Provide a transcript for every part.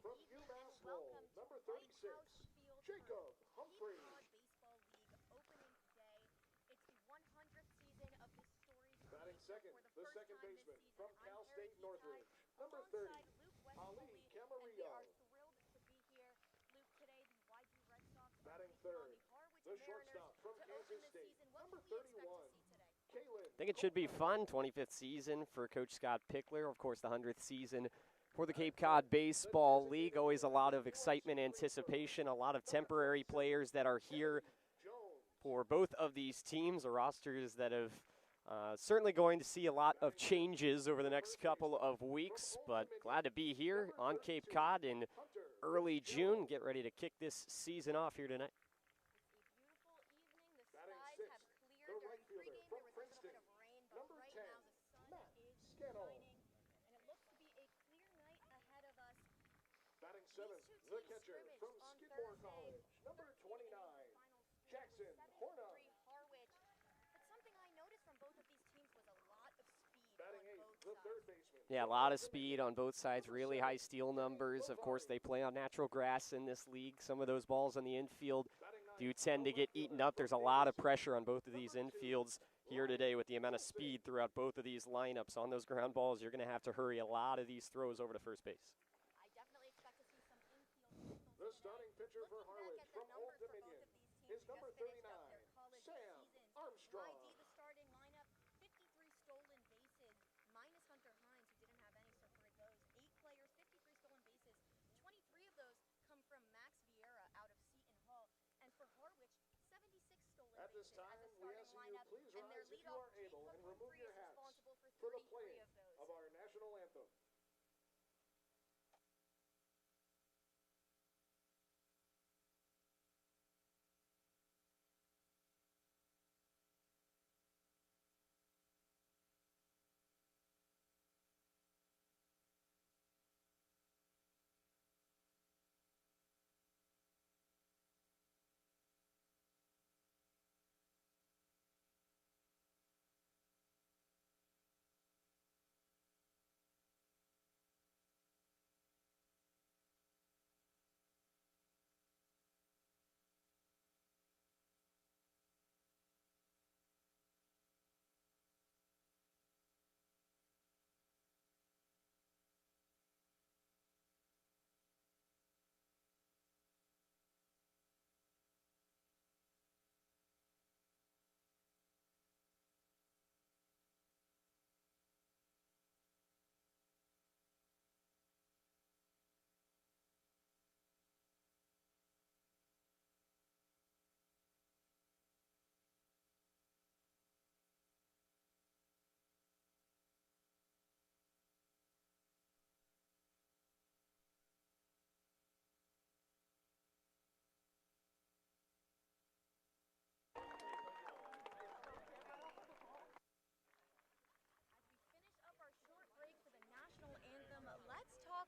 From UMass Lowell, number 36, Jacob Humphrey. Batting second, the second baseman from Cal State Northridge, number 30, Ali Camarillo. Batting third, the shortstop from Kansas State, number 31, Kaylin. I think it should be fun. 25th season for Coach Scott Pickler. Of course, the 100th season for the Cape Cod Baseball League. Always a lot of excitement, anticipation, a lot of temporary players that are here for both of these teams, or rosters that have certainly going to see a lot of changes over the next couple of weeks, but glad to be here on Cape Cod in early June. Get ready to kick this season off here tonight. Batting sixth, the right fielder from Princeton, number 10, Matt Scannell. Batting seventh, the catcher from Skidmore College, number 29, Jackson Horna. Batting eighth, the third baseman. Yeah, a lot of speed on both sides, really high steal numbers. Of course, they play on natural grass in this league. Some of those balls on the infield do tend to get eaten up. There's a lot of pressure on both of these infields here today with the amount of speed throughout both of these lineups. On those ground balls, you're going to have to hurry a lot of these throws over to first base. The starting pitcher for Harwich from Old Dominion is number 39, Sam Armstrong. At this time, we ask you please rise if you are able and remove your hats for the playing of our national anthem.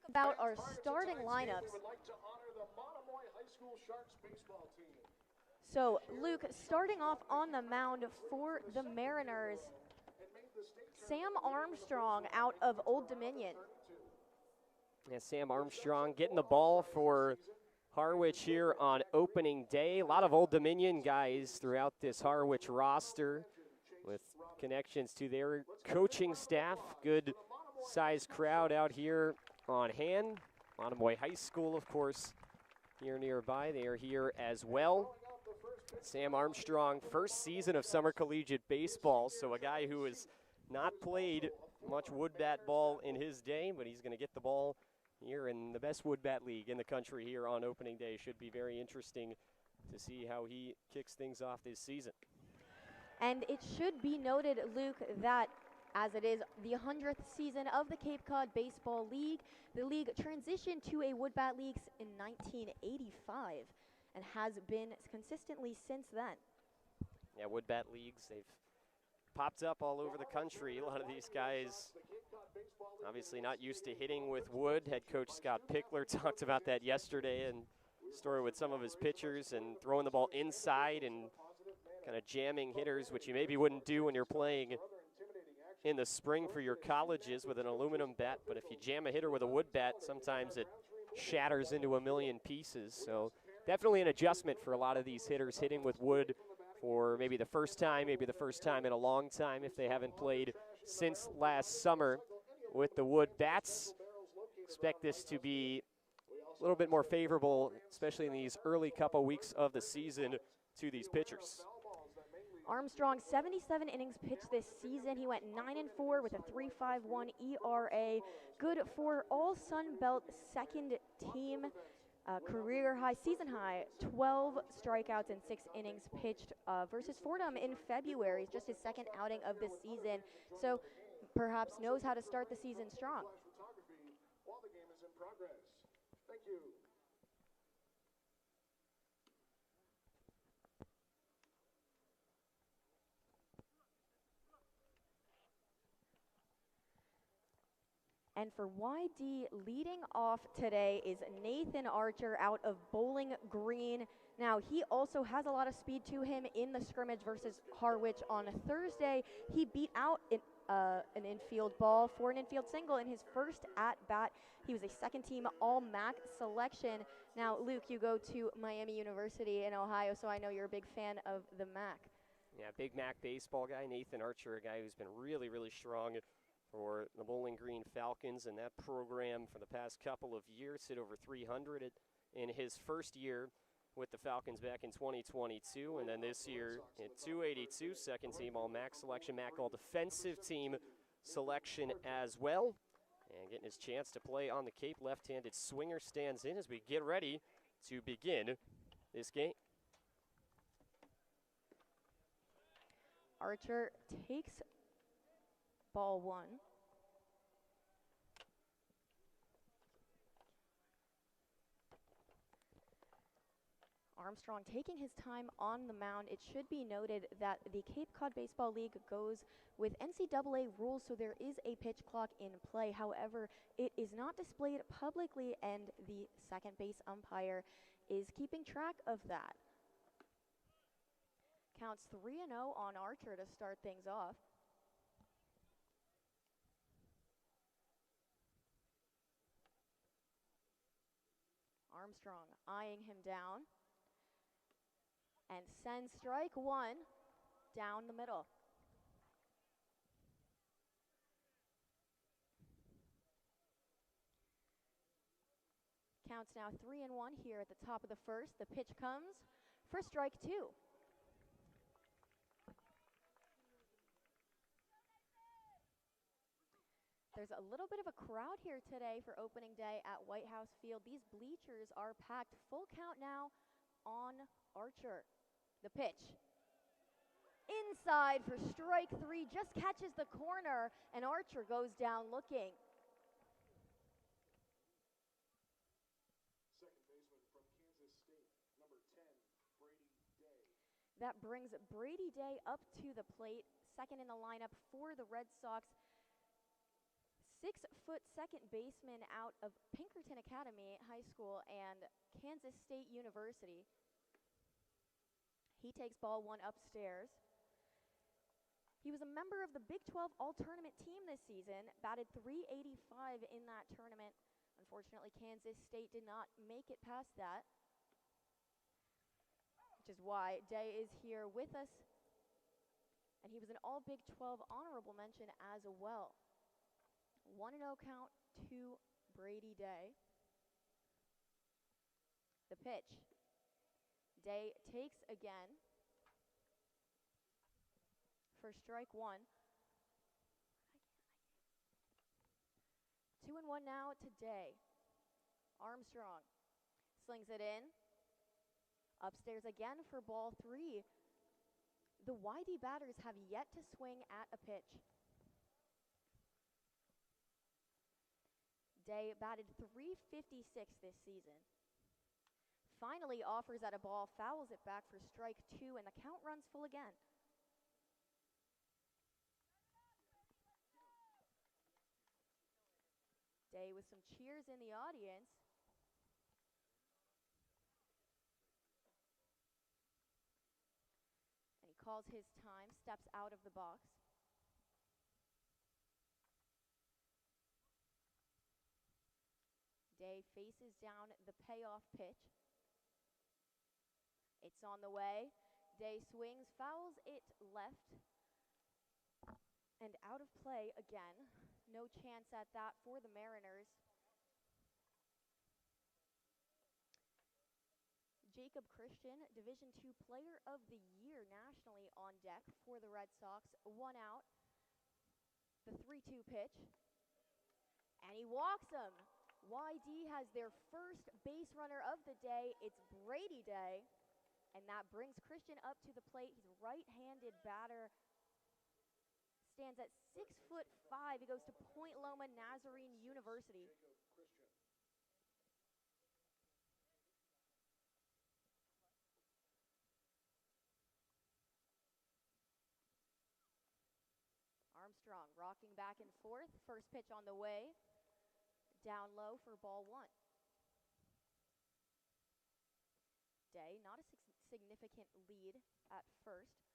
About our starting lineups. We would like to honor the Monomoy High School Sharks baseball team. So, Luke, starting off on the mound for the Mariners, Sam Armstrong out of Old Dominion. Yeah, Sam Armstrong getting the ball for Harwich here on opening day. A lot of Old Dominion guys throughout this Harwich roster with connections to their coaching staff. Good sized crowd out here on hand. Monomoy High School, of course, here nearby. They are here as well. Sam Armstrong, first season of summer collegiate baseball, so a guy who has not played much wood bat ball in his day, but he's going to get the ball here in the best wood bat league in the country here on opening day. Should be very interesting to see how he kicks things off this season. And it should be noted, Luke, that as it is the 100th season of the Cape Cod Baseball League, the league transitioned to a wood bat league in 1985 and has been consistently since then. Yeah, wood bat leagues, they've popped up all over the country. A lot of these guys obviously not used to hitting with wood. Head coach Scott Pickler talked about that yesterday in story with some of his pitchers and throwing the ball inside and kind of jamming hitters, which you maybe wouldn't do when you're playing in the spring for your colleges with an aluminum bat. But if you jam a hitter with a wood bat, sometimes it shatters into a million pieces. So definitely an adjustment for a lot of these hitters hitting with wood for maybe the first time in a long time if they haven't played since last summer with the wood bats. Expect this to be a little bit more favorable, especially in these early couple weeks of the season, to these pitchers. Armstrong, 77 innings pitched this season. He went 9-4 with a 3.51 ERA. Good for all Sun Belt second team. Career high, season high, 12 strikeouts in 6 innings pitched versus Fordham in February. It's just his second outing of the season. So perhaps knows how to start the season strong. While the game is in progress. Thank you. And for YD, leading off today is Nathan Archer out of Bowling Green. Now, he also has a lot of speed to him in the scrimmage versus Harwich on Thursday. He beat out an infield ball for an infield single in his first at-bat. He was a second-team All-MAC selection. Now, Luke, you go to Miami University in Ohio, so I know you're a big fan of the MAC. Yeah, big MAC baseball guy. Nathan Archer, a guy who's been really, really strong for the Bowling Green Falcons, and that program for the past couple of years hit over 300 in his first year with the Falcons back in 2022, and then this year at 282, second team All-MAC selection, MAC All-Defensive Team selection as well, and getting his chance to play on the Cape. Left-handed swinger stands in as we get ready to begin this game. Archer takes ball one. Armstrong taking his time on the mound. It should be noted that the Cape Cod Baseball League goes with NCAA rules, so there is a pitch clock in play. However, it is not displayed publicly, and the second base umpire is keeping track of that. Counts 3-0 on Archer to start things off. Armstrong eyeing him down and sends strike one down the middle. Counts now 3-1 here at the top of the first. The pitch comes for strike two. There's a little bit of a crowd here today for opening day at White House Field. These bleachers are packed. Full count now on Archer. The pitch. Inside for strike three. Just catches the corner, and Archer goes down looking. Second baseman from Kansas State, number 10, Brady Day. That brings Brady Day up to the plate. Second in the lineup for the Red Sox. 6-foot second baseman out of Pinkerton Academy High School and Kansas State University. He takes ball one upstairs. He was a member of the Big 12 All-Tournament team this season, batted .385 in that tournament. Unfortunately, Kansas State did not make it past that, which is why Day is here with us. And he was an All-Big 12 honorable mention as well. 1-0 count to Brady Day. The pitch. Day takes again for strike one. 2-1 now to Day. Armstrong slings it in. Upstairs again for ball three. The YD batters have yet to swing at a pitch. Day batted .356 this season. Finally offers at a ball, fouls it back for strike two, and the count runs full again. Day with some cheers in the audience. And he calls his time, steps out of the box. Day faces down the payoff pitch. It's on the way. Day swings, fouls it left, and out of play again. No chance at that for the Mariners. Jacob Christian, Division II Player of the Year nationally on deck for the Red Sox. 1 out. The 3-2 pitch. And he walks him. YD has their first base runner of the day. It's Brady Day. And that brings Christian up to the plate. He's a right-handed batter. Stands at 6'5". He goes to Point Loma Nazarene University. Armstrong rocking back and forth. First pitch on the way. Down low for ball 1. Day, not a significant lead at first.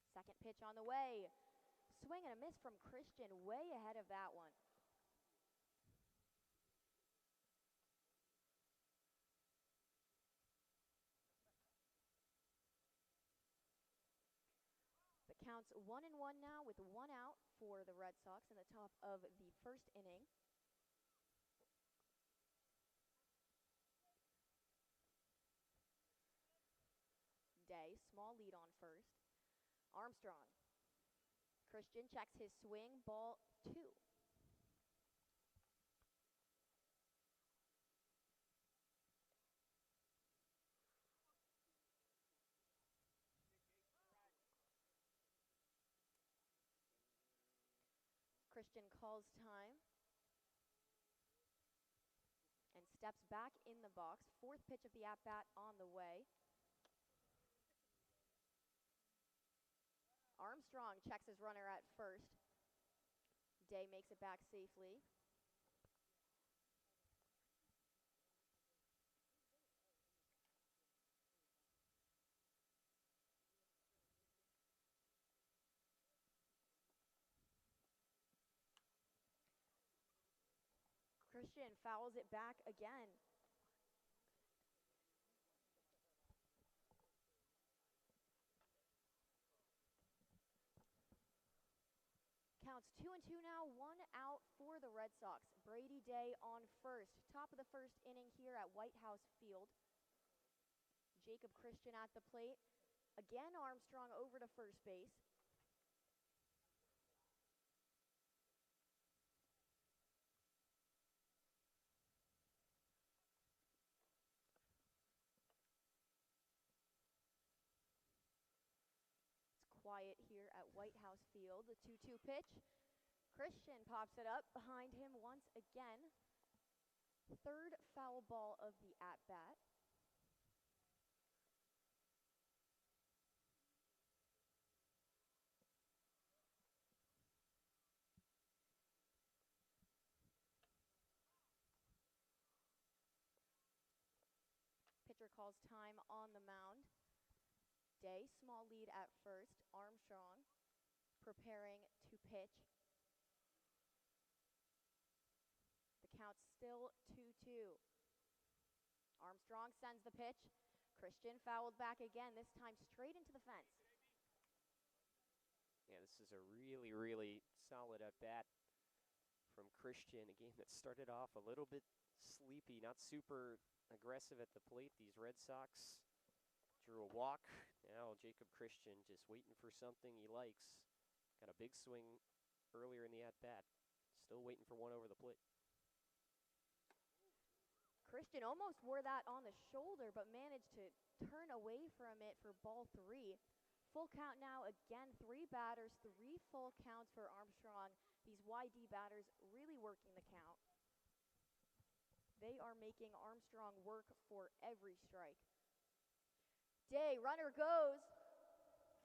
Second pitch on the way. Swing and a miss from Christian, way ahead of that one. The count's 1-1 now with 1 out for the Red Sox in the top of the first inning. Day, small lead on first. Armstrong. Christian checks his swing, ball 2. Christian calls time and steps back in the box. Fourth pitch of the at-bat on the way. Armstrong checks his runner at first. Day makes it back safely. Christian fouls it back again. Counts 2-2 now, 1 out for the Red Sox. Brady Day on first. Top of the first inning here at White House Field. Jacob Christian at the plate. Again, Armstrong over to first base. Quiet here at White House Field. The 2-2 pitch. Christian pops it up behind him once again. Third foul ball of the at-bat. Pitcher calls time on the mound. Day, small lead at first. Armstrong preparing to pitch. The count's still 2-2. Armstrong sends the pitch. Christian fouled back again, this time straight into the fence. Yeah, this is a really, really solid at-bat from Christian. A game that started off a little bit sleepy, not super aggressive at the plate. These Red Sox drew a walk. Now Jacob Christian just waiting for something he likes. Got a big swing earlier in the at-bat. Still waiting for one over the plate. Christian almost wore that on the shoulder, but managed to turn away from it for ball 3. Full count now, again, 3 batters, 3 full counts for Armstrong. These YD batters really working the count. They are making Armstrong work for every strike. Day, runner goes.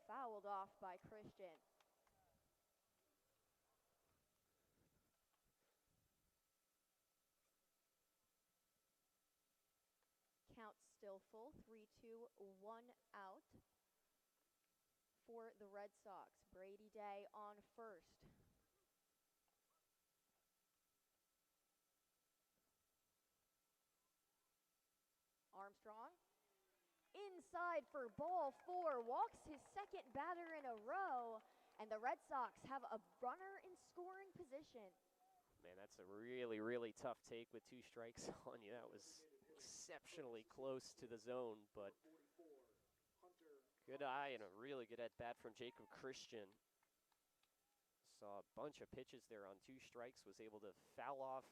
Fouled off by Christian. Count still full, 3-2, 1 out. for the Red Sox. Brady Day on first. Armstrong inside for ball 4, walks his second batter in a row, and the Red Sox have a runner in scoring position. Man, that's a really, really tough take with 2 strikes on you. That was exceptionally close to the zone, but good eye and a really good at-bat from Jacob Christian. Saw a bunch of pitches there on 2 strikes, was able to foul off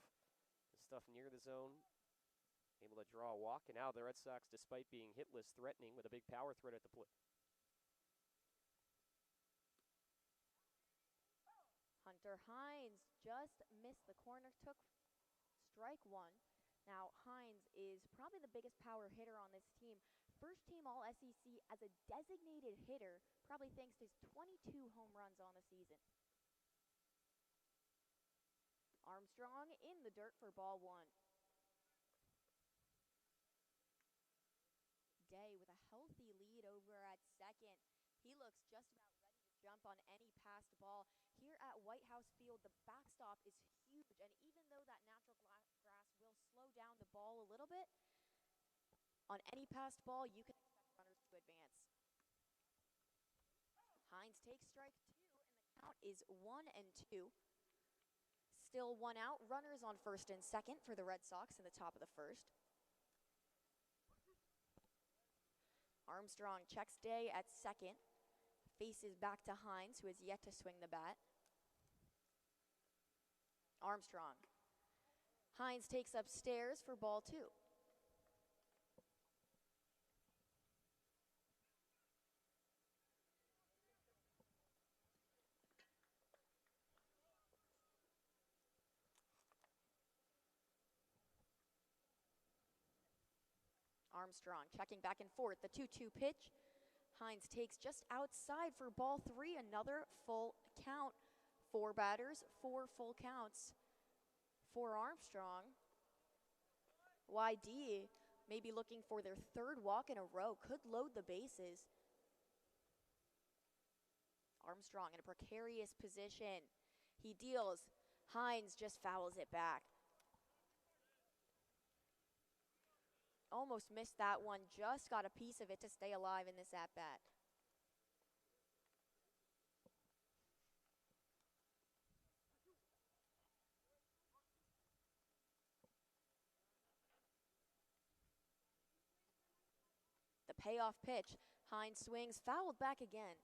the stuff near the zone, able to draw a walk, and now the Red Sox, despite being hitless, threatening with a big power threat at the plate. Hunter Hines just missed the corner, took strike 1. Now, Hines is probably the biggest power hitter on this team. First team All-SEC as a designated hitter, probably thanks to his 22 home runs on the season. Armstrong in the dirt for ball 1. Day with a healthy lead over at second. He looks just about ready to jump on any passed ball. Here at White House Field, the backstop is huge, and even though that natural grass will slow down the ball a little bit, on any passed ball, you can expect runners to advance. Hines takes strike 2, and the count is 1-2. Still 1 out. Runners on first and second for the Red Sox in the top of the first. Armstrong checks Day at second. Faces back to Hines, who has yet to swing the bat. Armstrong. Hines takes upstairs for ball 2. Armstrong checking back and forth. The 2-2 pitch. Hines takes just outside for ball 3. Another full count. 4 batters, 4 full counts for Armstrong. YD may be looking for their 3rd walk in a row. Could load the bases. Armstrong in a precarious position. He deals. Hines just fouls it back. Almost missed that one, just got a piece of it to stay alive in this at-bat. The payoff pitch, Hines swings, fouled back again.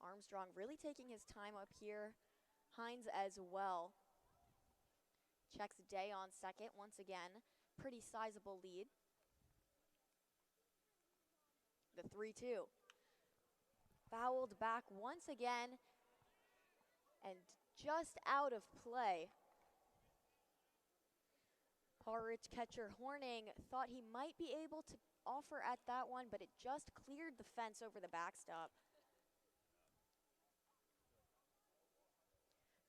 Armstrong really taking his time up here. Hines as well. Checks Day on second once again. Pretty sizable lead. The 3-2. Fouled back once again and just out of play. Harwich catcher Horning thought he might be able to offer at that one, but it just cleared the fence over the backstop.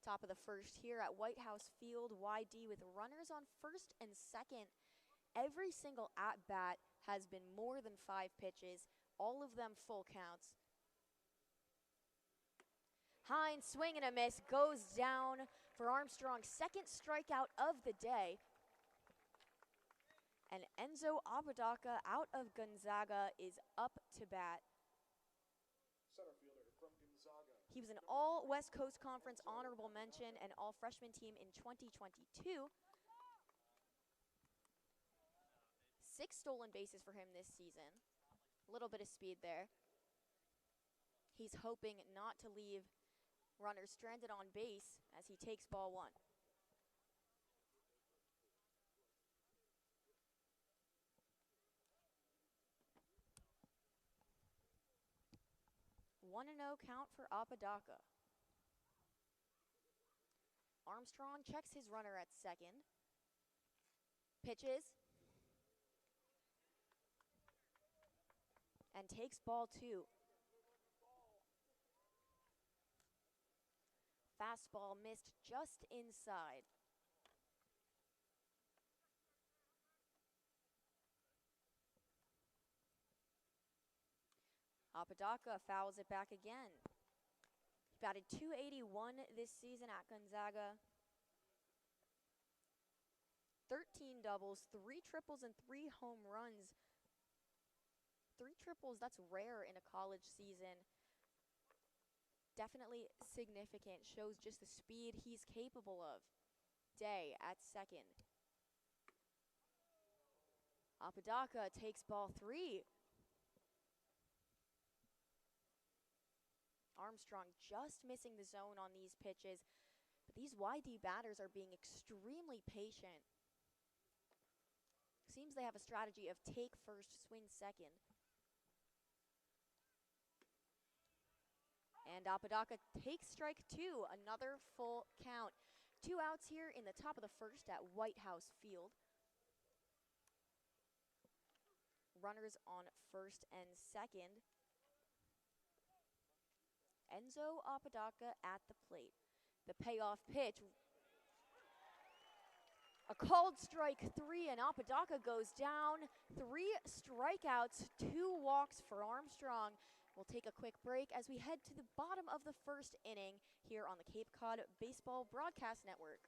Top of the first here at White House Field. YD with runners on first and second. Every single at-bat has been more than 5 pitches, all of them full counts. Hines, swing and a miss, goes down for Armstrong's 2nd strikeout of the day. And Enzo Abigail out of Gonzaga is up to bat. Center fielder from Gonzaga. He was an all-West Coast Conference honorable mention and all-freshman team in 2022. 6 stolen bases for him this season. A little bit of speed there. He's hoping not to leave runners stranded on base as he takes ball 1. One and 0 count for Abigail. Armstrong checks his runner at second. Pitches. And takes ball 2. Fastball missed just inside. Apodaca fouls it back again. He batted .281 this season at Gonzaga. 13 doubles, 3 triples, and 3 home runs. 3 triples, that's rare in a college season. Definitely significant, shows just the speed he's capable of. Day at second. Apodaca takes ball 3. Armstrong just missing the zone on these pitches, but these YD batters are being extremely patient. Seems they have a strategy of take first, swing second. And Apodaca takes strike 2, another full count. 2 outs here in the top of the first at White House Field. Runners on first and second. Enzo Apodaca at the plate. The payoff pitch. A called strike 3, and Apodaca goes down. 3 strikeouts, 2 walks for Armstrong. We'll take a quick break as we head to the bottom of the first inning here on the Cape Cod Baseball Broadcast Network.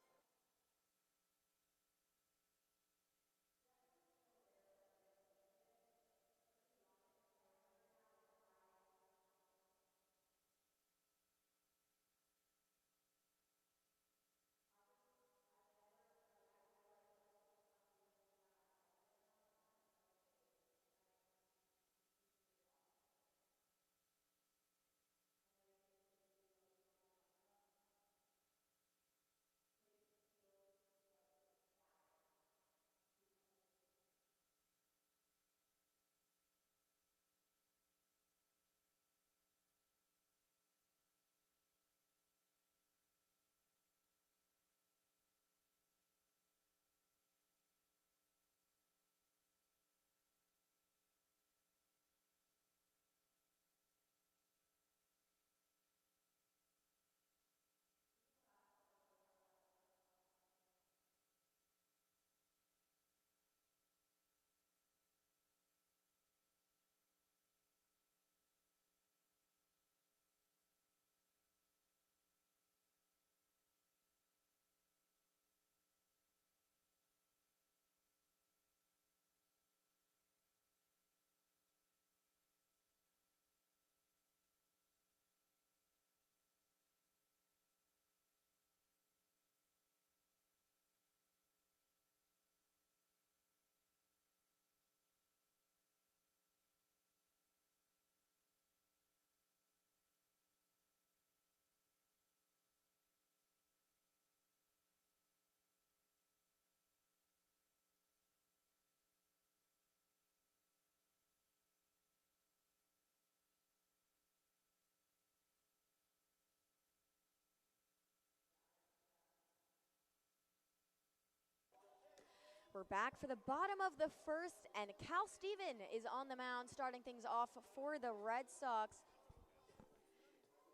We're back for the bottom of the first, and Cal Steven is on the mound starting things off for the Red Sox.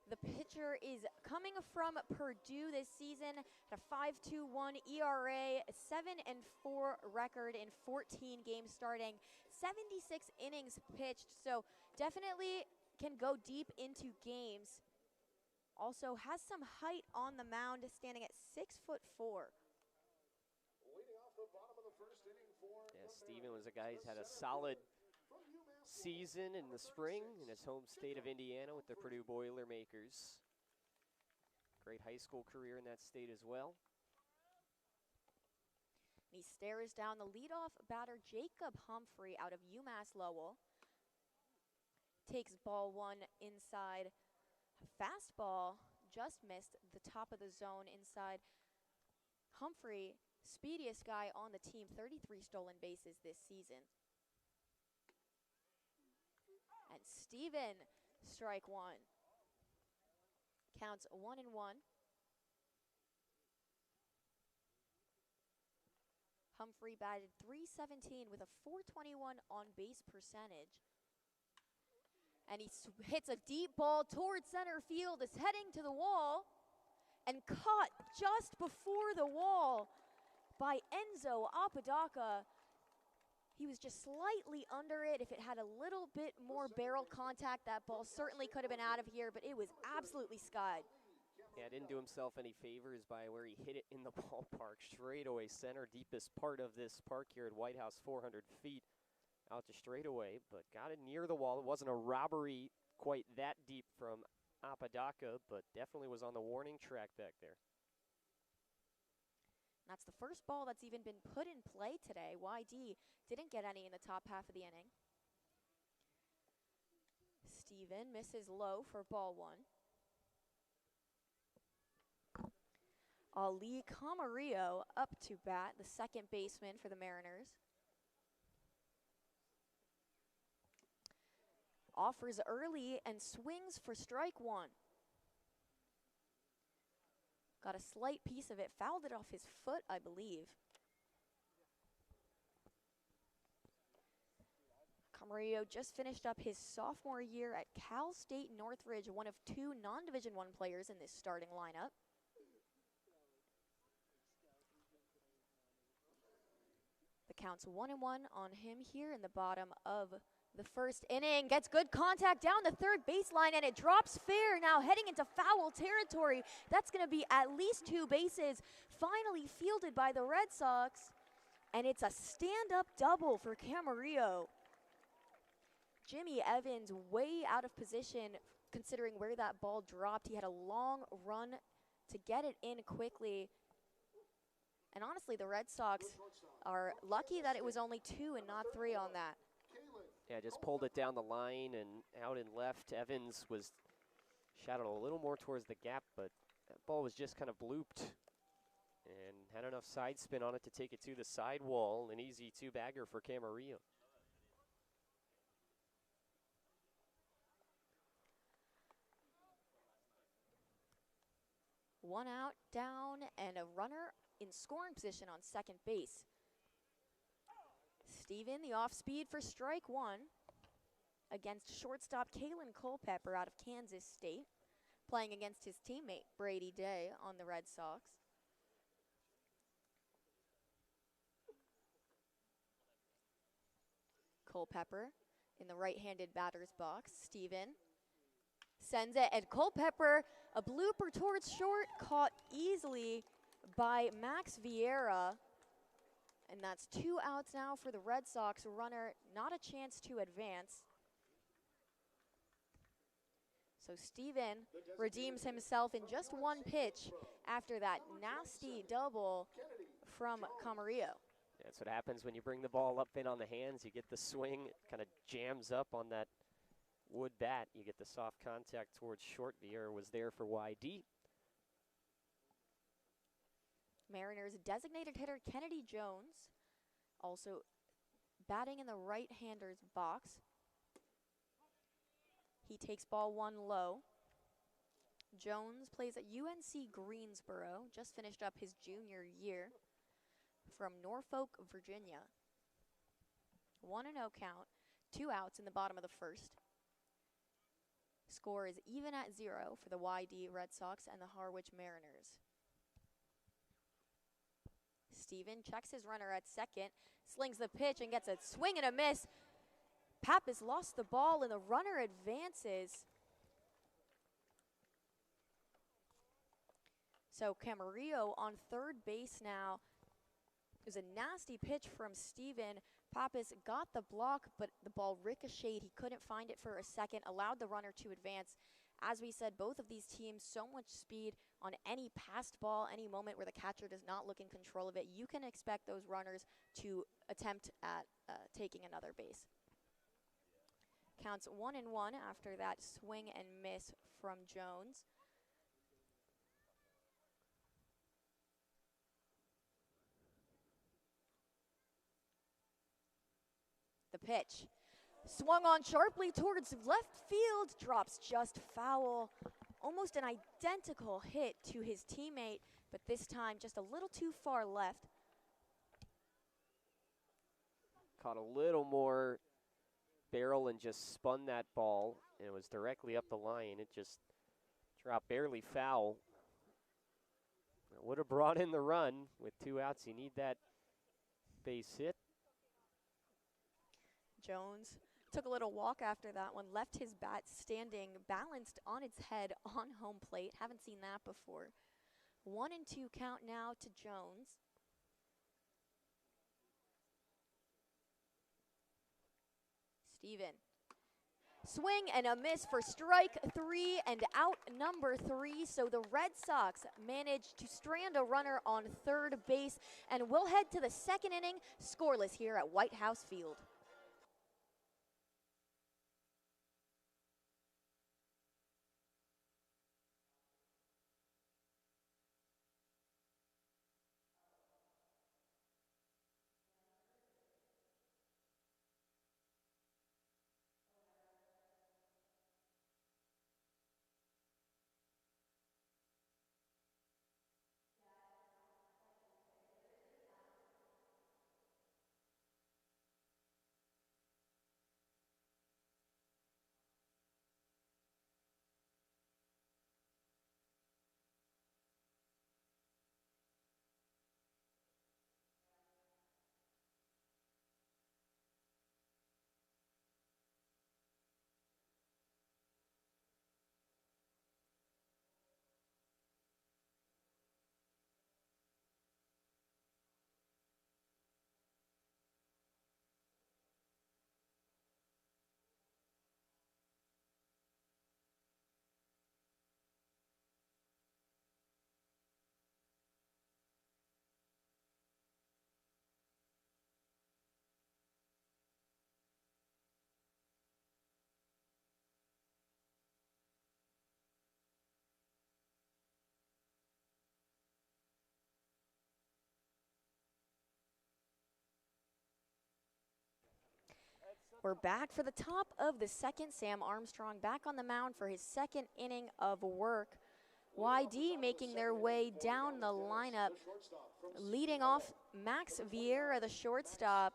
The pitcher is coming from Purdue this season at a 5.21 ERA, 7-4 record in 14 games starting, 76 innings pitched, so definitely can go deep into games. Also has some height on the mound, standing at 6'4". Yeah, Steven was a guy who's had a solid season in the spring in his home state of Indiana with the Purdue Boilermakers. Great high school career in that state as well. He stares down the leadoff batter, Jacob Humphrey, out of UMass Lowell. Takes ball 1 inside. Fastball just missed the top of the zone inside. Humphrey, speediest guy on the team, 33 stolen bases this season. And Steven, strike 1. Counts 1-1. Humphrey batted .317 with a .421 on-base percentage. And he hits a deep ball towards center field. It's heading to the wall and caught just before the wall by Enzo Apodaca. He was just slightly under it. If it had a little bit more barrel contact, that ball certainly could have been out of here, but it was absolutely skied. Yeah, didn't do himself any favors by where he hit it in the ballpark. Straightaway center, deepest part of this park here at White House, 400 feet out to straightaway, but got it near the wall. It wasn't a robbery quite that deep from Apodaca, but definitely was on the warning track back there. That's the first ball that's even been put in play today. YD didn't get any in the top half of the inning. Steven misses low for ball one. Ali Camarillo up to bat, the second baseman for the Mariners. Offers early and swings for strike one. Got a slight piece of it, fouled it off his foot, I believe. Camarillo just finished up his sophomore year at Cal State Northridge, one of two non-Division I players in this starting lineup. The count's 1-1 on him here in the bottom of the first inning. Gets good contact down the third baseline, and it drops fair. Now heading into foul territory. That's going to be at least two bases. Finally fielded by the Red Sox, and it's a stand-up double for Camarillo. Jimmy Evans way out of position considering where that ball dropped. He had a long run to get it in quickly. And honestly, the Red Sox are lucky that it was only 2 and not 3 on that. Yeah, just pulled it down the line and out and left. Evans was shadowed a little more towards the gap, but that ball was just kind of blooped and had enough side spin on it to take it to the sidewall. An easy two-bagger for Camarillo. One out, down, and a runner in scoring position on second base. Steven, the off-speed for strike one against shortstop Kalen Culpepper out of Kansas State, playing against his teammate Brady Day on the Red Sox. Culpepper in the right-handed batter's box. Steven sends it, and Culpepper, a blooper towards short, caught easily by Max Vieira. And that's 2 outs now for the Red Sox. Runner, not a chance to advance. So Steven redeems himself in just one pitch after that nasty double from Camarillo. That's what happens when you bring the ball up in on the hands. You get the swing, it kind of jams up on that wood bat. You get the soft contact towards short. Vieira was there for YD. Mariners designated hitter Kennedy Jones also batting in the right-hander's box. He takes ball one low. Jones plays at UNC Greensboro, just finished up his junior year from Norfolk, Virginia. 1-0 count, 2 outs in the bottom of the first. Score is even at 0 for the YD Red Sox and the Harwich Mariners. Steven checks his runner at second, slings the pitch and gets a swing and a miss. Pappas lost the ball and the runner advances. So Camarillo on third base now. It was a nasty pitch from Steven. Pappas got the block, but the ball ricocheted. He couldn't find it for a second, allowed the runner to advance. As we said, both of these teams, so much speed on any passed ball, any moment where the catcher does not look in control of it. You can expect those runners to attempt at taking another base. Counts 1-1 after that swing and miss from Jones. The pitch. Swung on sharply towards left field, drops just foul. Almost an identical hit to his teammate, but this time just a little too far left. Caught a little more barrel and just spun that ball, and it was directly up the line. It just dropped barely foul. It would have brought in the run with 2 outs. You need that base hit. Jones took a little walk after that one, left his bat standing balanced on its head on home plate. Haven't seen that before. 1-2 count now to Jones. Steven. Swing and a miss for strike 3 and out number 3. So the Red Sox managed to strand a runner on third base, and we'll head to the second inning scoreless here at White House Field. We're back for the top of the second. Sam Armstrong back on the mound for his second inning of work. YD making their way down the lineup, leading off Max Vieira, the shortstop.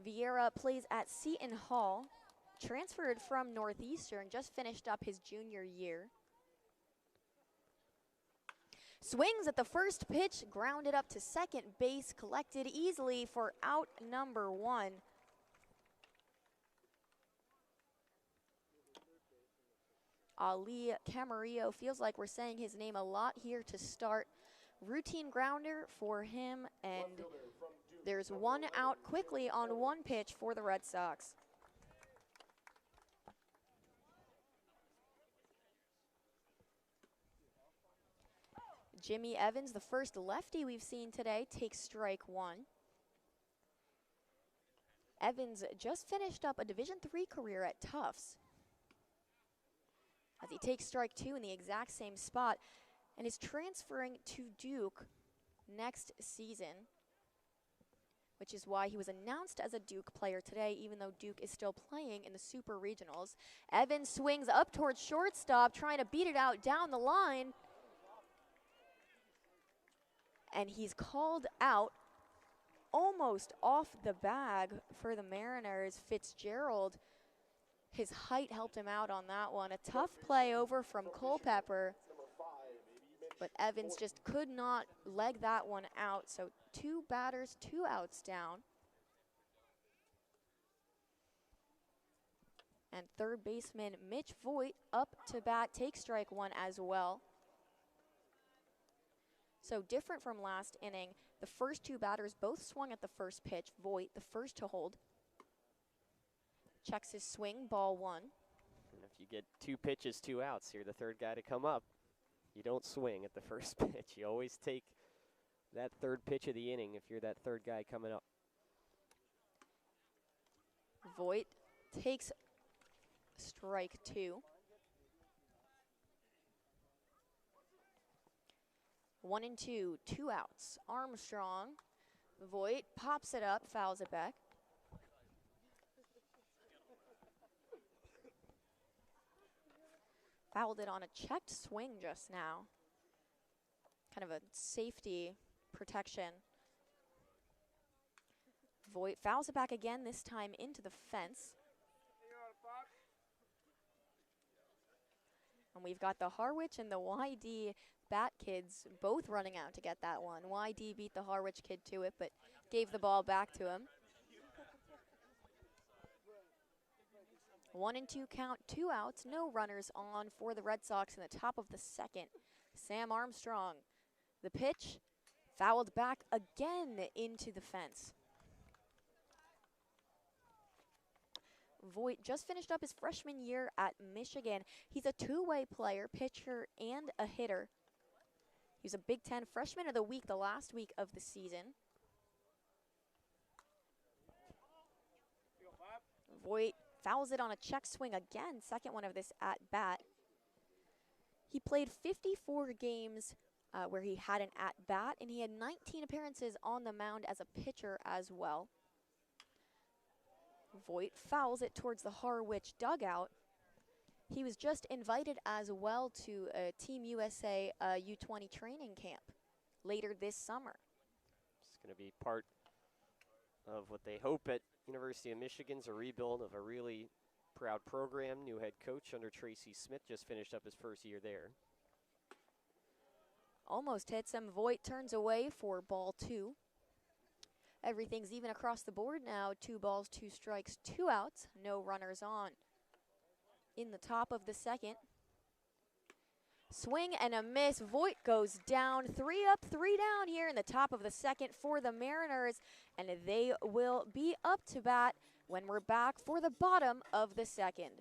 Vieira plays at Seton Hall, transferred from Northwestern, just finished up his junior year. Swings at the first pitch, grounded up to second base, collected easily for out number 1. Ali Camarillo, feels like we're saying his name a lot here to start. Routine grounder for him, and there's one out quickly on one pitch for the Red Sox. Jimmy Evans, the first lefty we've seen today, takes strike 1. Evans just finished up a Division III career at Tufts, as he takes strike 2 in the exact same spot and is transferring to Duke next season, which is why he was announced as a Duke player today, even though Duke is still playing in the Super Regionals. Evans swings up towards shortstop, trying to beat it out down the line. And he's called out almost off the bag for the Mariners. Fitzgerald, his height helped him out on that one. A tough play over from Culpepper, but Evans just could not leg that one out. So 2 batters, 2 outs down. And third baseman Mitch Voigt up to bat, takes strike 1 as well. So different from last inning, the first 2 batters both swung at the first pitch. Voigt, the first to hold, checks his swing, ball 1. And if you get 2 pitches, 2 outs, you're the third guy to come up. You don't swing at the first pitch. You always take that third pitch of the inning if you're that third guy coming up. Voigt takes strike 2. 1-2, 2 outs. Armstrong, Voigt pops it up, fouls it back. Fouled it on a checked swing just now. Kind of a safety protection. Voigt fouls it back again, this time into the fence. And we've got the Harwich and the YD bat kids both running out to get that one. YD beat the Harwich kid to it, but gave the ball back to him. 1-2 count, 2 outs, no runners on for the Red Sox in the top of the second. Sam Armstrong, the pitch, fouled back again into the fence. Voigt just finished up his freshman year at Michigan. He's a two-way player, pitcher and a hitter. He was a Big Ten Freshman of the Week the last week of the season. Voigt fouls it on a check swing again, second one of this at bat. He played 54 games where he had an at bat, and he had 19 appearances on the mound as a pitcher as well. Voigt fouls it towards the Harwich dugout. He was just invited as well to a Team USA U20 training camp later this summer. It's going to be part of what they hope at University of Michigan's a rebuild of a really proud program. New head coach under Tracy Smith just finished up his first year there. Almost hits him. Voigt turns away for ball 2. Everything's even across the board now. 2 balls, 2 strikes, 2 outs, no runners on. In the top of the second. Swing and a miss. Voigt goes down. 3 up, 3 down here in the top of the second for the Mariners. And they will be up to bat when we're back for the bottom of the second.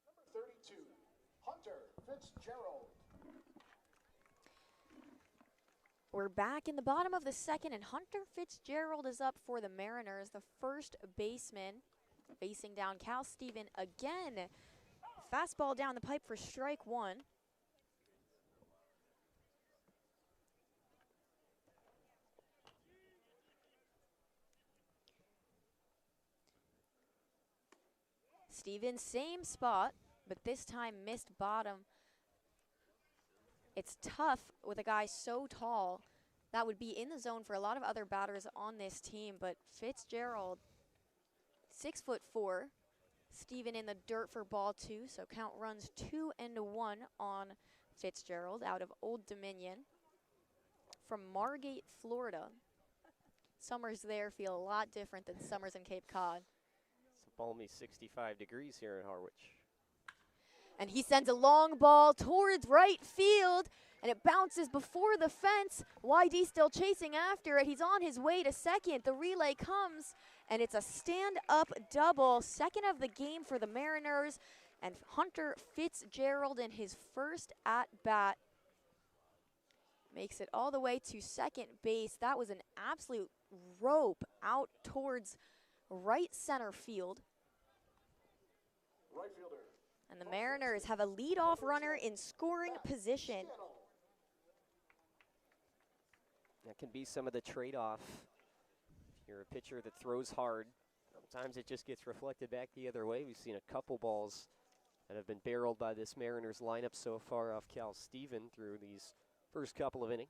Number 32, Hunter Fitzgerald. We're back in the bottom of the second, and Hunter Fitzgerald is up for the Mariners, the first baseman. Facing down Cal Steven again. Fastball down the pipe for strike 1. Steven, same spot, but this time missed bottom. It's tough with a guy so tall. That would be in the zone for a lot of other batters on this team, but Fitzgerald, 6'4". Steven in the dirt for ball 2, so count runs 2-1 on Fitzgerald out of Old Dominion. From Margate, Florida. Summers there feel a lot different than summers in Cape Cod. It's balmy 65 degrees here in Harwich. And he sends a long ball towards right field, and it bounces before the fence. YD still chasing after it. He's on his way to second. The relay comes, and it's a stand-up double. Second of the game for the Mariners, and Hunter Fitzgerald in his first at-bat makes it all the way to second base. That was an absolute rope out towards right center field. Right fielder. And the Mariners have a leadoff runner in scoring position. That can be some of the trade-off. If you're a pitcher that throws hard, sometimes it just gets reflected back the other way. We've seen a couple balls that have been barreled by this Mariners lineup so far off Cal Steven through these first couple of innings.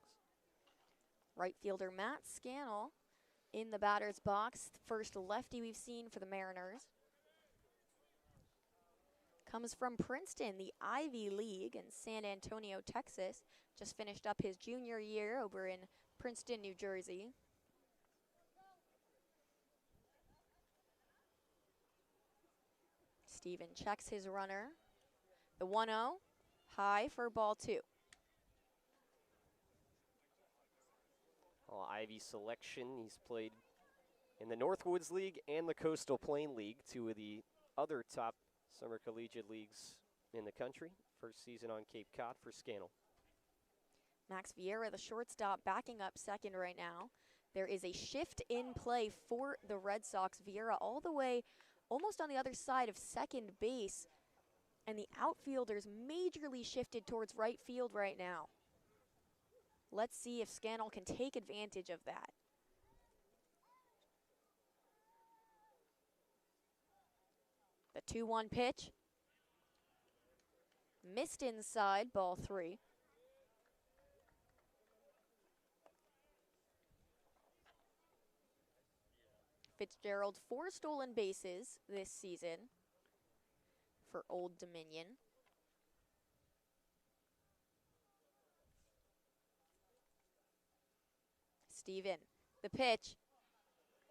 Right fielder Matt Scannell in the batter's box. First lefty we've seen for the Mariners. Comes from Princeton, the Ivy League in San Antonio, Texas. Just finished up his junior year over in Princeton, New Jersey. Steven checks his runner. The 1-0, high for ball 2. Ivy selection. He's played in the Northwoods League and the Coastal Plain League, two of the other top summer collegiate leagues in the country. First season on Cape Cod for Scannell. Max Vieira, the shortstop, backing up second right now. There is a shift in play for the Red Sox. Vieira all the way almost on the other side of second base, and the outfielders majorly shifted towards right field right now. Let's see if Scannell can take advantage of that. The 2-1 pitch. Missed inside, ball 3. Fitzgerald 4 stolen bases this season for Old Dominion. Steven, the pitch,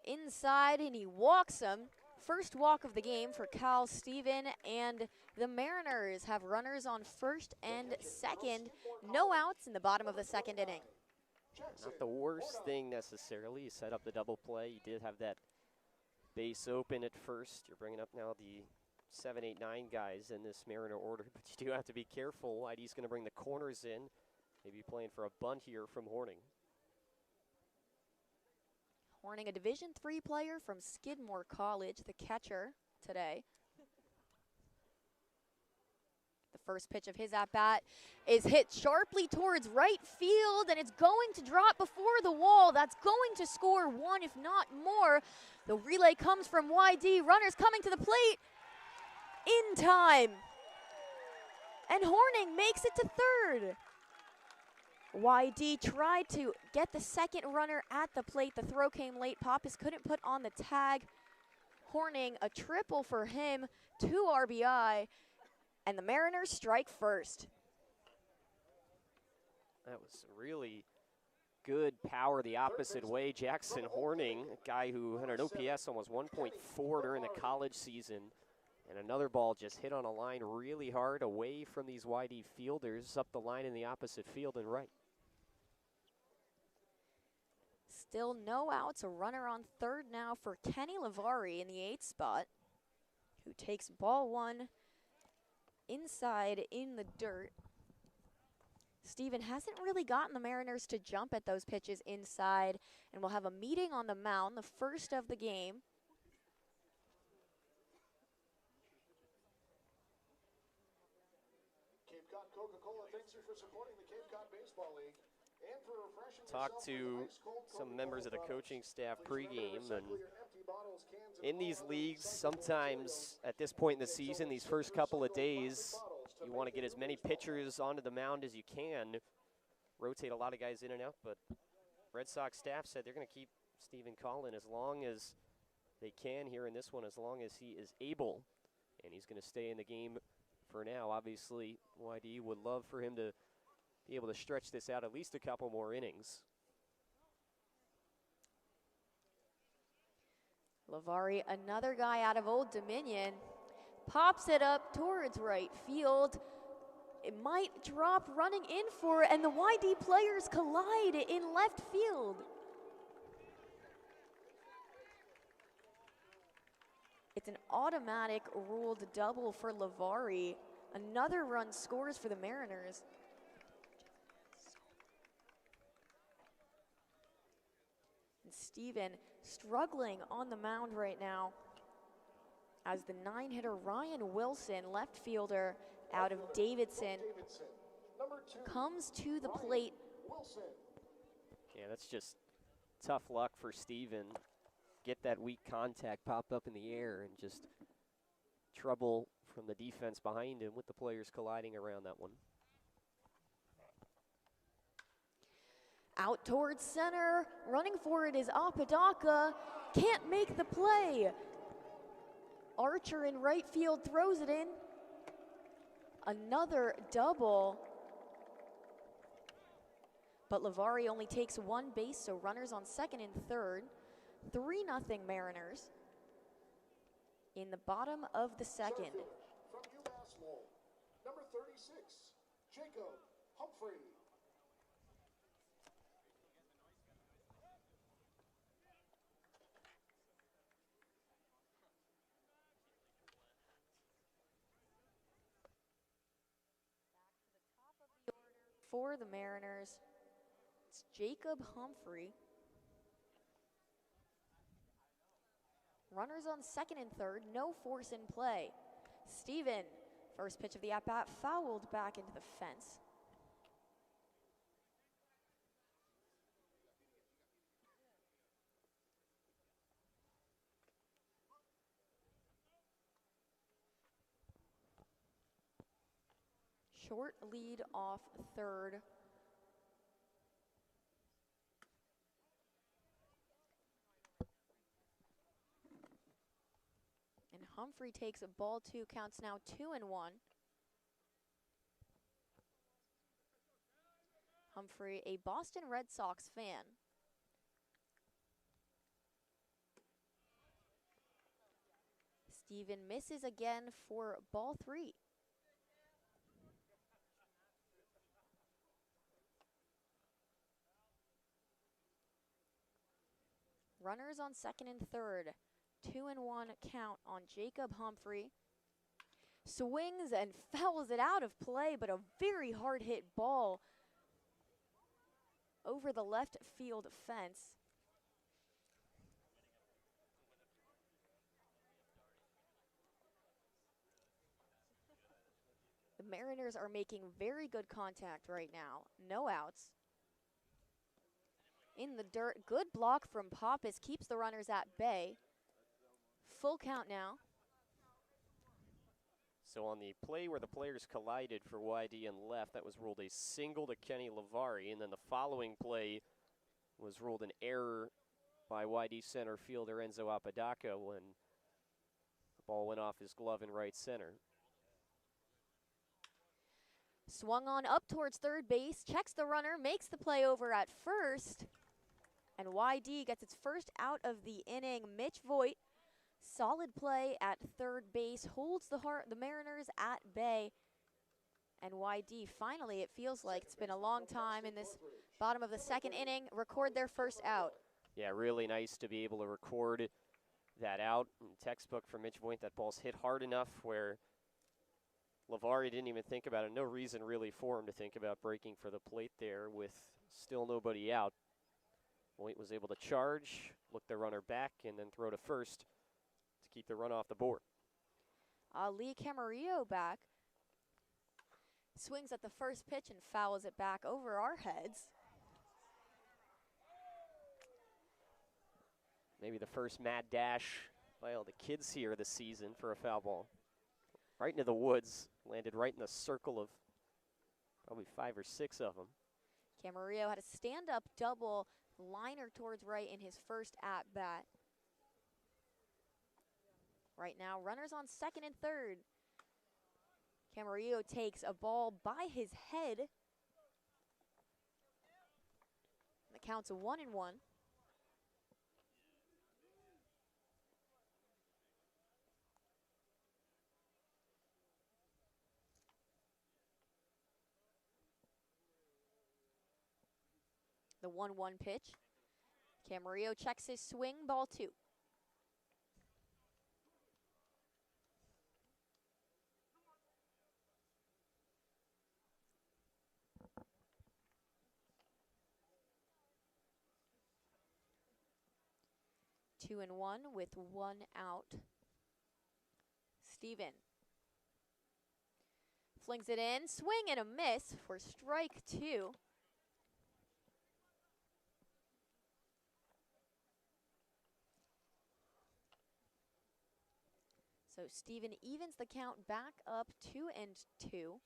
inside, and he walks him. First walk of the game for Cal Steven, and the Mariners have runners on first and second. No outs in the bottom of the second inning. Not the worst thing necessarily. You set up the double play. You did have that base open at first. You're bringing up now the 7, 8, 9 guys in this Mariner order, but you do have to be careful. ID's going to bring the corners in. Maybe playing for a bunt here from Horning. Horning, a Division III player from Skidmore College, the catcher today. The first pitch of his at-bat is hit sharply towards right field, and it's going to drop before the wall. That's going to score one, if not more. The relay comes from YD. Runners coming to the plate in time. And Horning makes it to third. YD tried to get the second runner at the plate. The throw came late. Pappas couldn't put on the tag. Horning, a triple for him, 2 RBI, and the Mariners strike first. That was really good power the opposite way. Jackson Horning, a guy who had an OPS almost 1.4 during the college season, and another ball just hit on a line really hard away from these YD fielders, up the line in the opposite field and right. Still no outs, a runner on third now for Kenny Lavari in the 8th spot, who takes ball 1 inside in the dirt. Steven hasn't really gotten the Mariners to jump at those pitches inside, and we'll have a meeting on the mound, the first of the game. Cape Cod Coca-Cola thanks you for supporting the Cape Cod Baseball League. Talked to some members of the coaching staff pregame, and in these leagues, sometimes at this point in the season, these first couple of days, you want to get as many pitchers onto the mound as you can, rotate a lot of guys in and out, but Red Sox staff said they're going to keep Stephen Collin as long as they can here in this one, as long as he is able, and he's going to stay in the game for now. Obviously, YD would love for him to be able to stretch this out at least a couple more innings. Lavari, another guy out of Old Dominion, pops it up towards right field. It might drop running in for it, and the YD players collide in left field. It's an automatic ruled double for Lavari. Another run scores for the Mariners. And Steven struggling on the mound right now. as the 9-hitter Ryan Wilson, left fielder out of Davidson, comes to the plate. Yeah, that's just tough luck for Steven. Get that weak contact popped up in the air and just trouble from the defense behind him with the players colliding around that one. Out towards center, running for it is Apodaca, can't make the play. Archer in right field throws it in. Another double. But Lavari only takes one base, so runners on second and third. 3-0 Mariners in the bottom of the second. From UMass Lowell, number 36, Jacob Humphrey. For the Mariners, it's Jacob Humphrey. Runners on second and third, no force in play. Steven, first pitch of the at-bat, fouled back into the fence. Short lead off third. And Humphrey takes a ball two, counts now 2-1. Humphrey, a Boston Red Sox fan. Steven misses again for ball three. Runners on second and third. 2-1 count on Jacob Humphrey. Swings and fouls it out of play, but a very hard hit ball over the left field fence. The Mariners are making very good contact right now. No outs. In the dirt, good block from Pappas, keeps the runners at bay. Full count now. So on the play where the players collided for YD and left, that was ruled a single to Kenny Lavari, and then the following play was ruled an error by YD center fielder Enzo Apodaca when the ball went off his glove in right center. Swung on up towards third base, checks the runner, makes the play over at first. And YD gets its first out of the inning. Mitch Voigt, solid play at third base, holds the Mariners at bay. And YD, finally, it feels like it's been a long time in this bottom of the second inning, record their first out. Yeah, really nice to be able to record that out. Textbook for Mitch Voigt, that ball's hit hard enough where Lavari didn't even think about it. No reason really for him to think about breaking for the plate there with still nobody out. Voigt was able to charge, look the runner back, and then throw to first to keep the run off the board. Lee Camarillo back. Swings at the first pitch and fouls it back over our heads. Maybe the first mad dash by all the kids here this season for a foul ball. Right into the woods, landed right in the circle of probably 5 or 6 of them. Camarillo had a stand-up double liner towards right in his first at-bat. Right now, runners on second and third. Camarillo takes a ball by his head. The count's a 1-1. The 1-1 pitch. Camarillo checks his swing, ball 2. Two and one with 1 out. Steven flings it in, swing and a miss for strike 2. So Steven evens the count back up 2-2.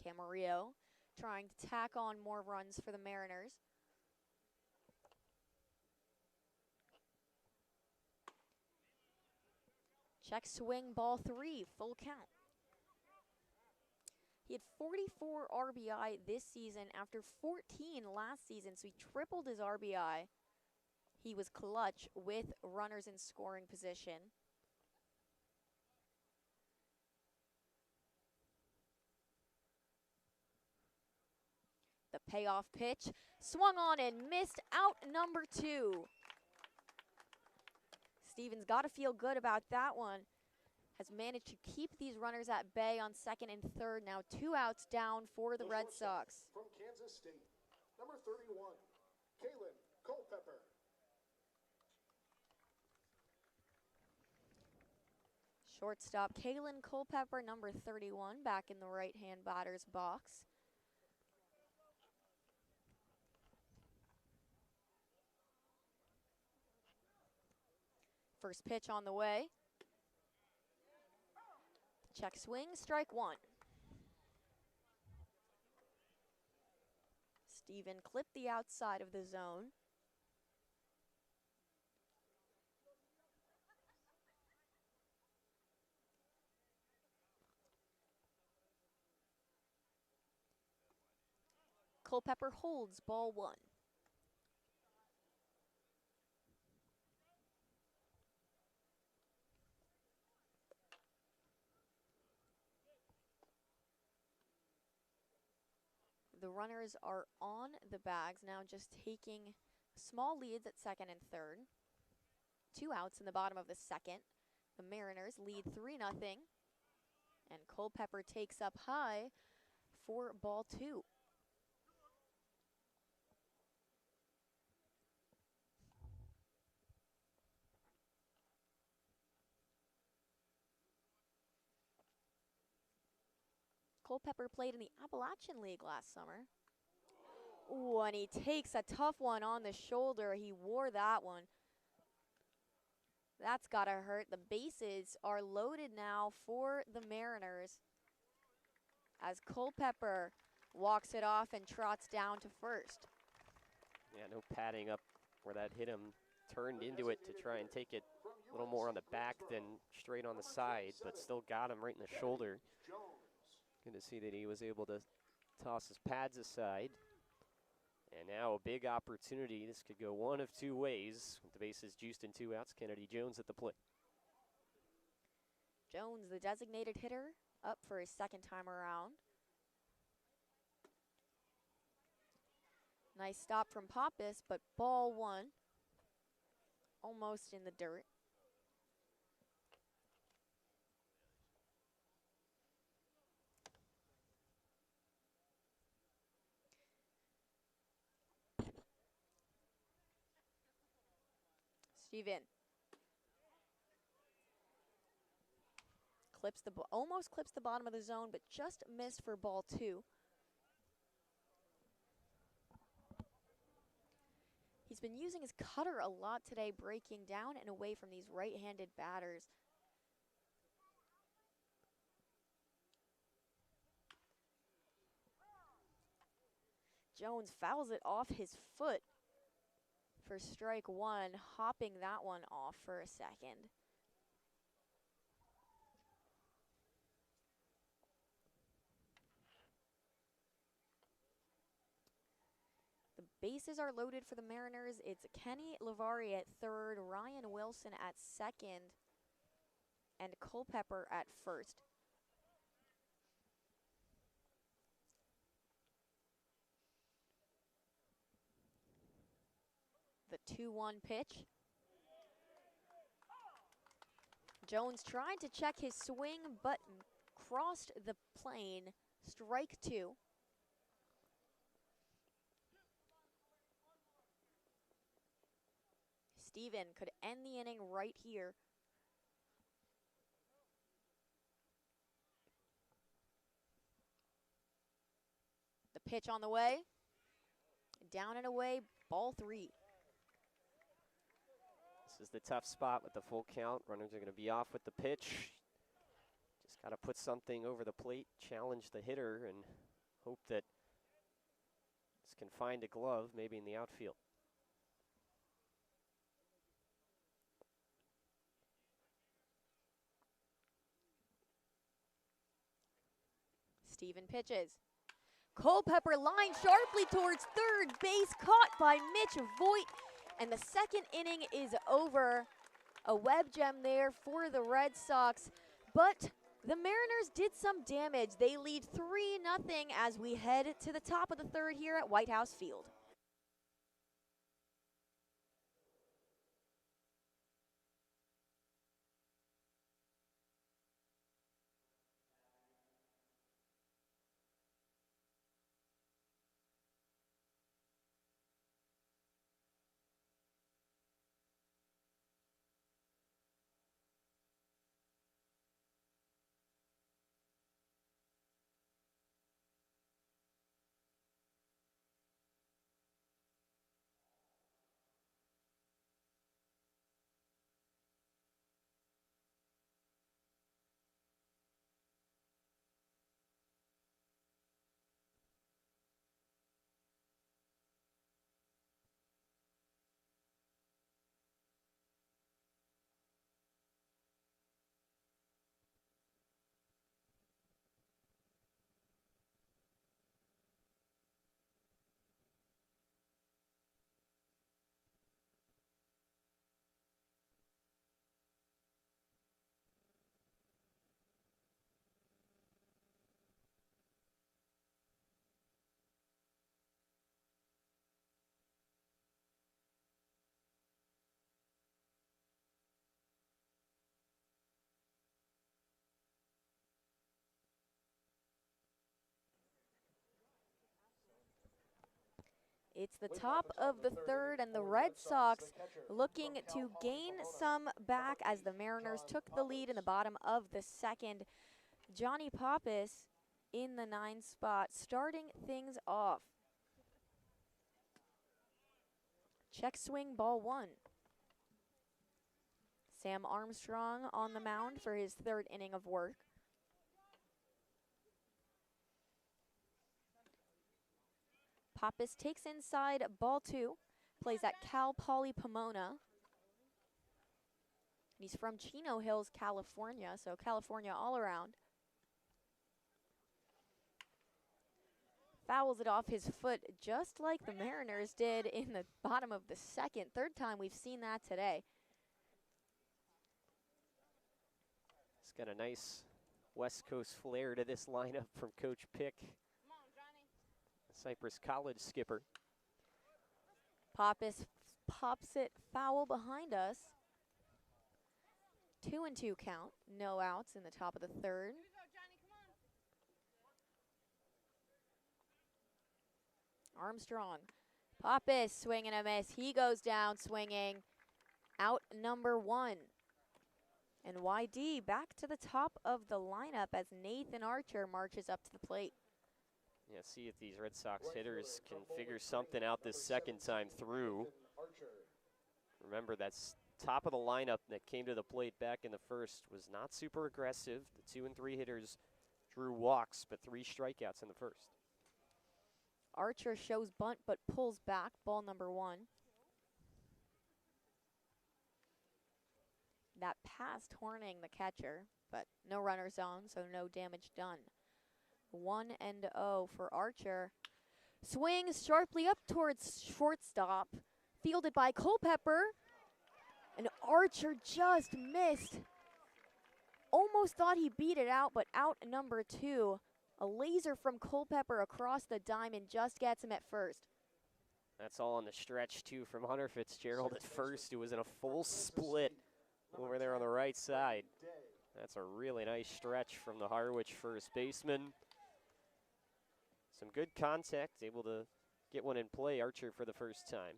Camarillo trying to tack on more runs for the Mariners. Check swing, ball 3, full count. He had 44 RBI this season after 14 last season, so he tripled his RBI. He was clutch with runners in scoring position. The payoff pitch, swung on and missed, out number 2. Steven's got to feel good about that one. Has managed to keep these runners at bay on second and third. Now 2 outs down for the Red Sox. From Kansas State, number 31, Kalen Culpepper. Shortstop Kalen Culpepper, number 31, back in the right-hand batter's box. First pitch on the way. Check swing, strike 1. Steven clipped the outside of the zone. Culpepper holds ball 1. The runners are on the bags now, just taking small leads at second and third. 2 outs in the bottom of the second. The Mariners lead 3-0. And Culpepper takes up high for ball 2. Culpepper played in the Appalachian League last summer. Ooh, and he takes a tough one on the shoulder. He wore that one. That's gotta hurt. The bases are loaded now for the Mariners as Culpepper walks it off and trots down to first. Yeah, no padding up where that hit him. Turned into it to try and take it a little more on the back than straight on the side, but still got him right in the shoulder. Good to see that he was able to toss his pads aside. And now a big opportunity. This could go one of 2 ways. With the bases juiced in 2 outs, Kennedy Jones at the plate. Jones, the designated hitter, up for his second time around. Nice stop from Pappas, but ball 1. Almost in the dirt. Steven clips almost clips the bottom of the zone, but just missed for ball 2. He's been using his cutter a lot today, breaking down and away from these right-handed batters. Jones fouls it off his foot for strike 1, hopping that one off for a second. The bases are loaded for the Mariners. It's Kenny Lavari at third, Ryan Wilson at second, and Culpepper at first. The 2-1 pitch. Jones tried to check his swing, but crossed the plane. Strike 2. Steven could end the inning right here. The pitch on the way. Down and away, ball 3. This is the tough spot with the full count. Runners are going to be off with the pitch. Just got to put something over the plate, challenge the hitter, and hope that this can find a glove, maybe in the outfield. Steven pitches. Culpepper line sharply towards third base, caught by Mitch Voigt, and the second inning is over. A web gem there for the Red Sox, but the Mariners did some damage. They lead 3-0 as we head to the top of the third here at White House Field. It's the top of the third, and the Red Sox looking to gain some back as the Mariners took the lead in the bottom of the second. Johnny Pappas in the 9 spot, starting things off. Check swing, ball 1. Sam Armstrong on the mound for his third inning of work. Pappas takes inside, ball 2, plays at Cal Poly Pomona. He's from Chino Hills, California, so California all around. Fouls it off his foot just like the Mariners did in the bottom of the second. Third time we've seen that today. It's got a nice West Coast flair to this lineup from Coach Pick, Cypress College skipper. Pappas pops it foul behind us. 2-2 count, no outs in the top of the third. Armstrong, Pappas swing and a miss. He goes down swinging. Out number 1. And YD back to the top of the lineup as Nathan Archer marches up to the plate. Yeah, see if these Red Sox hitters can figure something out this second time through. Remember, that's top of the lineup that came to the plate back in the first was not super aggressive. The 2 and 3 hitters drew walks, but 3 strikeouts in the first. Archer shows bunt but pulls back, ball number 1. That passed Horning, the catcher, but no runners on, so no damage done. 1-0 for Archer. Swings sharply up towards shortstop. Fielded by Culpepper. And Archer just missed. Almost thought he beat it out, but out number 2. A laser from Culpepper across the diamond just gets him at first. That's all on the stretch, too, from Hunter Fitzgerald at first, who was in a full split over there on the right side. That's a really nice stretch from the Harwich first baseman. Some good contact, able to get one in play, Archer for the first time.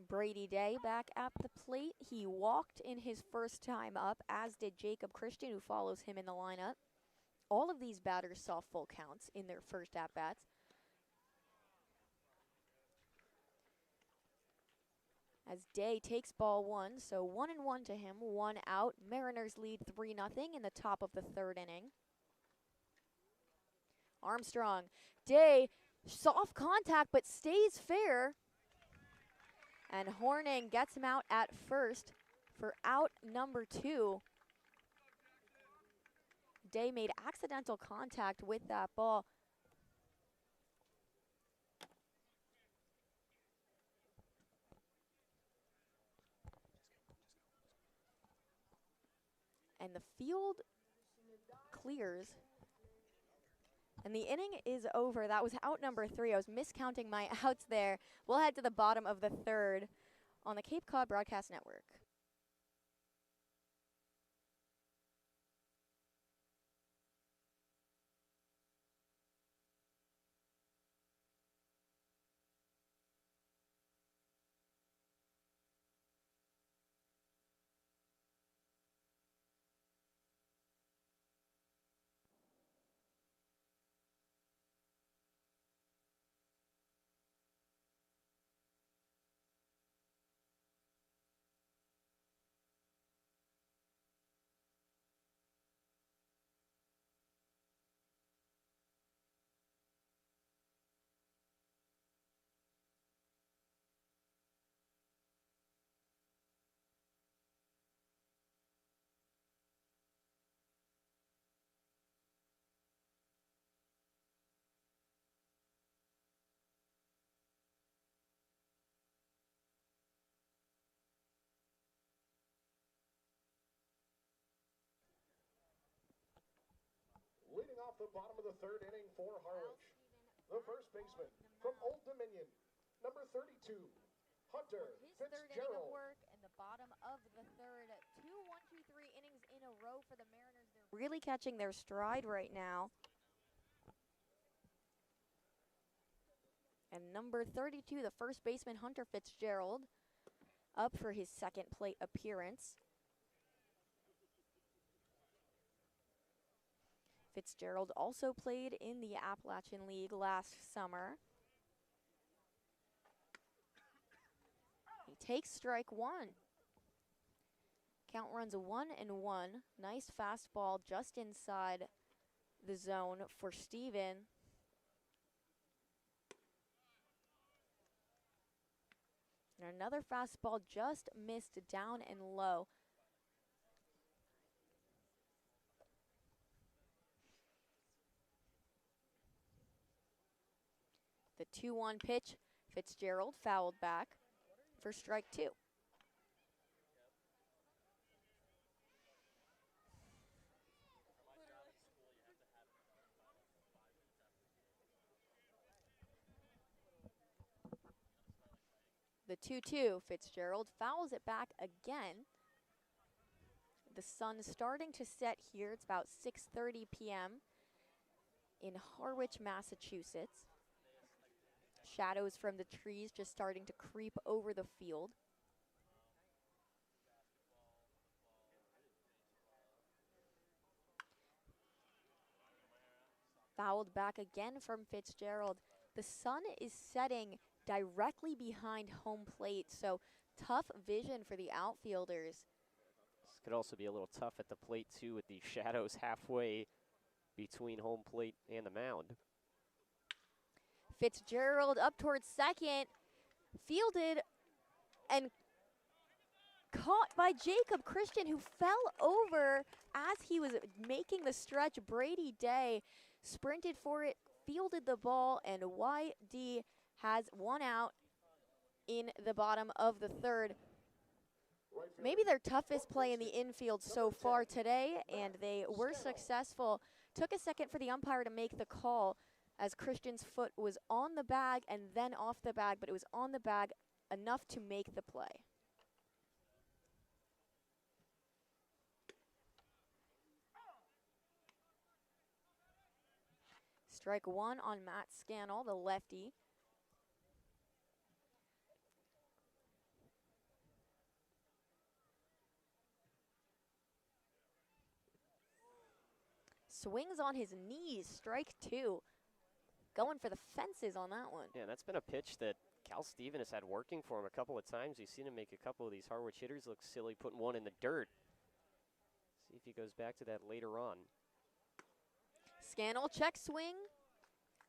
Brady Day back at the plate. He walked in his first time up, as did Jacob Christian, who follows him in the lineup. All of these batters saw full counts in their first at-bats. As Day takes ball one, so 1-1 to him, 1 out. Mariners lead 3-0 in the top of the third inning. Armstrong, Day, soft contact, but stays fair. And Horning gets him out at first for out number 2. Day made accidental contact with that ball. And the field clears. And the inning is over. That was out number 3. I was miscounting my outs there. We'll head to the bottom of the third on the Cape Cod Broadcast Network. Leading off the bottom of the third inning for Harwich, the first baseman from Old Dominion, number 32, Hunter His third inning of Fitzgerald. work and the bottom of the third. 2, 1, 2, 3 innings in a row for the Mariners. They're really catching their stride right now. And number 32, the first baseman, Hunter Fitzgerald, up for his second plate appearance. Fitzgerald also played in the Appalachian League last summer. He takes strike 1. Count runs 1-1. Nice fastball just inside the zone for Steven. And another fastball just missed down and low. The 2-1 pitch, Fitzgerald fouled back for strike 2. The 2-2, Fitzgerald fouls it back again. The sun starting to set here. It's about 6:30 p.m. in Harwich, Massachusetts. Shadows from the trees just starting to creep over the field. Fouled back again from Fitzgerald. The sun is setting directly behind home plate, so tough vision for the outfielders. This could also be a little tough at the plate, too, with the shadows halfway between home plate and the mound. Fitzgerald up towards second, fielded and caught by Jacob Christian, who fell over as he was making the stretch. Brady Day sprinted for it, fielded the ball, and YD has 1 out in the bottom of the third. Maybe their toughest play in the infield so far today, and they were successful. Took a second for the umpire to make the call, as Christian's foot was on the bag and then off the bag, but it was on the bag enough to make the play. Strike 1 on Matt Scannell, the lefty. swings on his knees, strike 2. Going for the fences on that one. Yeah, that's been a pitch that Cal Stephen has had working for him a couple of times. You've seen him make a couple of these Harwich hitters look silly, putting one in the dirt. See if he goes back to that later on. Scannell check swing,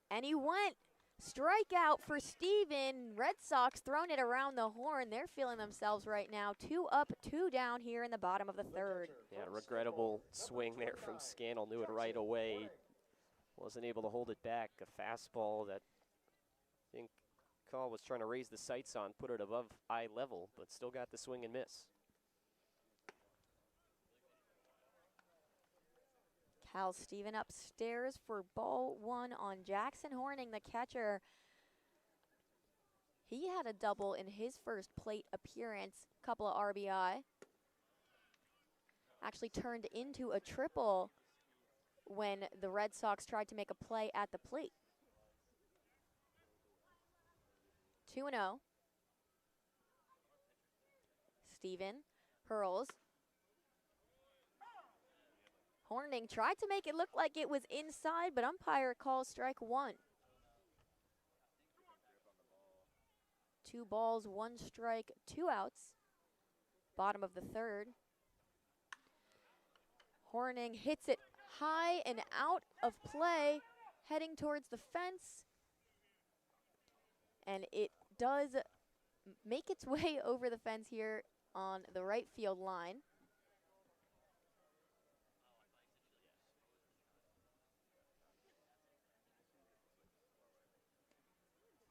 and he went. Strikeout for Stephen. Red Sox throwing it around the horn. They're feeling themselves right now. 2 up, 2 down here in the bottom of the 3rd. Yeah, regrettable swing there from Scannell. Knew it right away. Wasn't able to hold it back. A fastball that I think Call was trying to raise the sights on, put it above eye level, but still got the swing and miss. Cal Stephen upstairs for ball 1 on Jackson Horning, the catcher. He had a double in his first plate appearance, couple of RBI. Actually turned into a triple when the Red Sox tried to make a play at the plate. 2-0. Stephen hurls. Horning tried to make it look like it was inside, but umpire calls strike 1. 2 balls, 1 strike, 2 outs. Bottom of the 3rd. Horning hits it high and out of play, heading towards the fence. And it does make its way over the fence here on the right field line.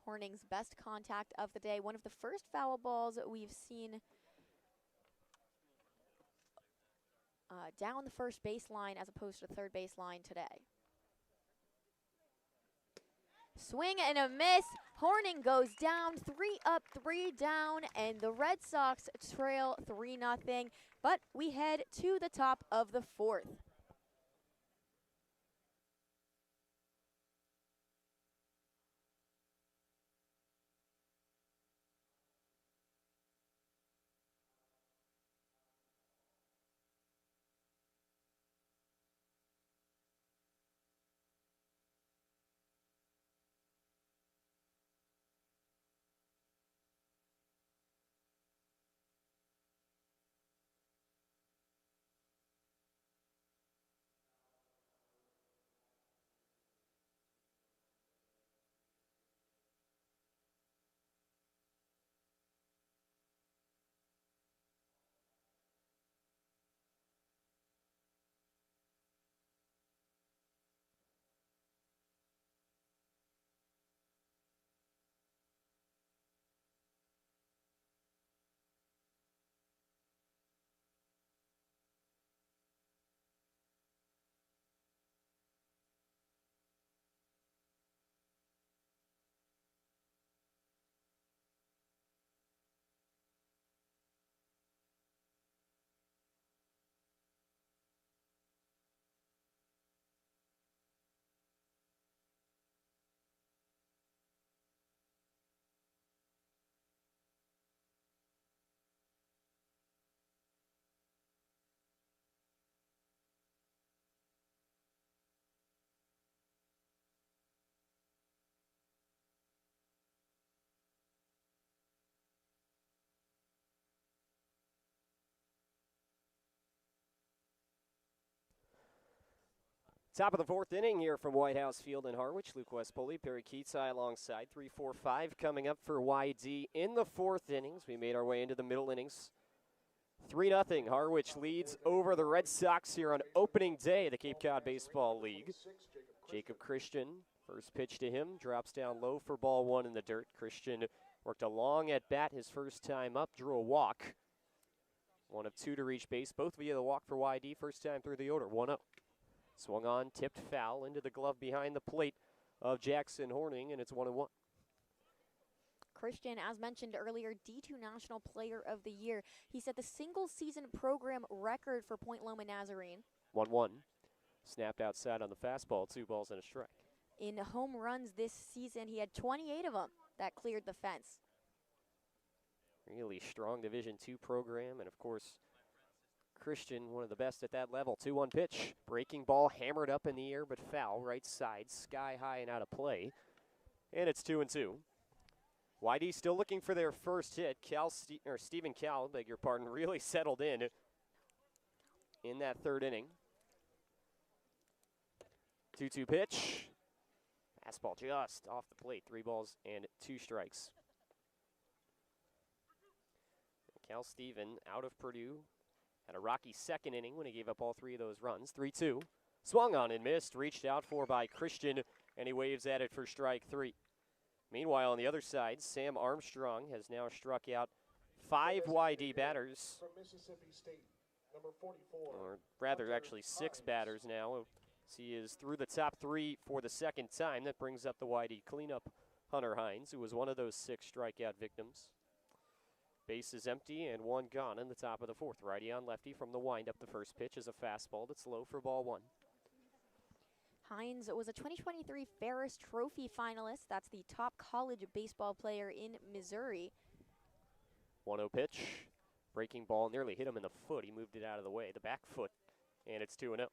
Horning's best contact of the day. One of the first foul balls we've seen down the first baseline as opposed to the third baseline today. Swing and a miss. Horning goes down, 3 up, 3 down, and the Red Sox trail 3-0. But we head to the top of the 4th. Top of the 4th inning here from White House Field in Harwich. Luke West Poley, Perri Kitei alongside. 3-4-5 coming up for YD in the 4th innings. We made our way into the middle innings. 3-0. Harwich leads over the Red Sox here on opening day of the Cape Cod Baseball League. Jacob Christian, first pitch to him, drops down low for ball 1 in the dirt. Christian worked a long at bat his first time up, drew a walk. 1 of 2 to reach base, both via the walk for YD, first time through the order, 1-0. Swung on, tipped foul into the glove behind the plate of Jackson Horning, and it's 1-1. Christian, as mentioned earlier, D2 National Player of the Year. He set the single-season program record for Point Loma Nazarene. 1-1. Snapped outside on the fastball, 2 balls and a strike. In home runs this season, he had 28 of them that cleared the fence. Really strong Division II program, and of course, Christian, one of the best at that level. 2-1 pitch. Breaking ball hammered up in the air, but foul. Right side, sky high and out of play. And it's 2-2. YD still looking for their first hit. Stephen Cal, beg your pardon, really settled in that third inning. 2-2 pitch. Fastball just off the plate. 3 balls and 2 strikes. Cal Stephen out of Purdue. Had a rocky second inning when he gave up all 3 of those runs. 3-2. Swung on and missed. Reached out for by Christian, and he waves at it for strike 3. Meanwhile, on the other side, Sam Armstrong has now struck out 5 YD batters. From Mississippi State, number 44. Or rather, actually 6 batters now. He is through the top 3 for the second time. That brings up the YD cleanup, Hunter Hines, who was one of those 6 strikeout victims. Base is empty and 1 gone in the top of the 4th. Righty on lefty from the windup. The first pitch is a fastball that's low for ball 1. Hines was a 2023 Ferris Trophy finalist. That's the top college baseball player in Missouri. 1-0 pitch. Breaking ball nearly hit him in the foot. He moved it out of the way, the back foot, and it's 2-0.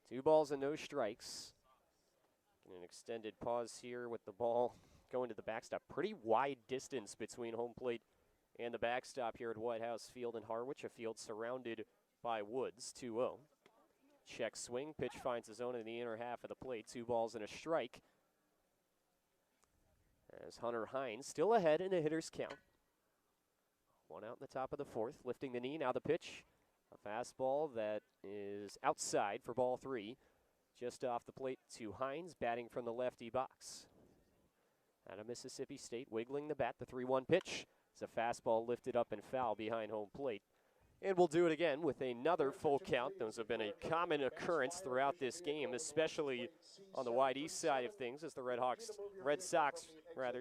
2 balls and no strikes. An extended pause here with the ball going to the backstop. Pretty wide distance between home plate and the backstop here at White House Field in Harwich, a field surrounded by woods. 2-0. Check swing. Pitch finds his own in the inner half of the plate. 2 balls and a strike. As Hunter Hines still ahead in a hitter's count. 1 out in the top of the 4th. Lifting the knee. Now the pitch. A fastball that is outside for ball 3. Just off the plate to Hines, batting from the lefty box. Out of Mississippi State, wiggling the bat, the 3-1 pitch. It's a fastball lifted up and foul behind home plate. And we'll do it again with another full count. Those have been a common occurrence throughout this game, especially on the wide east side of things, as the Red Sox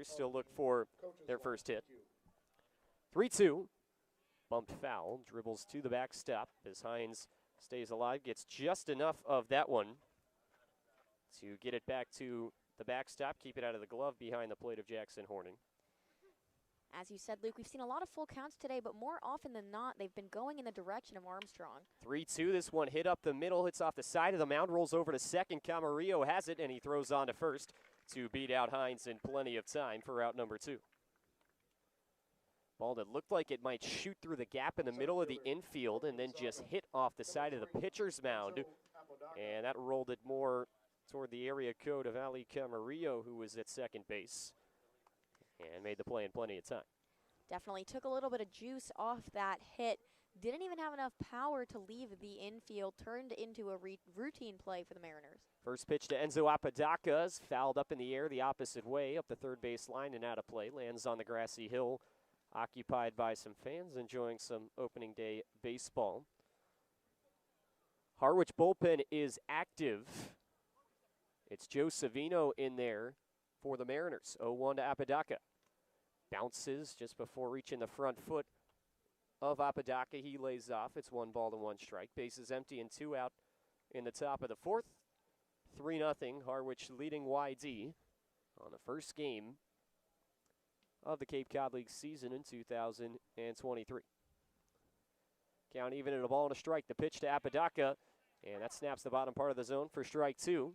still look for their first hit. 3-2, bumped foul, dribbles to the backstop as Hines stays alive, gets just enough of that one to get it back to the backstop, keep it out of the glove behind the plate of Jackson Horning. As you said, Luke, we've seen a lot of full counts today, but more often than not, they've been going in the direction of Armstrong. 3-2, this one hit up the middle, hits off the side of the mound, rolls over to second. Camarillo has it, and he throws on to first to beat out Hines in plenty of time for out number 2. Ball that looked like it might shoot through the gap in the middle of the infield and then just hit off the side of the pitcher's mound, and that rolled it more toward the area code of Ali Camarillo, who was at second base, and made the play in plenty of time. Definitely took a little bit of juice off that hit. Didn't even have enough power to leave the infield. Turned into a routine play for the Mariners. First pitch to Enzo Apodaca is fouled up in the air the opposite way, up the third base line and out of play. Lands on the grassy hill, occupied by some fans enjoying some opening day baseball. Harwich bullpen is active. It's Joe Savino in there for the Mariners. 0-1 to Apodaca. Bounces just before reaching the front foot of Apodaca. He lays off. It's 1 ball to 1 strike. Bases empty and 2 out in the top of the 4th. 3-0. Harwich leading YD on the first game of the Cape Cod League season in 2023. Count even at a ball and a strike. The pitch to Apodaca, and that snaps the bottom part of the zone for strike 2.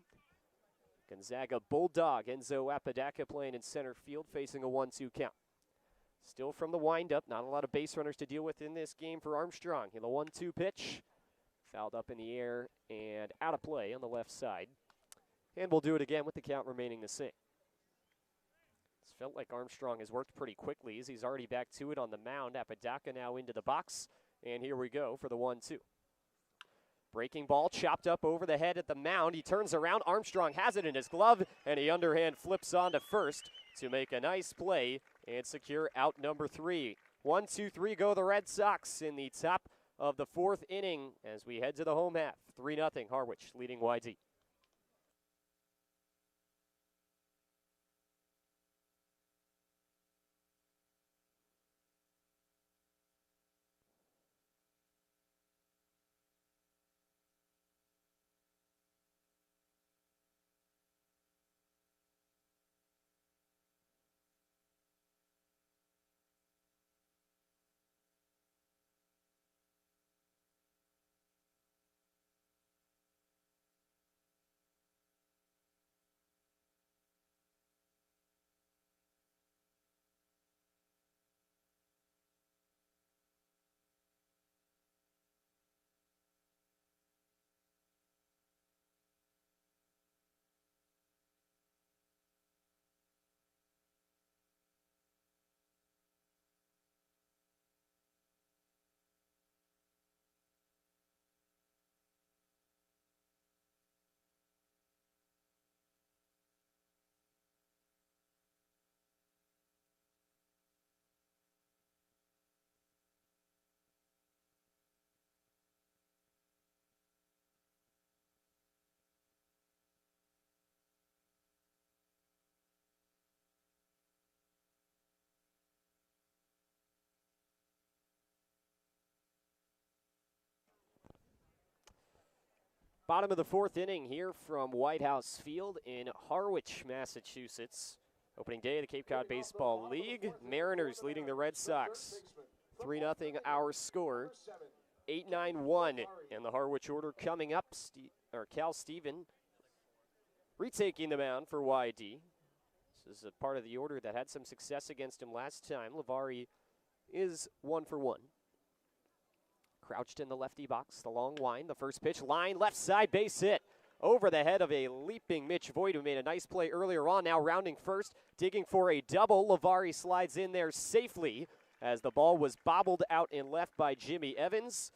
Gonzaga Bulldog Enzo Apodaca playing in center field, facing a 1-2 count. Still from the windup, not a lot of base runners to deal with in this game for Armstrong. The 1-2 pitch, fouled up in the air and out of play on the left side. And we'll do it again with the count remaining the same. It's felt like Armstrong has worked pretty quickly as he's already back to it on the mound. Apodaca now into the box, and here we go for the 1-2. Breaking ball chopped up over the head at the mound. He turns around. Armstrong has it in his glove, and he underhand flips on to first to make a nice play and secure out number 3. 1-2-3 go the Red Sox in the top of the 4th inning as we head to the home half. 3-0 Harwich leading YD. Bottom of the fourth inning here from White House Field in Harwich, Massachusetts. Opening day of the Cape Cod Baseball League. Mariners leading the Red Sox 3-0 our score. 8-9-1 in the Harwich order coming up. Cal Steven retaking the mound for YD. This is a part of the order that had some success against him last time. Lavari is 1 for 1. Crouched in the lefty box, the long line, the first pitch, line, left side, base hit. Over the head of a leaping Mitch Voigt, who made a nice play earlier on, now rounding first, digging for a double. Lavari slides in there safely as the ball was bobbled out and left by Jimmy Evans.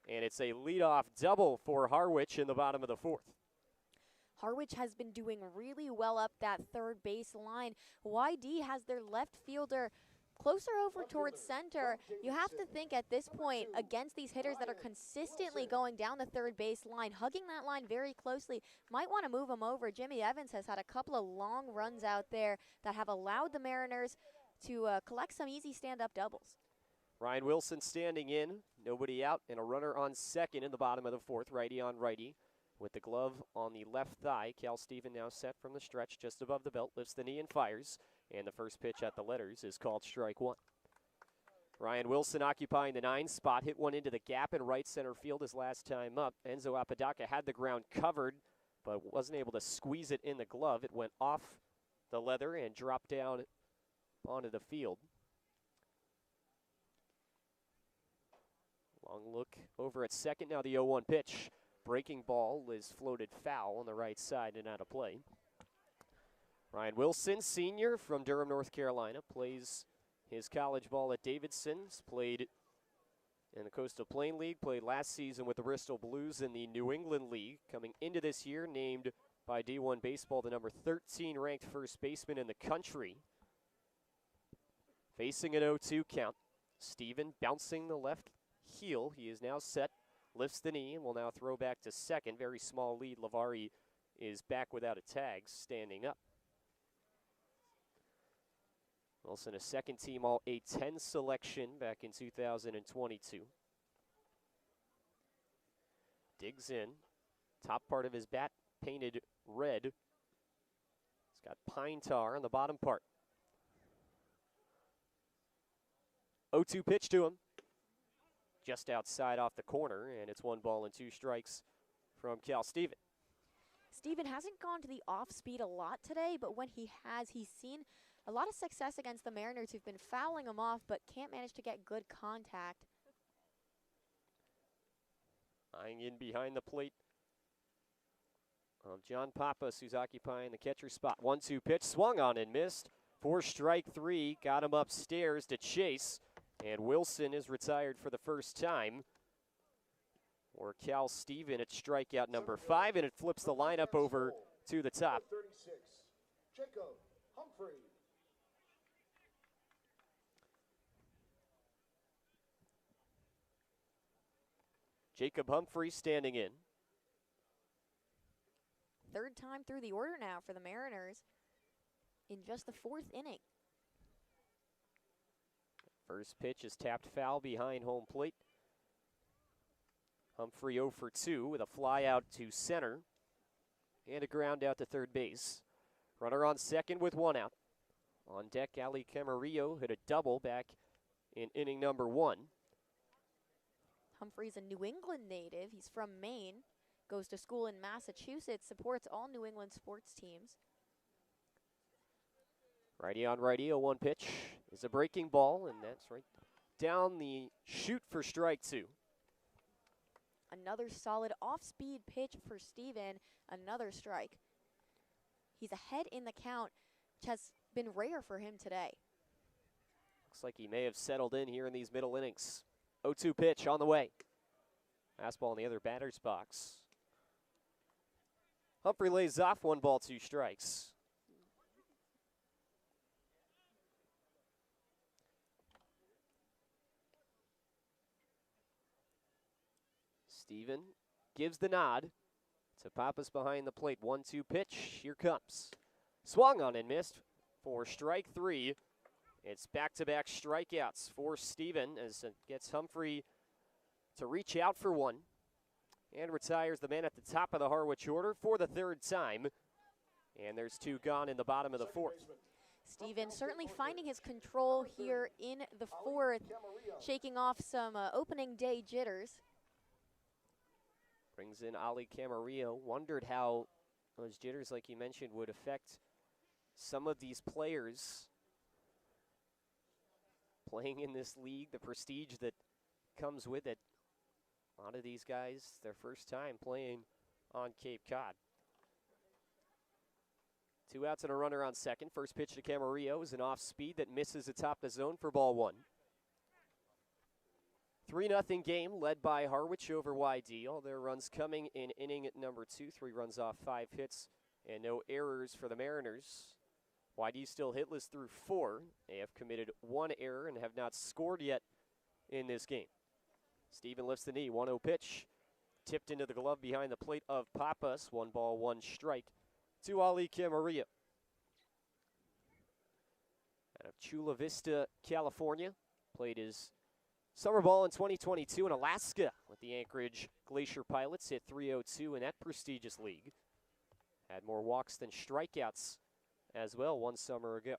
And it's a leadoff double for Harwich in the bottom of the fourth. Harwich has been doing really well up that third base line. YD has their left fielder closer over towards center. You have to think at this point against these hitters that are consistently going down the third base line, hugging that line very closely, might want to move them over. Jimmy Evans has had a couple of long runs out there that have allowed the Mariners to collect some easy stand-up doubles. Ryan Wilson standing in, nobody out, and a runner on second in the bottom of the fourth, righty on righty. With the glove on the left thigh, Cal Steven now set from the stretch just above the belt, lifts the knee and fires. And the first pitch at the letters is called strike one. Ryan Wilson occupying the 9 spot, hit one into the gap in right center field his last time up. Enzo Apodaca had the ground covered, but wasn't able to squeeze it in the glove. It went off the leather and dropped down onto the field. Long look over at second, now the 0-1 pitch. Breaking ball is floated foul on the right side and out of play. Ryan Wilson, senior from Durham, North Carolina, plays his college ball at Davidson's, played in the Coastal Plain League, played last season with the Bristol Blues in the New England League. Coming into this year, named by D1 Baseball the number 13 ranked first baseman in the country. Facing an 0-2 count. Steven bouncing the left heel. He is now set, lifts the knee, and will now throw back to second. Very small lead. Lavari is back without a tag, standing up. Wilson, a second-team All-A-10 selection back in 2022. Digs in. Top part of his bat painted red. It's got pine tar on the bottom part. 0-2 pitch to him. Just outside off the corner, and it's 1 ball and 2 strikes from Cal Steven. Steven hasn't gone to the off-speed a lot today, but when he has, he's seen a lot of success against the Mariners, who've been fouling him off but can't manage to get good contact. Eyeing in behind the plate of John Pappas, who's occupying the catcher spot. 1-2 pitch, swung on and missed. 4 strike 3, got him upstairs to chase, and Wilson is retired for the first time. Or Cal Steven at strikeout number 5, and it flips the lineup over to the top. 36, Jacob Humphrey. Jacob Humphrey standing in. Third time through the order now for the Mariners in just the 4th inning. First pitch is tapped foul behind home plate. Humphrey 0 for 2 with a fly out to center and a ground out to third base. Runner on second with 1 out. On deck, Ali Camarillo hit a double back in inning number 1. Humphrey's a New England native. He's from Maine, goes to school in Massachusetts, supports all New England sports teams. Righty on righty, 0-1 pitch is a breaking ball, and that's right down the chute for strike 2. Another solid off-speed pitch for Steven, another strike. He's ahead in the count, which has been rare for him today. Looks like he may have settled in here in these middle innings. 0-2 pitch on the way. Fastball in the other batter's box. Humphrey lays off, 1 ball, 2 strikes. Steven gives the nod to Pappas behind the plate. 1-2 pitch. Here comes. Swung on and missed for strike 3. It's back-to-back strikeouts for Steven as it gets Humphrey to reach out for 1. and retires the man at the top of the Harwich order for the third time. And there's 2 gone in the bottom of the 4th. Steven certainly finding his control here in the 4th, shaking off some opening day jitters. Brings in Ali Camarillo. Wondered how those jitters, like you mentioned, would affect some of these players playing in this league, the prestige that comes with it. A lot of these guys, their first time playing on Cape Cod. 2 outs and a runner on second. First pitch to Camarillo is an off speed that misses atop the zone for ball 1. 3-0 game led by Harwich over YD. All their runs coming in inning number 2. 3 runs off 5 hits and no errors for the Mariners. YD still hitless through 4. They have committed 1 error and have not scored yet in this game. Steven lifts the knee. 1-0 pitch. Tipped into the glove behind the plate of Pappas. 1 ball, 1 strike to Ali Camarillo. Out of Chula Vista, California. Played his summer ball in 2022 in Alaska with the Anchorage Glacier Pilots. Hit .302 in that prestigious league. Had more walks than strikeouts as well 1 summer ago.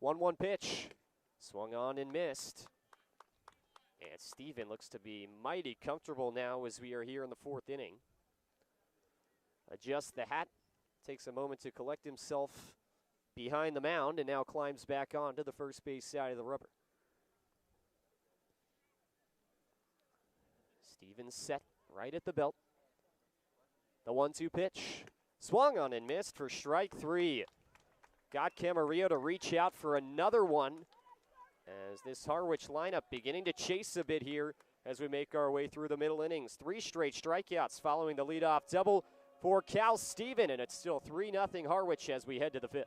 1-1 pitch. Swung on and missed. And Steven looks to be mighty comfortable now as we are here in the 4th inning. Adjusts the hat. Takes a moment to collect himself behind the mound and now climbs back onto the first base side of the rubber. Steven set right at the belt. The 1-2 pitch. Swung on and missed for strike 3. Got Camarillo to reach out for another one as this Harwich lineup beginning to chase a bit here as we make our way through the middle innings. 3 straight strikeouts following the leadoff double for Cal Steven, and it's still 3-0 Harwich as we head to the 5th.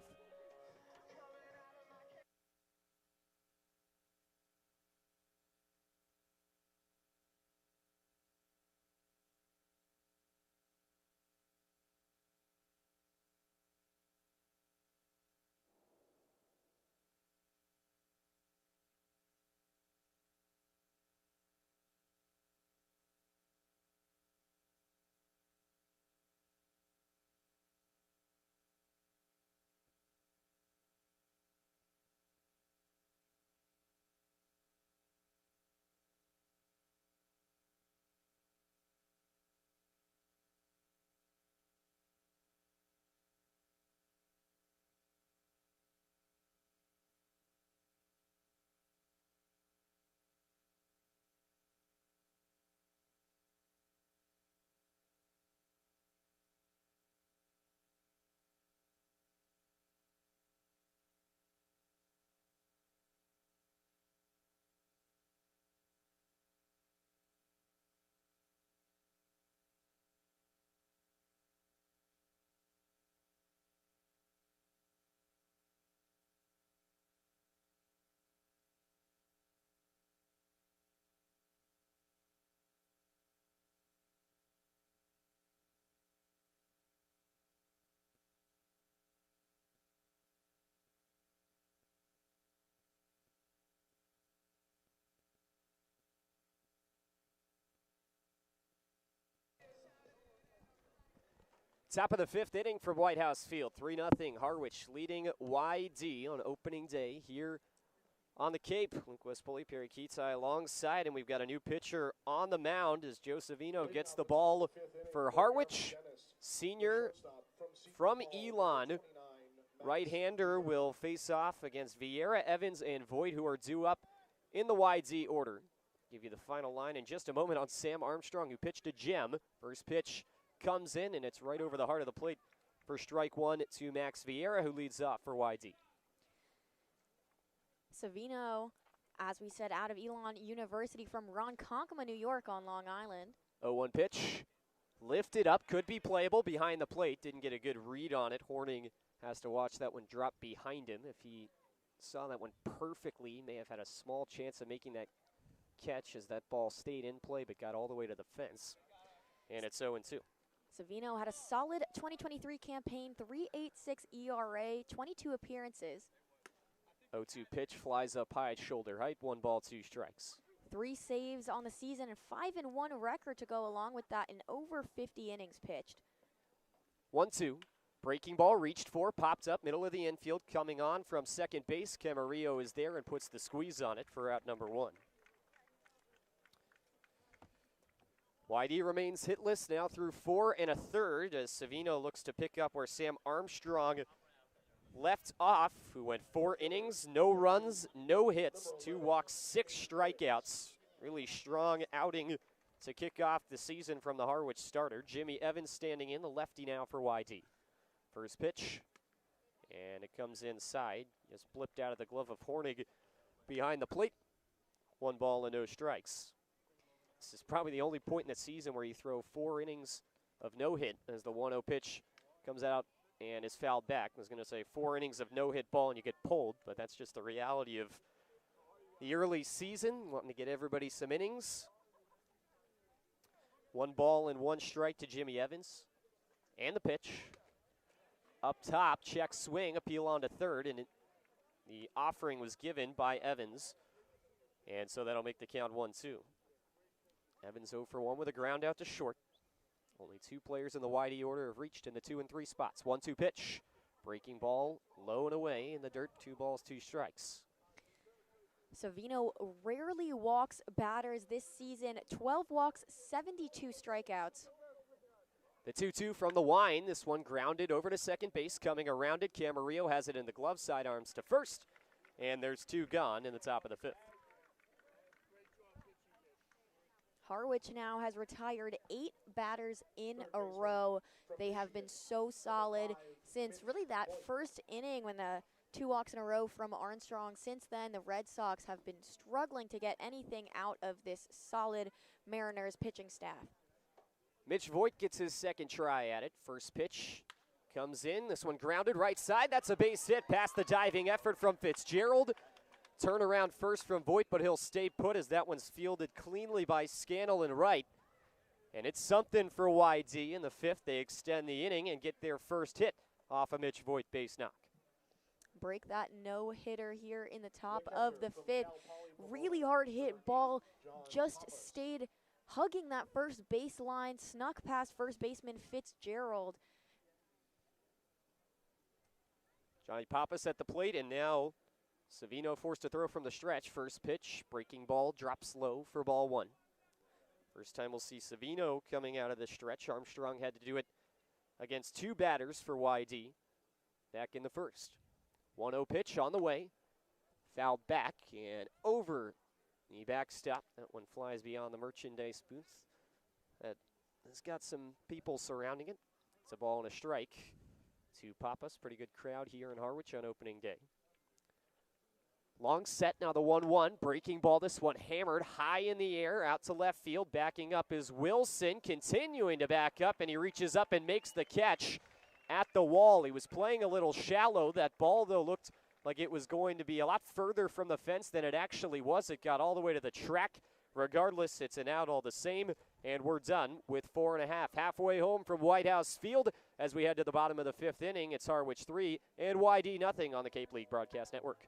Top of the 5th inning from White House Field. 3-0 Harwich leading YD on opening day here on the Cape. Luke Poley, Perri, Kitei alongside, and we've got a new pitcher on the mound as Joe Savino gets the ball for Harwich. Senior from Elon. Right-hander will face off against Vieira, Evans, and Voigt, who are due up in the YD order. Give you the final line in just a moment on Sam Armstrong, who pitched a gem. First pitch comes in, and it's right over the heart of the plate for strike 1 to Max Vieira, who leads off for YD. Savino, as we said, out of Elon University from Ronkonkoma, New York on Long Island. 0-1 pitch. Lifted up, could be playable behind the plate. Didn't get a good read on it. Horning has to watch that one drop behind him. If he saw that one perfectly, he may have had a small chance of making that catch as that ball stayed in play but got all the way to the fence. And it's 0-2. Savino had a solid 2023 campaign, 3.86 ERA, 22 appearances. 0-2 pitch flies up high at shoulder height. 1 ball, 2 strikes. 3 saves on the season and 5-1 record to go along with that in over 50 innings pitched. 1-2. Breaking ball reached for, popped up, middle of the infield, coming on from second base. Camarillo is there and puts the squeeze on it for out number 1. YD remains hitless now through 4 1/3 as Savino looks to pick up where Sam Armstrong left off, who went 4 innings, no runs, no hits, 2 walks, 6 strikeouts. Really strong outing to kick off the season from the Harwich starter. Jimmy Evans standing in, the lefty now for YD. First pitch, and it comes inside. Just blipped out of the glove of Hornig behind the plate. 1 ball and no strikes. This is probably the only point in the season where you throw 4 innings of no hit as the 1-0 pitch comes out and is fouled back. I was going to say 4 innings of no hit ball and you get pulled, but that's just the reality of the early season, wanting to get everybody some innings. 1 ball and 1 strike to Jimmy Evans. And the pitch. Up top, check swing, appeal on to third, and the offering was given by Evans. And so that'll make the count 1-2. Evans 0 for 1 with a ground out to short. Only 2 players in the YD order have reached in the 2 and 3 spots. 1-2 pitch. Breaking ball, low and away in the dirt. 2 balls, 2 strikes. Savino rarely walks batters this season. 12 walks, 72 strikeouts. The 2-2 from the Wine. This one grounded over to second base. Coming around it, Camarillo has it in the glove, sidearms to first. And there's 2 gone in the top of the 5th. Harwich now has retired 8 batters in a row. They have been so solid since really that first inning when the 2 walks in a row from Armstrong. Since then, the Red Sox have been struggling to get anything out of this solid Mariners pitching staff. Mitch Voigt gets his second try at it. First pitch comes in. This one grounded right side. That's a base hit past the diving effort from Fitzgerald. Turnaround first from Voigt, but he'll stay put as that one's fielded cleanly by Scannell and right. And it's something for YD. In the 5th, they extend the inning and get their first hit off a Mitch Voigt base knock. Break that no-hitter here in the top of the 5th. Really hard hit ball, just stayed hugging that first baseline, snuck past first baseman Fitzgerald. Johnny Pappas at the plate, and now Savino forced to throw from the stretch. First pitch, breaking ball, drops low for ball 1. First time we'll see Savino coming out of the stretch. Armstrong had to do it against 2 batters for YD back in the 1st. 1-0 pitch on the way. Fouled back and over the backstop. That one flies beyond the merchandise booth. That has got some people surrounding it. It's a ball and a strike to Pappas. Pretty good crowd here in Harwich on opening day. Long set, now the 1-1. Breaking ball, this one hammered high in the air, out to left field. Backing up is Wilson, continuing to back up, and he reaches up and makes the catch at the wall. He was playing a little shallow. That ball, though, looked like it was going to be a lot further from the fence than it actually was. It got all the way to the track. Regardless, it's an out all the same, and we're done with 4.5. Halfway home from White House Field as we head to the bottom of the 5th inning. It's Harwich 3 and YD nothing on the Cape League Broadcast Network.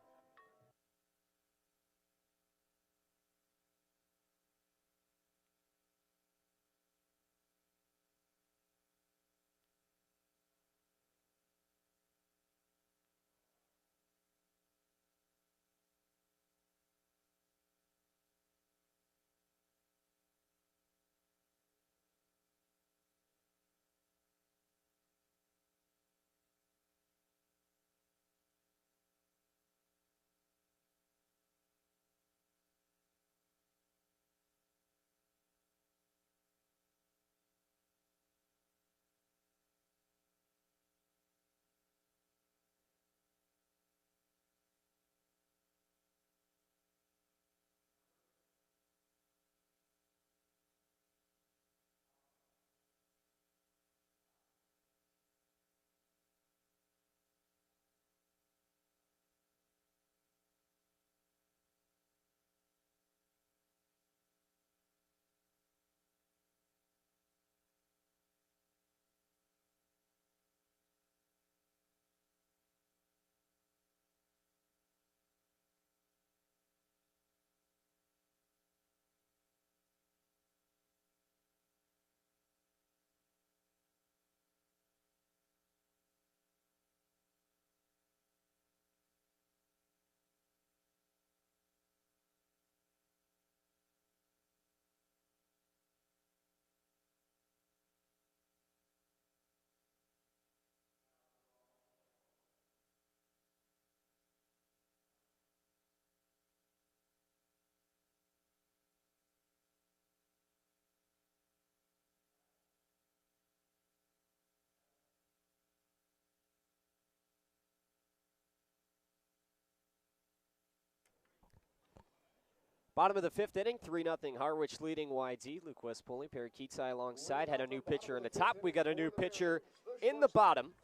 Bottom of the 5th inning, 3-0 Harwich leading YD. Luke West-Poley, Perri Kitei alongside. Had a new pitcher in the top. We got a new pitcher in the bottom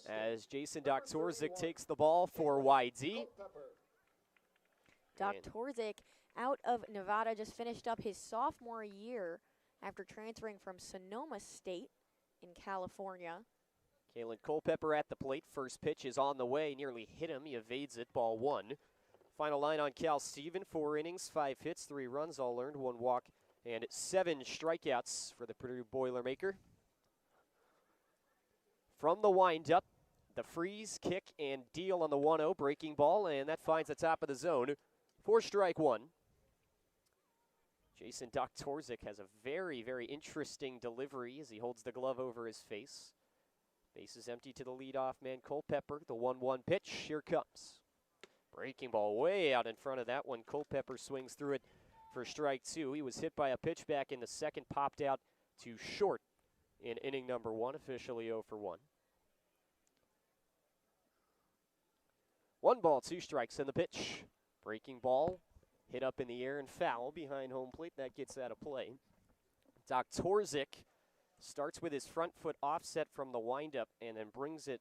as Jason Doktorzik takes the ball for YD. Doktorzik out of Nevada, just finished up his sophomore year after transferring from Sonoma State in California. Kalen Culpepper at the plate. First pitch is on the way. Nearly hit him. He evades it. Ball 1. Final line on Cal Steven. 4 innings, 5 hits, 3 runs, all earned, 1 walk, and 7 strikeouts for the Purdue Boilermaker. From the windup, the freeze, kick, and deal on the 1-0 breaking ball, and that finds the top of the zone for strike 1. Jason Doktorzik has a very, very interesting delivery as he holds the glove over his face. Base is empty to the leadoff man, Culpepper. The 1-1 pitch, here comes. Breaking ball way out in front of that one. Culpepper swings through it for strike 2. He was hit by a pitch back in the second, popped out to short in inning number 1, officially 0 for 1. 1 ball, 2 strikes, and the pitch. Breaking ball, hit up in the air and foul behind home plate. That gets out of play. Doktorzik starts with his front foot offset from the windup and then brings it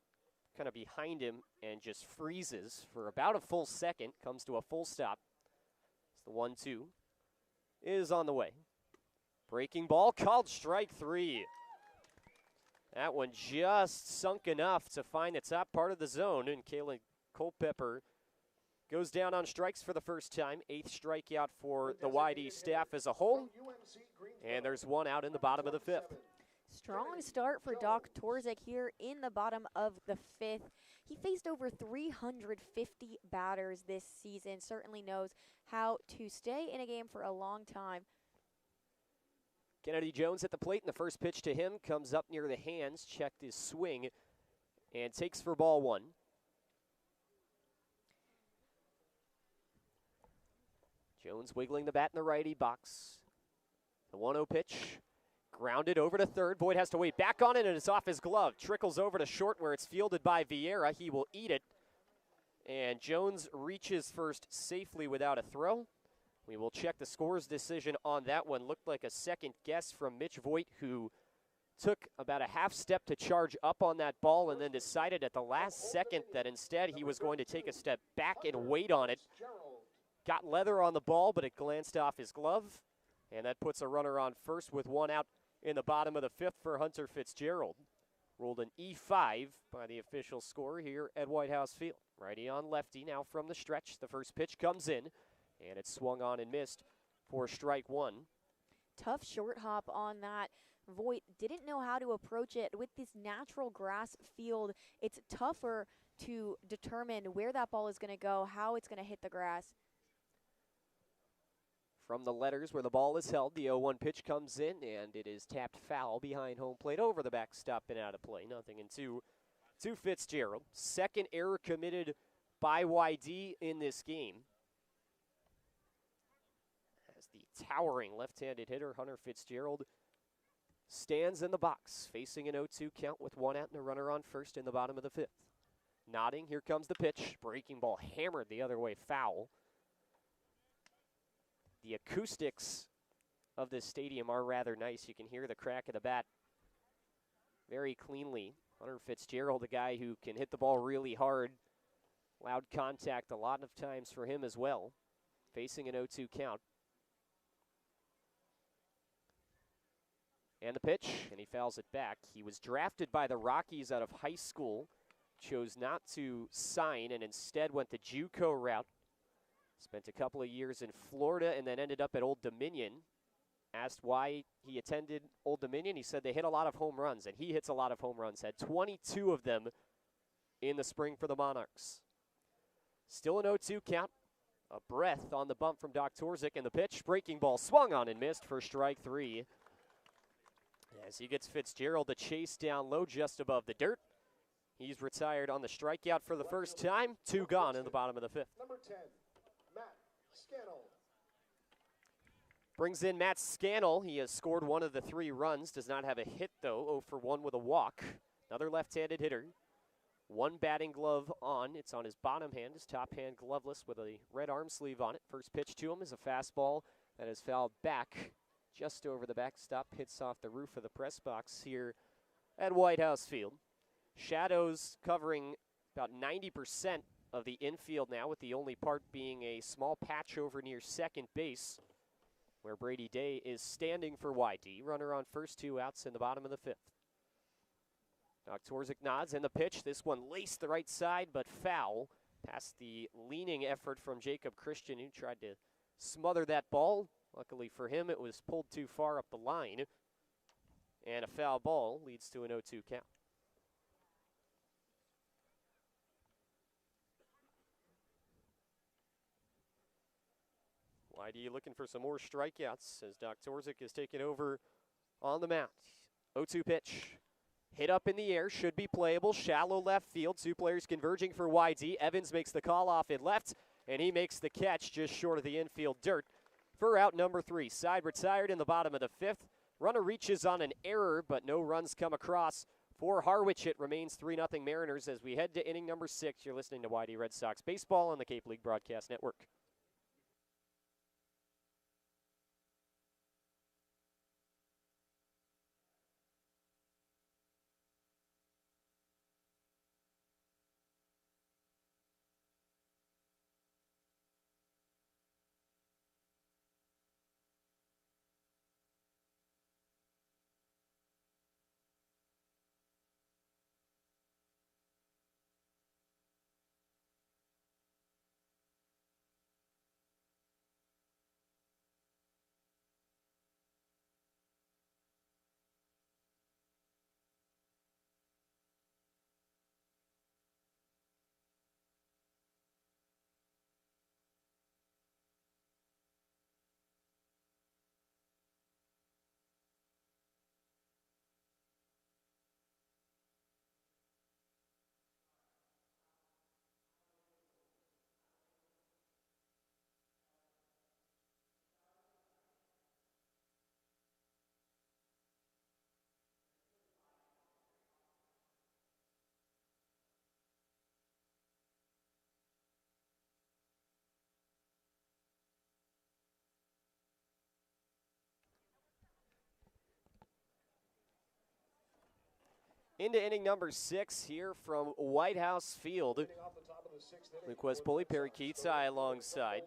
kind of behind him and just freezes for about a full second, comes to a full stop. It's the 1-2 is on the way. Breaking ball called strike 3. That one just sunk enough to find the top part of the zone, and Kalen Culpepper goes down on strikes for the first time. 8th strikeout for the YD staff as a whole, and there's 1 out in the bottom of the 5th. Strong start for Doktorzik here in the bottom of the 5th. He faced over 350 batters this season. Certainly knows how to stay in a game for a long time. Kennedy Jones at the plate, and the first pitch to him comes up near the hands. Checked his swing and takes for ball 1. Jones wiggling the bat in the righty box. The 1-0 pitch. Grounded over to third. Boyd has to wait back on it, and it's off his glove. Trickles over to short where it's fielded by Vieira. He will eat it. And Jones reaches first safely without a throw. We will check the scores decision on that one. Looked like a second guess from Mitch Voigt, who took about a half step to charge up on that ball and then decided at the last second that instead he was going to take a step back and wait on it. Got leather on the ball, but it glanced off his glove. And that puts a runner on first with 1 out in the bottom of the 5th for Hunter Fitzgerald. Ruled an E5 by the official score here at White House Field. Righty on lefty now from the stretch. The first pitch comes in, and it's swung on and missed for strike 1. Tough short hop on that. Voigt didn't know how to approach it. With this natural grass field, it's tougher to determine where that ball is going to go, how it's going to hit the grass. From the letters where the ball is held, the 0-1 pitch comes in, and it is tapped foul behind home plate over the backstop and out of play. 0-2 to Fitzgerald. Second error committed by YD in this game. As the towering left-handed hitter, Hunter Fitzgerald, stands in the box, facing an 0-2 count with 1 out and a runner on first in the bottom of the 5th. Nodding, here comes the pitch. Breaking ball hammered the other way, foul. The acoustics of this stadium are rather nice. You can hear the crack of the bat very cleanly. Hunter Fitzgerald, a guy who can hit the ball really hard. Loud contact a lot of times for him as well. Facing an 0-2 count. And the pitch, and he fouls it back. He was drafted by the Rockies out of high school. Chose not to sign and instead went the JUCO route. Spent a couple of years in Florida and then ended up at Old Dominion. Asked why he attended Old Dominion, he said they hit a lot of home runs, and he hits a lot of home runs. Had 22 of them in the spring for the Monarchs. Still an 0-2 count. A breath on the bump from Doktorzik, and the pitch. Breaking ball swung on and missed for strike 3. As he gets Fitzgerald to chase down low just above the dirt. He's retired on the strikeout for the first time. 2 gone in the bottom of the 5th. Number 10, Matt Scannell. Brings in Matt Scannell. He has scored 1 of the 3 runs. Does not have a hit, though. 0 for 1 with a walk. Another left-handed hitter. One batting glove on. It's on his bottom hand, his top hand gloveless with a red arm sleeve on it. First pitch to him is a fastball that is fouled back just over the backstop. Hits off the roof of the press box here at White House Field. Shadows covering about 90% of the infield now, with the only part being a small patch over near second base, where Brady Day is standing for YD. Runner on first, 2 outs in the bottom of the 5th. Doktorczyk nods, and the pitch. This one laced the right side, but foul. Past the leaning effort from Jacob Christian, who tried to smother that ball. Luckily for him, it was pulled too far up the line. And a foul ball leads to an 0-2 count. YD looking for some more strikeouts as Doktorczyk is taking over on the mound. 0-2 pitch. Hit up in the air, should be playable. Shallow left field. 2 players converging for YD. Evans makes the call off in left, and he makes the catch just short of the infield dirt for out number 3. Side retired in the bottom of the 5th. Runner reaches on an error, but no runs come across. For Harwich, it remains 3-0 Mariners as we head to inning number 6. You're listening to YD Red Sox Baseball on the Cape League Broadcast Network. Into inning number 6 here from White House Field. Luquez Poley, Perri Kitei alongside.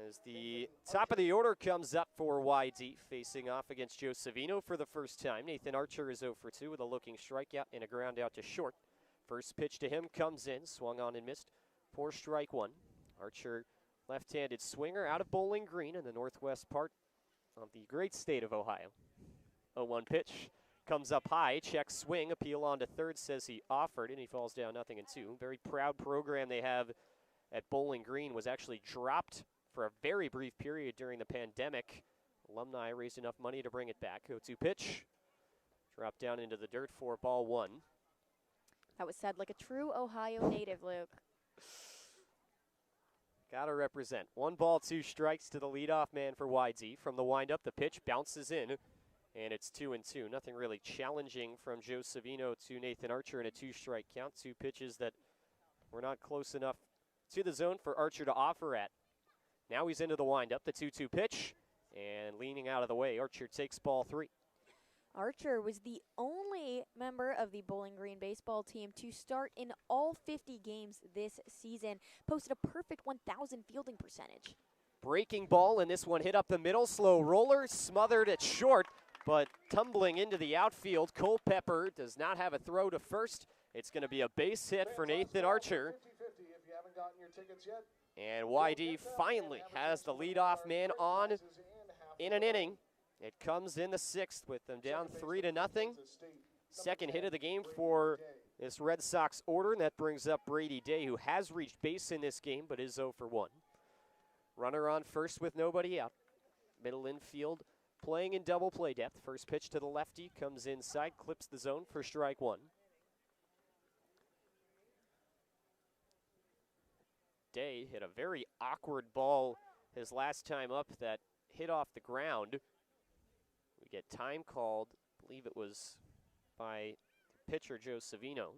As the top of the order comes up for YD, facing off against Joe Savino for the first time. Nathan Archer is 0 for 2 with a looking strikeout and a ground out to short. First pitch to him comes in, swung on and missed for strike 1. Archer, left-handed swinger out of Bowling Green in the northwest part of the great state of Ohio. 0-1 pitch. Comes up high, check swing, appeal on to third, says he offered, and he falls down 0-2. Very proud program they have at Bowling Green. Was actually dropped for a very brief period during the pandemic. Alumni raised enough money to bring it back. 0-2 pitch. Dropped down into the dirt for ball 1. That was said like a true Ohio native, Luke. Gotta represent. 1 ball, 2 strikes to the leadoff man for YD. From the windup, the pitch bounces in. And it's 2-2. Nothing really challenging from Joe Savino to Nathan Archer in a 2-strike count. 2 pitches that were not close enough to the zone for Archer to offer at. Now he's into the windup, the 2-2 pitch, and leaning out of the way, Archer takes ball 3. Archer was the only member of the Bowling Green baseball team to start in all 50 games this season. Posted a perfect 1,000 fielding percentage. Breaking ball, and this one hit up the middle. Slow roller, smothered at short. But tumbling into the outfield, Culpepper does not have a throw to first. It's going to be a base hit for Nathan Archer. And YD finally has the leadoff man on in an inning. It comes in the 6th with them down 3-0. Second hit of the game for this Red Sox order, and that brings up Brady Day, who has reached base in this game but is 0 for 1. Runner on first with nobody out. Middle infield. Playing in double play depth. First pitch to the lefty, comes inside, clips the zone for strike 1. Day hit a very awkward ball his last time up that hit off the ground. We get time called, I believe it was by pitcher, Joe Savino.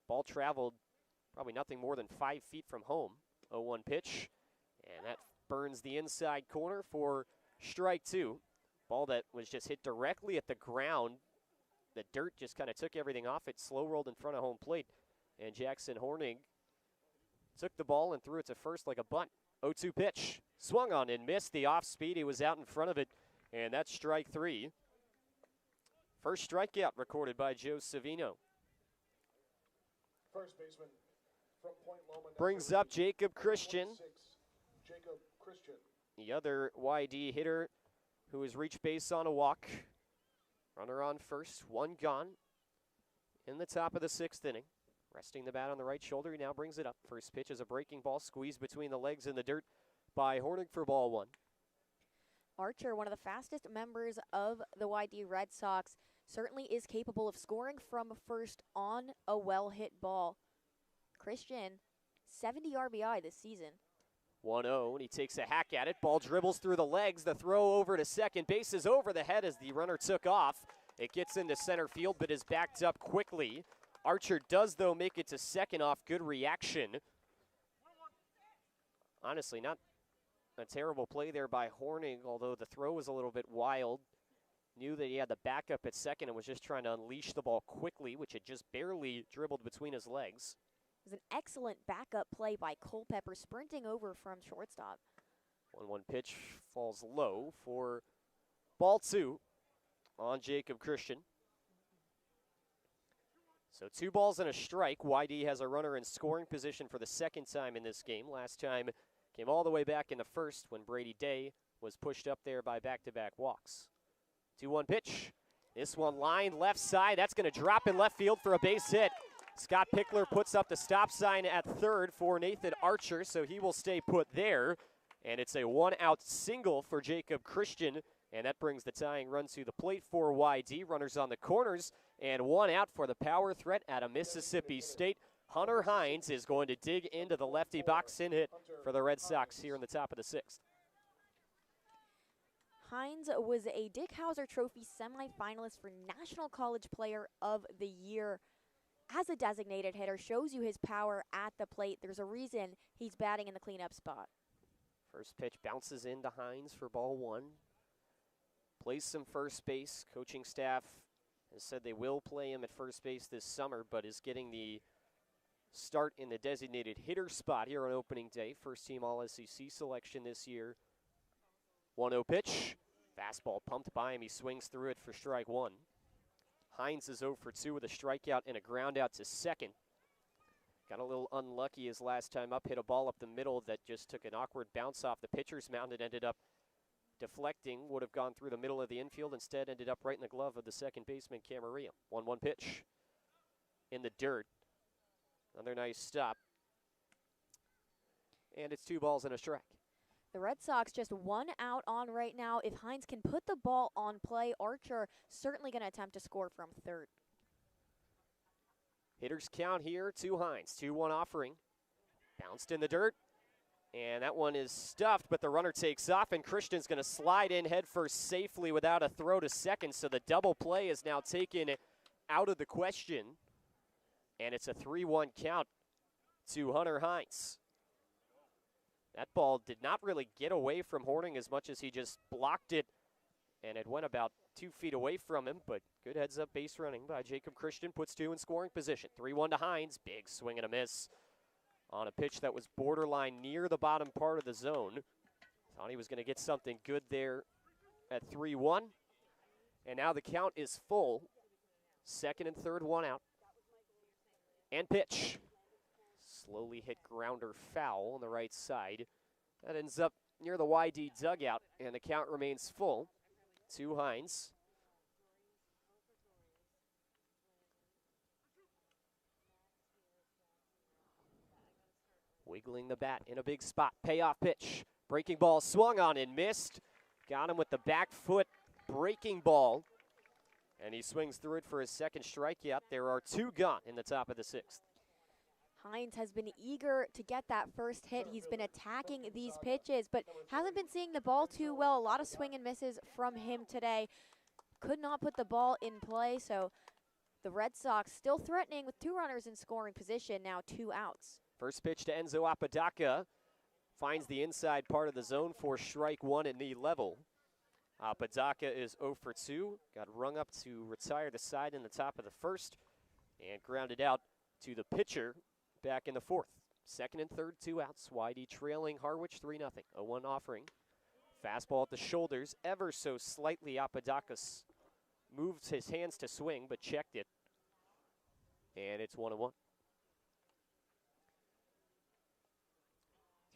Ball traveled probably nothing more than 5 feet from home. 0-1 pitch, and that burns the inside corner for strike two. Ball that was just hit directly at the ground. The dirt just kind of took everything off it, slow rolled in front of home plate, and Jackson Hornig took the ball and threw it to first like a bunt. 0-2 pitch, swung on and missed. The off speed, he was out in front of it, and that's strike three. First strikeout recorded by Joe Savino. First baseman from Point Loma. Brings up Jacob Christian. Jacob Christian. The other YD hitter who has reached base on a walk. Runner on first, one gone in the top of the sixth inning. Resting the bat on the right shoulder, he now brings it up. First pitch is a breaking ball squeezed between the legs in the dirt by Hornig for ball one. Archer, one of the fastest members of the YD Red Sox, certainly is capable of scoring from first on a well-hit ball. Christian, 70 RBI this season. 1-0, and he takes a hack at it. Ball dribbles through the legs. The throw over to second base is over the head as the runner took off. It gets into center field, but is backed up quickly. Archer does, though, make it to second off good reaction. Honestly, not a terrible play there by Hornig, although the throw was a little bit wild. Knew that he had the backup at second and was just trying to unleash the ball quickly, which had just barely dribbled between his legs. It was an excellent backup play by Culpepper, sprinting over from shortstop. 1-1 pitch falls low for ball two on Jacob Christian. So 2 balls and a strike. YD has a runner in scoring position for the second time in this game. Last time came all the way back in the first when Brady Day was pushed up there by back-to-back walks. 2-1 pitch. This one lined left side. That's going to drop in left field for a base hit. Scott Pickler puts up the stop sign at third for Nathan Archer, so he will stay put there. And it's a one-out single for Jacob Christian, and that brings the tying run to the plate for YD. Runners on the corners, and one out for the power threat out of Mississippi State. Hunter Hines is going to dig into the lefty box and hit for the Red Sox here in the top of the sixth. Hines was a Dick Hauser Trophy semifinalist for National College Player of the Year. As a designated hitter, shows you his power at the plate. There's a reason he's batting in the cleanup spot. First pitch bounces into Hines for ball one. Plays some first base. Coaching staff has said they will play him at first base this summer, but is getting the start in the designated hitter spot here on opening day. First team All-SEC selection this year. 1-0 pitch. Fastball pumped by him. He swings through it for strike one. Hines is 0 for 2 with a strikeout and a ground out to second. Got a little unlucky his last time up, hit a ball up the middle that just took an awkward bounce off the pitcher's mound and ended up deflecting, would have gone through the middle of the infield, instead ended up right in the glove of the second baseman, Camarillo. 1-1 pitch in the dirt. Another nice stop. And it's 2 balls and a strike. The Red Sox just 1 out on right now. If Hines can put the ball on play, Archer certainly going to attempt to score from third. Hitters count here to Hines. 2-1 offering. Bounced in the dirt. And that one is stuffed, but the runner takes off, and Christian's going to slide in headfirst safely without a throw to second. So the double play is now taken out of the question. And it's a 3-1 count to Hunter Hines. That ball did not really get away from Hornig as much as he just blocked it, and it went about 2 feet away from him, but good heads-up base running by Jacob Christian puts 2 in scoring position. 3-1 to Hines, big swing and a miss on a pitch that was borderline near the bottom part of the zone. Thought he was going to get something good there at 3-1, and now the count is full. Second and third, 1 out. And pitch. Slowly hit grounder foul on the right side. That ends up near the YD dugout, and the count remains full to Hines. Wiggling the bat in a big spot. Payoff pitch. Breaking ball swung on and missed. Got him with the back foot breaking ball. And he swings through it for his second strikeout. There are 2 gone in the top of the sixth. Hines has been eager to get that first hit. He's been attacking these pitches, but hasn't been seeing the ball too well. A lot of swing and misses from him today. Could not put the ball in play, so The Red Sox still threatening with 2 runners in scoring position, now 2 outs. First pitch to Enzo Apodaca. Finds the inside part of the zone for strike 1 at knee level. Apodaca is 0 for 2. Got rung up to retire the side in the top of the first. And grounded out to the pitcher back in the 4th. Second and third, 2 outs. YD trailing Harwich 3-0. 0-1 offering. Fastball at the shoulders, ever so slightly. Apodaca moved his hands to swing, but checked it. And it's 1-1.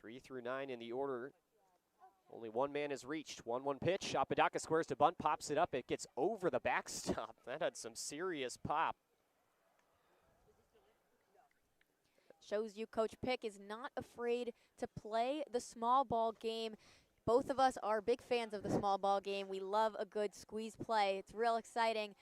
3 through 9 in the order. Only one man has reached. 1-1 pitch. Apodaca squares to bunt, pops it up. It gets over the backstop. That had some serious pop. Shows you Coach Pick is not afraid to play the small ball game. Both of us are big fans of the small ball game. We love a good squeeze play. It's real exciting.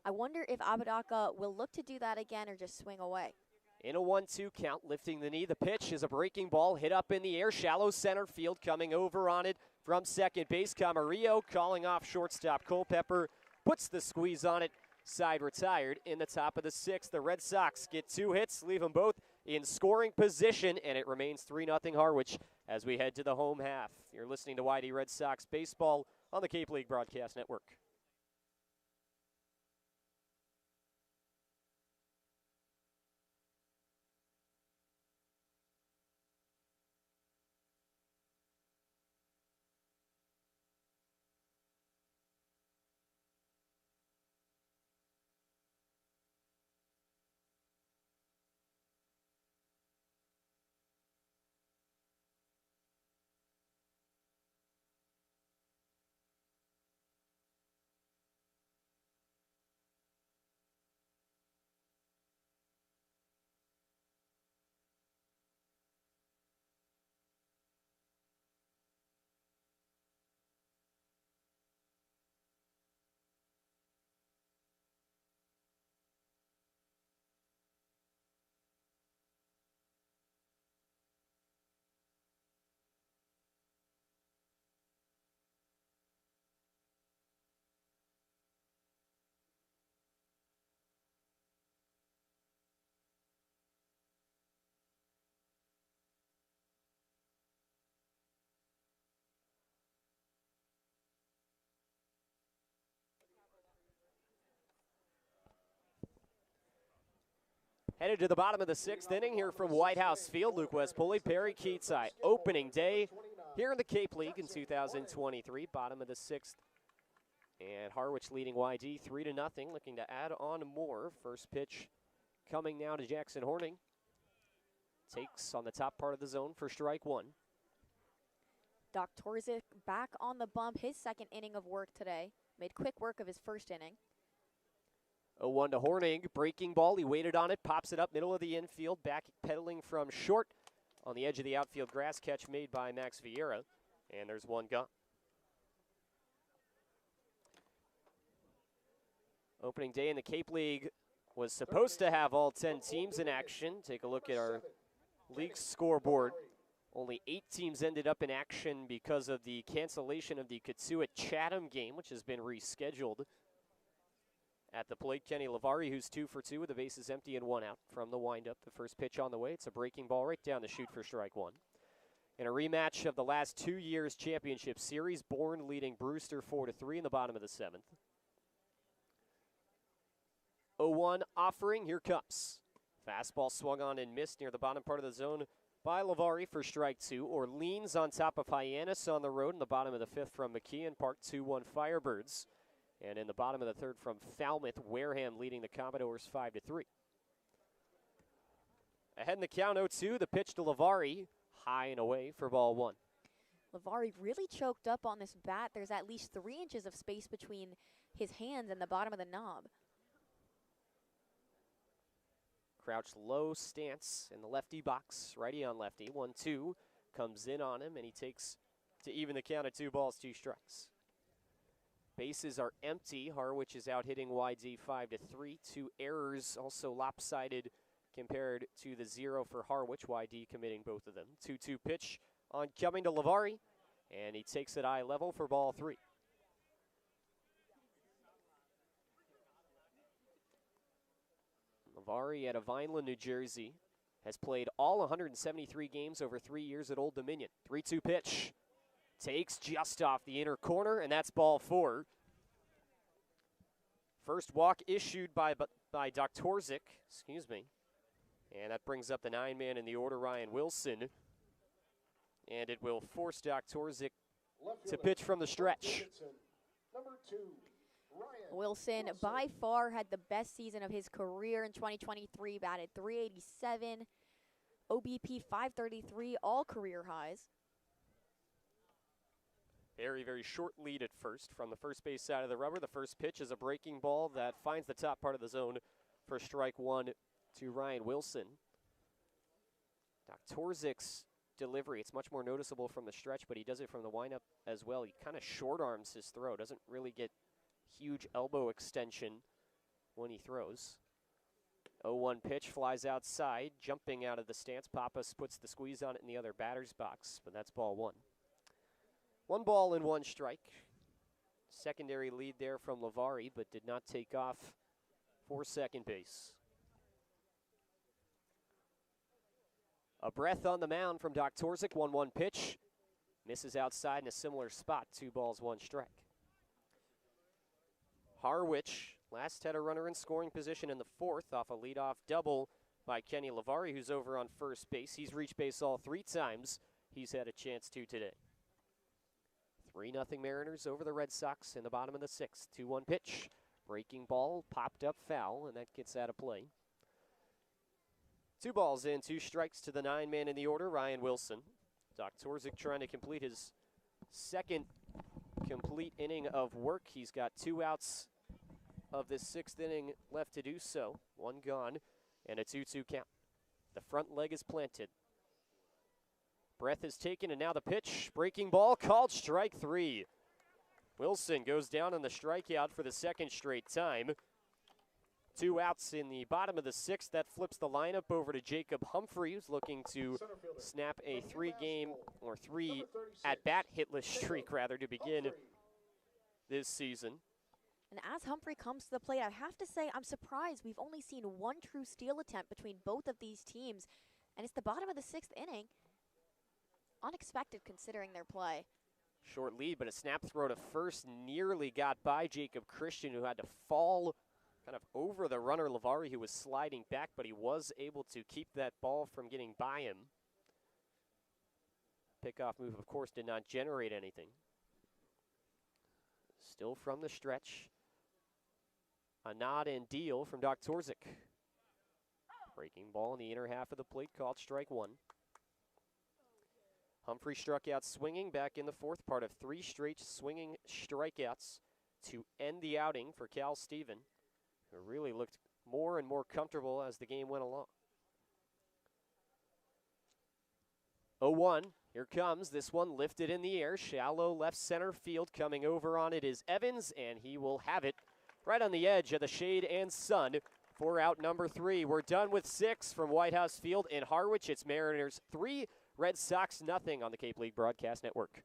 I wonder if Apodaca will look to do that again or just swing away. In a 1-2 count, lifting the knee. The pitch is a breaking ball hit up in the air. Shallow center field, coming over on it from second base. Camarillo calling off shortstop Culpepper. Puts the squeeze on it. Side retired in the top of the 6th. The Red Sox get 2 hits, leave them both in scoring position, and it remains 3-0 Harwich as we head to the home half. You're listening to YD Red Sox Baseball on the Cape League Broadcast Network. Headed to the bottom of the 6th inning here from White House Field. Luke West, Poley, Perri, Kitei. Opening day here in the Cape League in 2023. Bottom of the 6th. And Harwich leading YD 3-0. Looking to add on more. First pitch coming now to Jackson Horning. Takes on the top part of the zone for strike 1. Doc Torzik back on the bump. His second inning of work today. Made quick work of his first inning. 0-1 to Horning, breaking ball, he waited on it, pops it up middle of the infield, back pedaling from short on the edge of the outfield grass, catch made by Max Vieira, and there's one gone. Opening day in the Cape League was supposed to have all 10 teams in action. Take a look at our league scoreboard. Only 8 teams ended up in action because of the cancellation of the Kitei-Chatham game, which has been rescheduled. At the plate, Kenny Lavari, who's 2 for 2 with the bases empty and 1 out from the windup. The first pitch on the way. It's a breaking ball right down the chute for strike 1. In a rematch of the last 2 years' championship series, Bourne leading Brewster 4-3 in the bottom of the 7th. 0-1 offering, here comes. Fastball swung on and missed near the bottom part of the zone by Lavari for strike 2. Orleans on top of Hyannis on the road in the bottom of the 5th from McKeon. Park 2-1 Firebirds. And in the bottom of the 3rd from Falmouth, Wareham leading the Commodores 5-3. Ahead in the count 0-2, the pitch to Lavari, high and away for ball 1. Lavari really choked up on this bat. There's at least 3 inches of space between his hands and the bottom of the knob. Crouched low stance in the lefty box, righty on lefty. 1-2 comes in on him, and he takes to even the count of 2 balls, 2 strikes. Bases are empty. Harwich is out hitting YD 5-3. 2 errors, also lopsided compared to the 0 for Harwich. YD committing both of them. 2-2 pitch on coming to Lavari, and he takes it eye level for ball 3. Lavari out of Vineland, New Jersey, has played all 173 games over 3 years at Old Dominion. 3-2 pitch. Takes just off the inner corner, and that's ball 4. First walk issued by Doktorzik, and that brings up the 9-man in the order, Ryan Wilson. And it will force Doktorzik to pitch from the stretch. Number 2, Ryan Wilson by far had the best season of his career in 2023, batted .387, OBP .533, all career highs. Very, very short lead at first from the first base side of the rubber. The first pitch is a breaking ball that finds the top part of the zone for strike 1 to Ryan Wilson. Doktorzik's delivery, it's much more noticeable from the stretch, but he does it from the windup as well. He kind of short arms his throw, doesn't really get huge elbow extension when he throws. 0-1 pitch flies outside, jumping out of the stance. Pappas puts the squeeze on it in the other batter's box, but that's ball 1. 1 ball and 1 strike. Secondary lead there from Lavari, but did not take off for second base. A breath on the mound from Doktorzik. 1-1 pitch. Misses outside in a similar spot. 2 balls, 1 strike. Harwich last had a runner in scoring position in the 4th off a leadoff double by Kenny Lavari, who's over on first base. He's reached base all 3 times. He's had a chance to today. 3-0 Mariners over the Red Sox in the bottom of the 6th. 2-1 pitch. Breaking ball, popped up foul, and that gets out of play. 2 balls and 2 strikes to the 9-man in the order, Ryan Wilson. Doktorzik trying to complete his second complete inning of work. He's got 2 outs of this 6th inning left to do so. 1 gone and a 2-2 count. The front leg is planted. Breath is taken, and now the pitch. Breaking ball called strike 3. Wilson goes down on the strikeout for the 2nd straight time. 2 outs in the bottom of the 6th. That flips the lineup over to Jacob Humphrey, who's looking to snap a 3-game or 3 at-bat hitless streak, rather, to begin this season. And as Humphrey comes to the plate, I have to say I'm surprised we've only seen 1 true steal attempt between both of these teams, and it's the bottom of the 6th inning. Unexpected considering their play. Short lead, but a snap throw to first nearly got by Jacob Christian, who had to fall kind of over the runner Lavari, who was sliding back, but he was able to keep that ball from getting by him. Pickoff move, of course, did not generate anything. Still from the stretch. A nod and deal from Doktorzik. Breaking ball in the inner half of the plate, called strike 1. Humphrey struck out swinging back in the 4th, part of 3 straight swinging strikeouts to end the outing for Cal Stephen, who really looked more and more comfortable as the game went along. 0-1, here comes this one lifted in the air, shallow left center field. Coming over on it is Evans, and he will have it right on the edge of the shade and sun for out number 3. We're done with 6 from White House Field in Harwich. It's Mariners 3, Red Sox nothing on the Cape League Broadcast Network.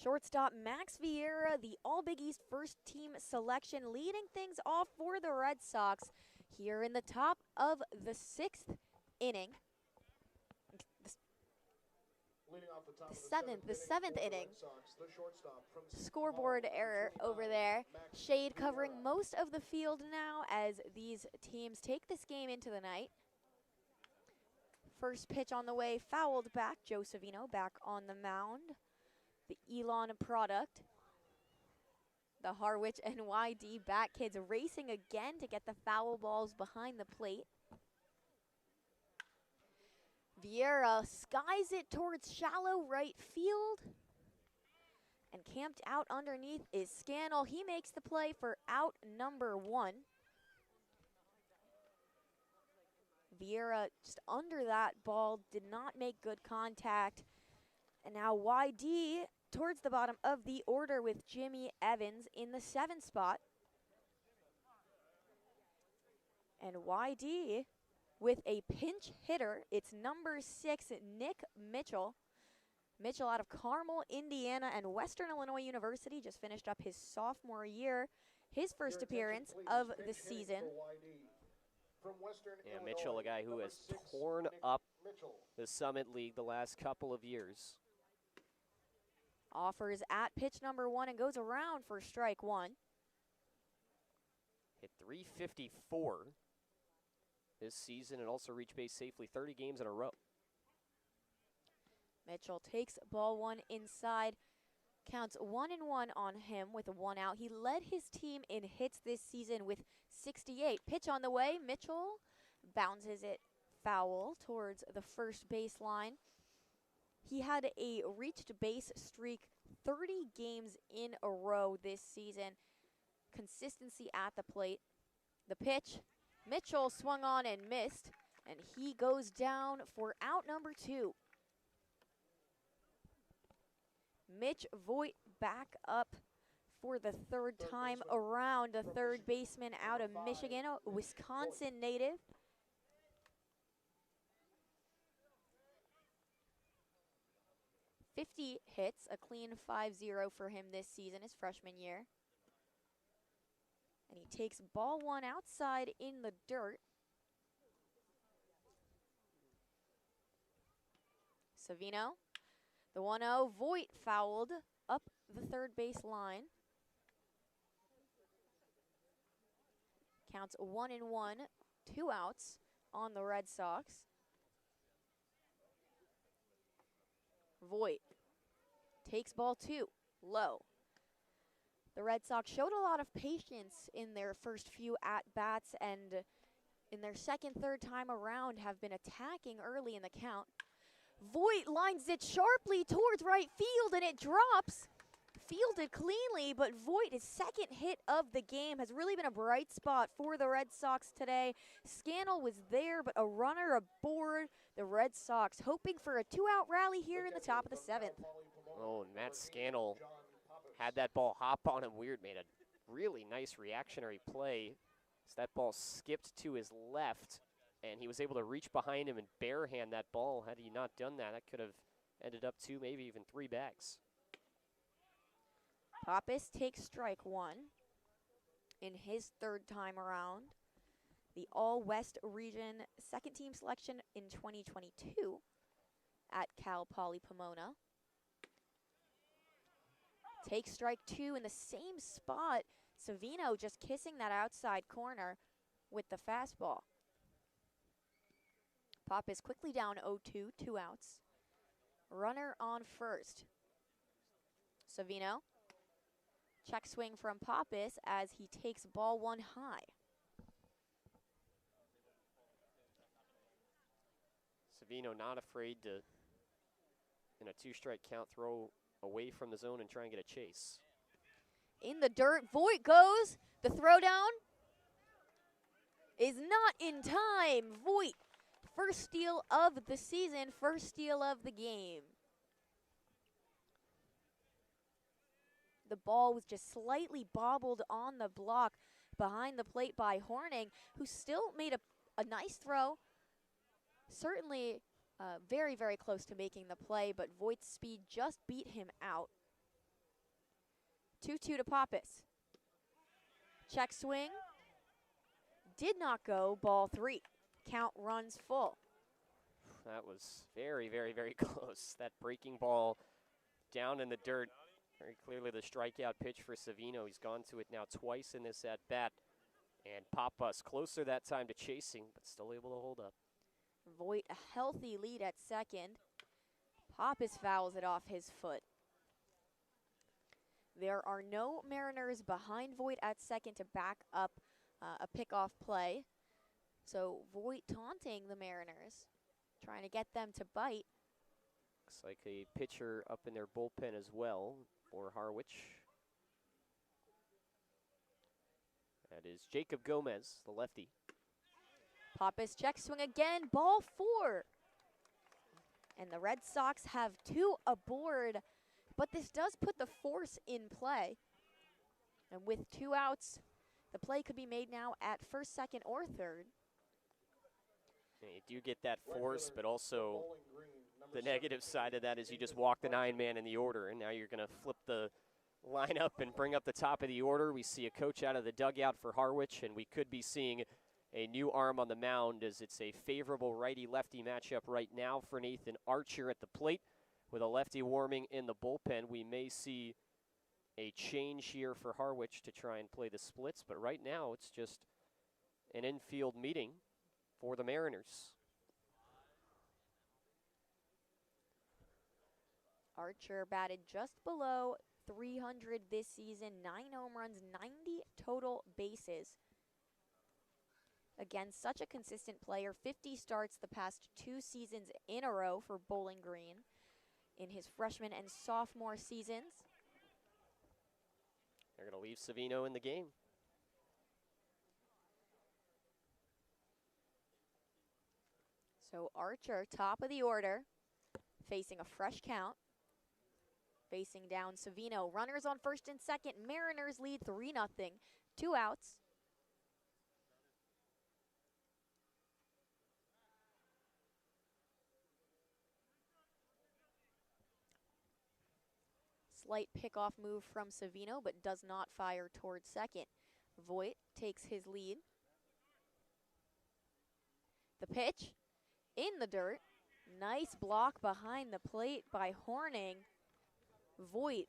Shortstop Max Vieira, the All-Big East first-team selection, leading things off for the Red Sox here in the top of the 6th inning. The seventh inning. Scoreboard error over there. Shade covering most of the field now as these teams take this game into the night. First pitch on the way, fouled back. Joe Savino back on the mound. The Elon product. The Harwich NYD Bat Kids racing again to get the foul balls behind the plate. Vieira skies it towards shallow right field. And camped out underneath is Scannell. He makes the play for out number 1. Vieira just under that ball, did not make good contact. And now YD towards the bottom of the order with Jimmy Evans in the 7th spot. And YD with a pinch hitter, it's number 6, Nick Mitchell. Mitchell out of Carmel, Indiana, and Western Illinois University, just finished up his sophomore year, his first appearance of the season. Yeah, Mitchell, a guy who has torn up the Summit League the last couple of years. Offers at pitch number 1 and goes around for strike 1. Hit .354 this season and also reached base safely 30 games in a row. Mitchell takes ball 1 inside, counts 1-1 on him with a 1 out. He led his team in hits this season with 68. Pitch on the way, Mitchell bounces it foul towards the first baseline. He had a reached base streak 30 games in a row this season. Consistency at the plate. The pitch, Mitchell swung on and missed, and he goes down for out number 2. Mitch Voigt back up for the 3rd time around, a 3rd baseman out of Michigan, a Wisconsin native. .50 hits, a clean 5-0 for him this season, his freshman year. And he takes ball 1 outside in the dirt. Savino. The 1-0, Voigt fouled up the 3rd base line. Counts 1-1, 2 outs on the Red Sox. Voigt takes ball 2, low. The Red Sox showed a lot of patience in their first few at-bats, and in their 2nd, 3rd time around have been attacking early in the count. Voigt lines it sharply towards right field, and it drops. Fielded cleanly, but Voigt, his 2nd hit of the game, has really been a bright spot for the Red Sox today. Scannell was there, but a runner aboard. The Red Sox hoping for a 2-out rally here in the top of the 7th. Oh, and Matt Scannell had that ball hop on him weird, made a really nice reactionary play. So that ball skipped to his left, and he was able to reach behind him and barehand that ball. Had he not done that, that could have ended up 2, maybe even 3 bags. Pappas takes strike 1 in his 3rd time around. The All-West Region 2nd team selection in 2022 at Cal Poly Pomona. Takes strike 2 in the same spot. Savino just kissing that outside corner with the fastball. Pappas quickly down 0-2, 2 outs. Runner on first. Savino. Check swing from Pappas as he takes ball 1 high. Savino not afraid to, in a 2-strike count, throw away from the zone and try and get a chase. In the dirt, Voigt goes. The throwdown is not in time. Voigt, first steal of the season, first steal of the game. The ball was just slightly bobbled on the block behind the plate by Horning, who still made a nice throw. Certainly very, very close to making the play, but Voigt's speed just beat him out. 2-2 to Pappas. Check swing. Did not go. Ball 3. Count runs full. That was very, very, very close. That breaking ball down in the dirt. Very clearly the strikeout pitch for Savino. He's gone to it now twice in this at-bat. And Pappas closer that time to chasing, but still able to hold up. Voigt a healthy lead at second. Pappas fouls it off his foot. There are no Mariners behind Voigt at second to back up a pickoff play. So Voigt taunting the Mariners, trying to get them to bite. Looks like a pitcher up in their bullpen as well for Harwich. That is Jacob Gomez, the lefty. Pappas check swing again, ball 4. And the Red Sox have 2 aboard, but this does put the force in play. And with 2 outs, the play could be made now at first, second, or third. Yeah, you do get that force, but also the negative side of that is you just walk the 9-man in the order, and now you're going to flip the lineup and bring up the top of the order. We see a coach out of the dugout for Harwich, and we could be seeing a new arm on the mound as it's a favorable righty-lefty matchup right now for Nathan Archer at the plate. With a lefty warming in the bullpen, we may see a change here for Harwich to try and play the splits, but right now it's just an infield meeting for the Mariners. Archer batted just below 300 this season, 9 home runs, 90 total bases. Again, such a consistent player, 50 starts the past 2 seasons in a row for Bowling Green in his freshman and sophomore seasons. They're going to leave Savino in the game. So Archer, top of the order, facing a fresh count. Facing down Savino. Runners on first and second. Mariners lead 3-0. 2 outs. Slight pickoff move from Savino, but does not fire towards second. Voigt takes his lead. The pitch in the dirt. Nice block behind the plate by Horning. Voigt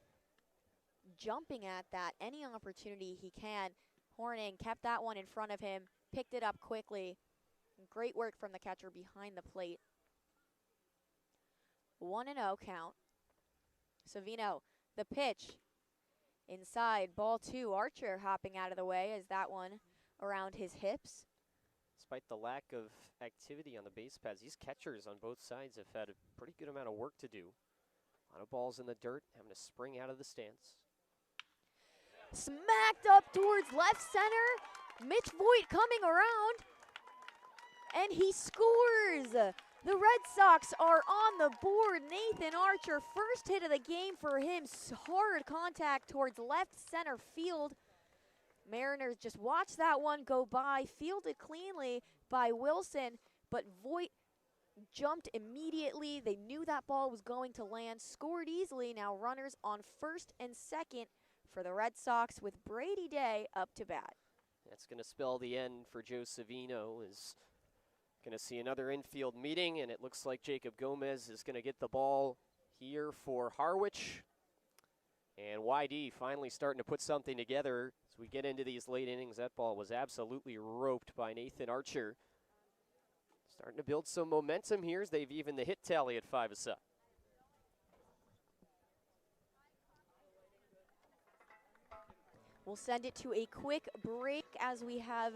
jumping at that any opportunity he can. Horning kept that one in front of him, picked it up quickly. Great work from the catcher behind the plate. 1-0 count. Savino, the pitch inside, ball 2. Archer hopping out of the way as that one around his hips. Despite the lack of activity on the base paths, these catchers on both sides have had a pretty good amount of work to do. A lot of balls in the dirt, having to spring out of the stance. Smacked up towards left center. Mitch Voigt coming around. And he scores. The Red Sox are on the board. Nathan Archer, first hit of the game for him. Hard contact towards left center field. Mariners just watch that one go by. Fielded cleanly by Wilson, but Voigt jumped immediately. They knew that ball was going to land. Scored easily. Now runners on first and second for the Red Sox with Brady Day up to bat. That's going to spell the end for Joe Savino. Is going to see another infield meeting, and it looks like Jacob Gomez is going to get the ball here for Harwich. And YD finally starting to put something together as we get into these late innings. That ball was absolutely roped by Nathan Archer. Starting to build some momentum here as they've even the hit tally at 5 aside. We'll send it to a quick break as we have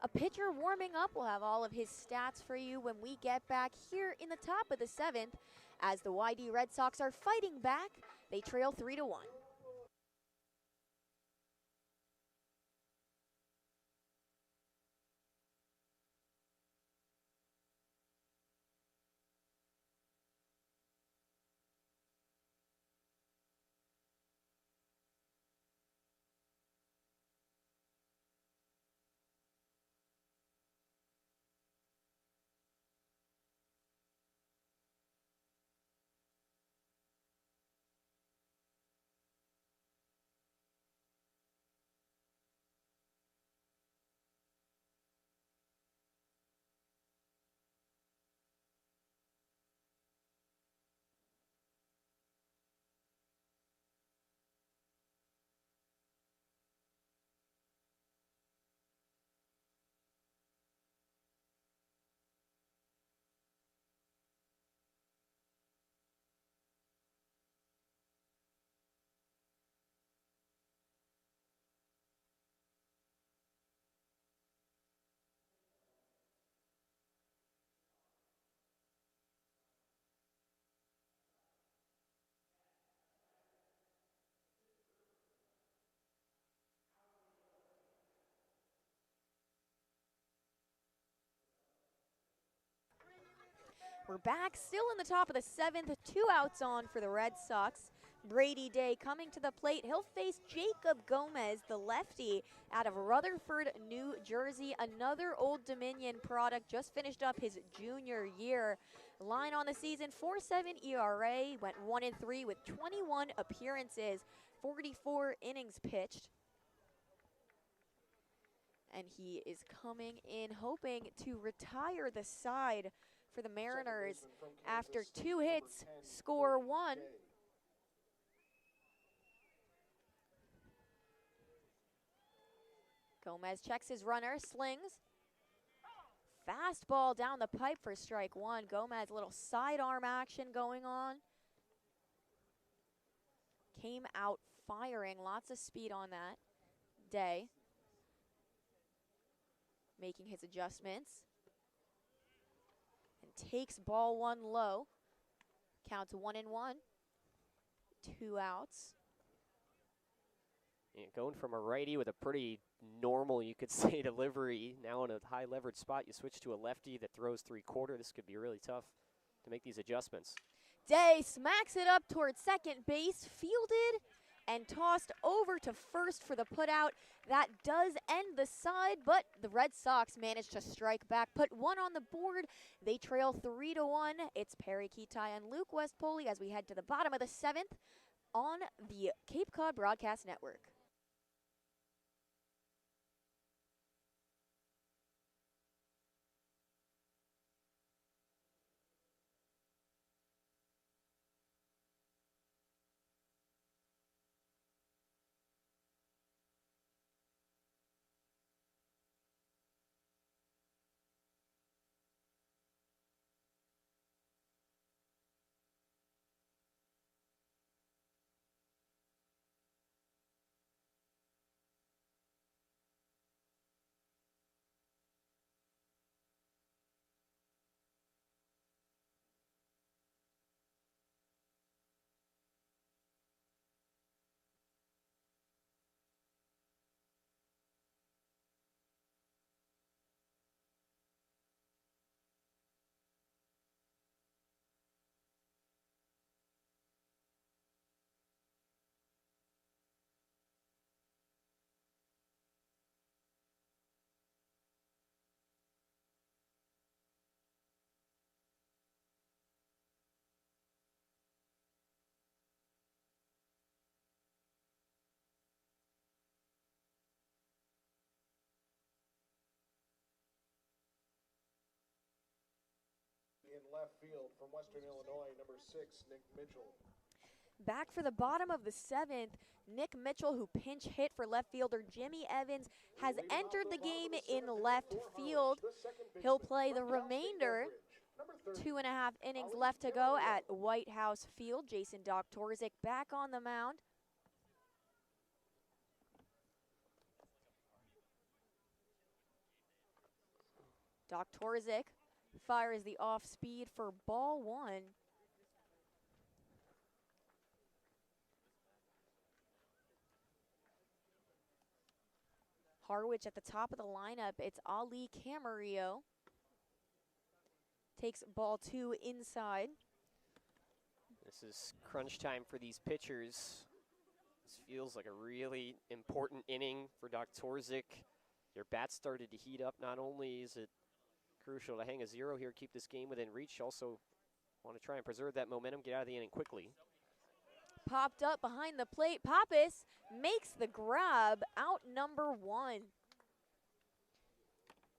a pitcher warming up. We'll have all of his stats for you when we get back here in the top of the 7th as the YD Red Sox are fighting back. They trail 3-1. We're back still in the top of the 7th, 2 outs on for the Red Sox. Brady Day coming to the plate. He'll face Jacob Gomez, the lefty, out of Rutherford, New Jersey. Another Old Dominion product, just finished up his junior year. Line on the season, 4.7 ERA, went 1-3 with 21 appearances, 44 innings pitched. And he is coming in hoping to retire the side for the Mariners after 2 hits, score 1. Gomez checks his runner, slings. Fastball down the pipe for strike 1. Gomez, a little sidearm action going on. Came out firing, lots of speed on that day. Making his adjustments. And takes ball 1 low. Counts 1-1. 2 outs. Yeah, going from a righty with a pretty normal, you could say, delivery. Now in a high leverage spot, you switch to a lefty that throws 3/4. This could be really tough to make these adjustments. Day smacks it up towards second base, fielded and tossed over to first for the putout. That does end the side, but the Red Sox managed to strike back, put 1 on the board. They trail 3-1. It's Perri, Kitei, and Luke West Poley as we head to the bottom of the 7th on the Cape Cod Broadcast Network. In left field from Western Illinois, number 6, Nick Mitchell. Back for the bottom of the 7th, Nick Mitchell, who pinch hit for left fielder Jimmy Evans, has entered the game in left field. He'll play the remainder. 2.5 innings left to go at White House Field. Jason Doktorzik back on the mound. Doktorzik fires the off speed for ball 1. Harwich at the top of the lineup. It's Ali Camarillo. Takes ball 2 inside. This is crunch time for these pitchers. This feels like a really important inning for Doktorzik. Their bats started to heat up. Not only is it crucial to hang a 0 here, keep this game within reach, also want to try and preserve that momentum, get out of the inning quickly. Popped up behind the plate. Pappas makes the grab, out number 1.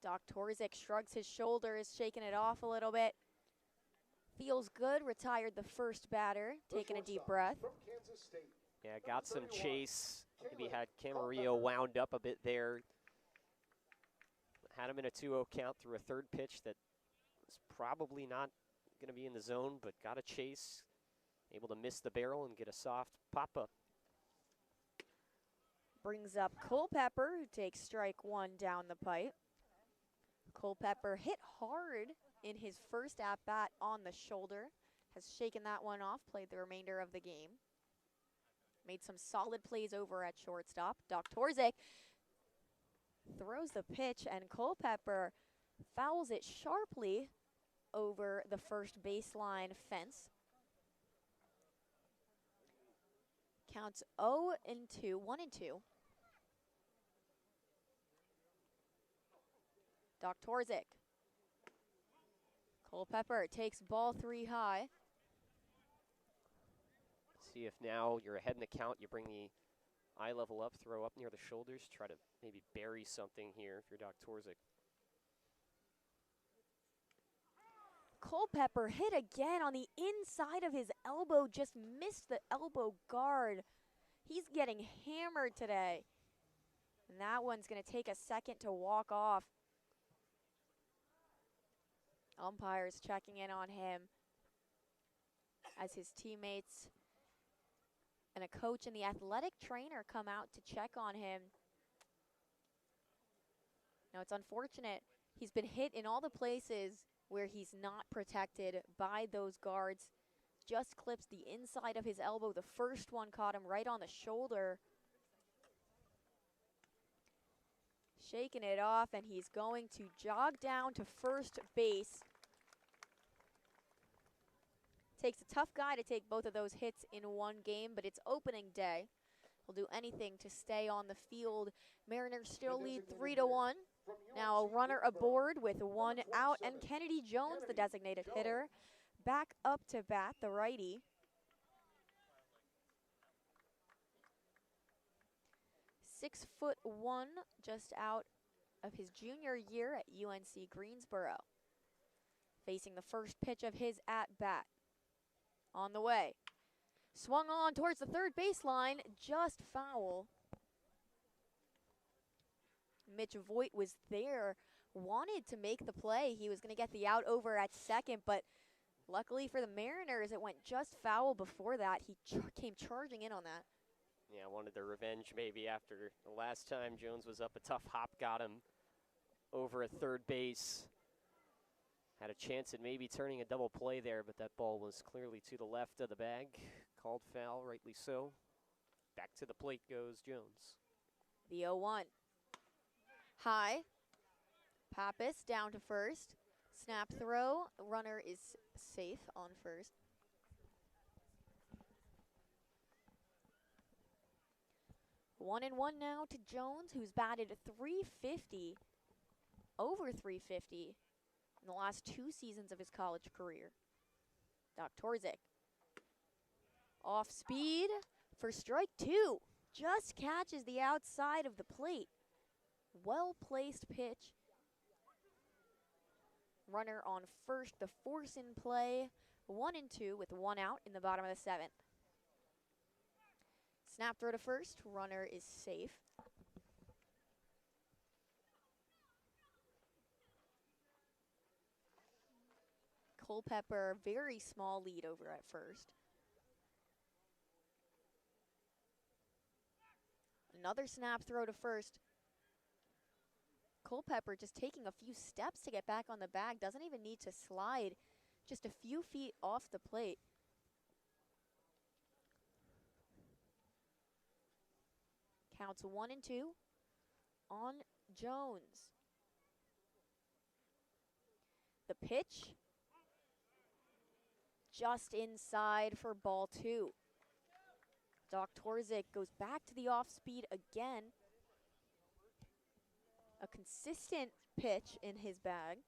Doktorzik shrugs his shoulders, shaking it off a little bit. Feels good, retired the first batter, taking a deep breath. Yeah, got some chase. Maybe had Camarillo wound up a bit there. Had him in a 2-0 count through a third pitch that was probably not going to be in the zone, but got a chase. Able to miss the barrel and get a soft pop-up. Brings up Culpepper, who takes strike 1 down the pipe. Culpepper hit hard in his first at-bat on the shoulder. Has shaken that one off, played the remainder of the game. Made some solid plays over at shortstop. Doktorzik throws the pitch, and Culpepper fouls it sharply over the first baseline fence. Counts 0 and 2, 1 and 2. Doktorzik. Culpepper takes ball 3 high. See if now you're ahead in the count, you bring the eye level up, throw up near the shoulders, try to maybe bury something here if you're Doktorzik. Culpepper hit again on the inside of his elbow, just missed the elbow guard. He's getting hammered today. And that one's going to take a second to walk off. Umpires checking in on him as his teammates and a coach and the athletic trainer come out to check on him. Now, it's unfortunate. He's been hit in all the places where he's not protected by those guards. Just clips the inside of his elbow. The first one caught him right on the shoulder. Shaking it off, and he's going to jog down to first base. Takes a tough guy to take both of those hits in one game, but it's opening day. He'll do anything to stay on the field. Mariners still lead 3-1. Now a runner aboard with 1 out, and Kennedy Jones, the designated hitter, back up to bat, the righty. .6'1", just out of his junior year at UNC Greensboro. Facing the first pitch of his at-bat. On the way. Swung on towards the third baseline, just foul. Mitch Voigt was there, wanted to make the play. He was going to get the out over at second, but luckily for the Mariners, it went just foul before that. He came charging in on that. Yeah, wanted the revenge maybe after the last time Jones was up. A tough hop got him over at third base. Had a chance at maybe turning a double play there, but that ball was clearly to the left of the bag. Called foul, rightly so. Back to the plate goes Jones. The 0-1. High. Pappas down to first. Snap throw. Runner is safe on first. One and one now to Jones, who's batted .350, over .350 in the last 2 seasons of his college career. Doktorzik. Off speed for strike 2. Just catches the outside of the plate. Well-placed pitch. Runner on first, the force in play. 1 and 2 with 1 out in the bottom of the 7th. Snap throw to first, runner is safe. Culpepper, very small lead over at first. Another snap throw to first. Culpepper just taking a few steps to get back on the bag, doesn't even need to slide, just a few feet off the plate. Counts 1 and 2 on Jones. The pitch just inside for ball 2. Doktorzik goes back to the off speed again. A consistent pitch in his bag.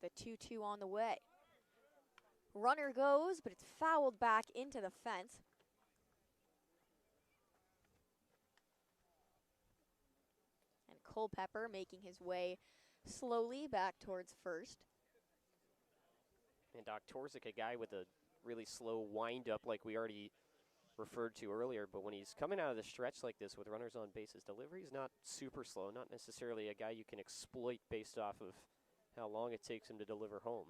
The 2-2 on the way. Runner goes, but it's fouled back into the fence. And Culpepper making his way slowly back towards first. And Doktorzik, a guy with a really slow wind-up like we already referred to earlier, but when he's coming out of the stretch like this with runners on base, his delivery is not super slow, not necessarily a guy you can exploit based off of how long it takes him to deliver home.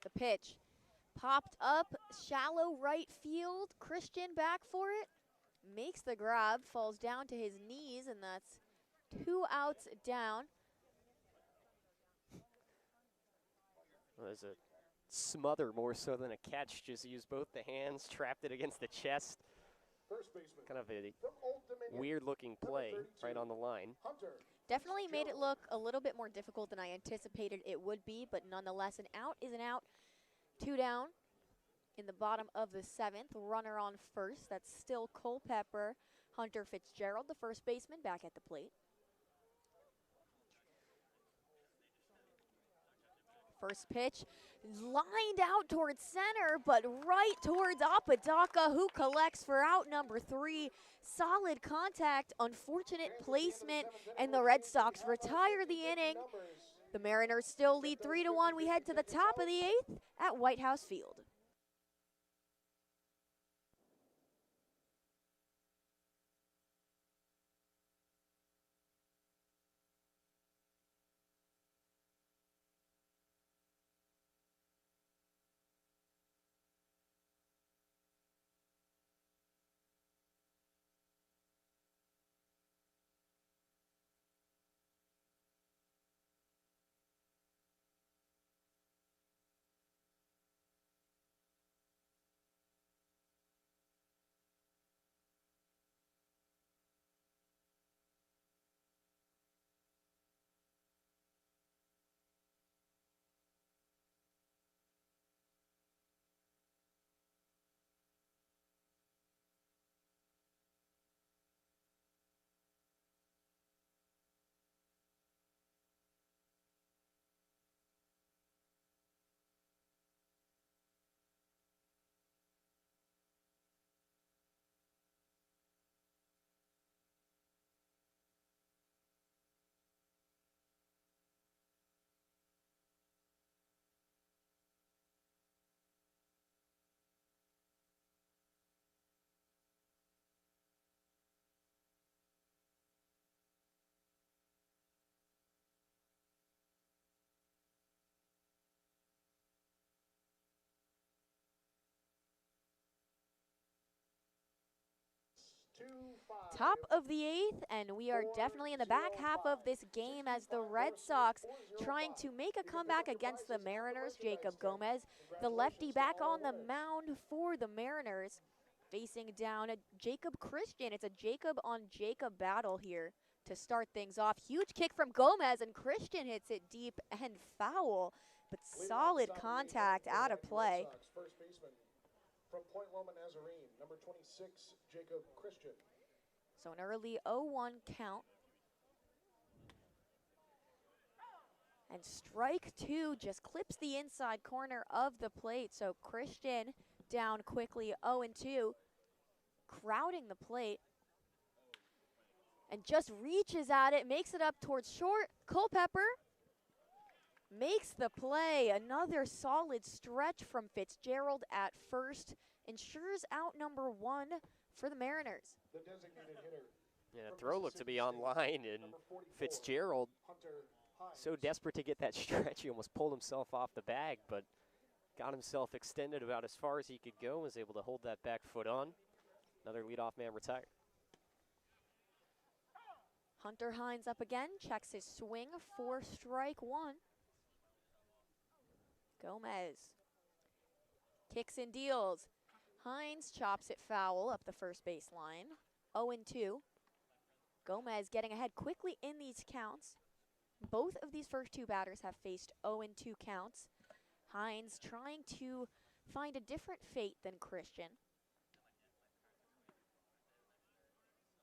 The pitch popped up, shallow right field. Christian back for it, makes the grab, falls down to his knees, and that's 2 outs down. Well, there's a smother more so than a catch, just used both the hands, trapped it against the chest. First baseman. Kind of a From Old Dominion. weird-looking play right on the line. Hunter. Definitely made it look a little bit more difficult than I anticipated it would be, but nonetheless, an out is an out. 2 down in the bottom of the 7th. Runner on first. That's still Culpepper. Hunter Fitzgerald, the first baseman, back at the plate. First pitch lined out towards center, but right towards Apodaca, who collects for out number 3. Solid contact, unfortunate placement, and the Red Sox retire the inning. The Mariners still lead 3-1. We head to the top of the 8th at White House Field. Top of the 8th, and we are definitely in the back half of this game as the Red Sox trying to make a comeback against the Mariners. Jacob Gomez, the lefty, back on the mound for the Mariners, facing down Jacob Christian. It's a Jacob on Jacob battle here to start things off. Huge kick from Gomez, and Christian hits it deep and foul, but solid contact out of play. First baseman from Point Loma Nazarene, number 26, Jacob Christian. So an early 0-1 count. And strike 2 just clips the inside corner of the plate. So Christian down quickly, 0-2. Crowding the plate. And just reaches at it, makes it up towards short. Culpepper makes the play. Another solid stretch from Fitzgerald at first. Ensures out number 1 for the Mariners. The designated hitter. Yeah, the throw looked to be online, and Fitzgerald, so desperate to get that stretch, he almost pulled himself off the bag, but got himself extended about as far as he could go, was able to hold that back foot on. Another leadoff man retired. Hunter Hines up again, checks his swing for strike 1. Gomez kicks and deals. Hines chops it foul up the first baseline. 0-2. Gomez getting ahead quickly in these counts. Both of these first 2 batters have faced 0-2 counts. Hines trying to find a different fate than Christian.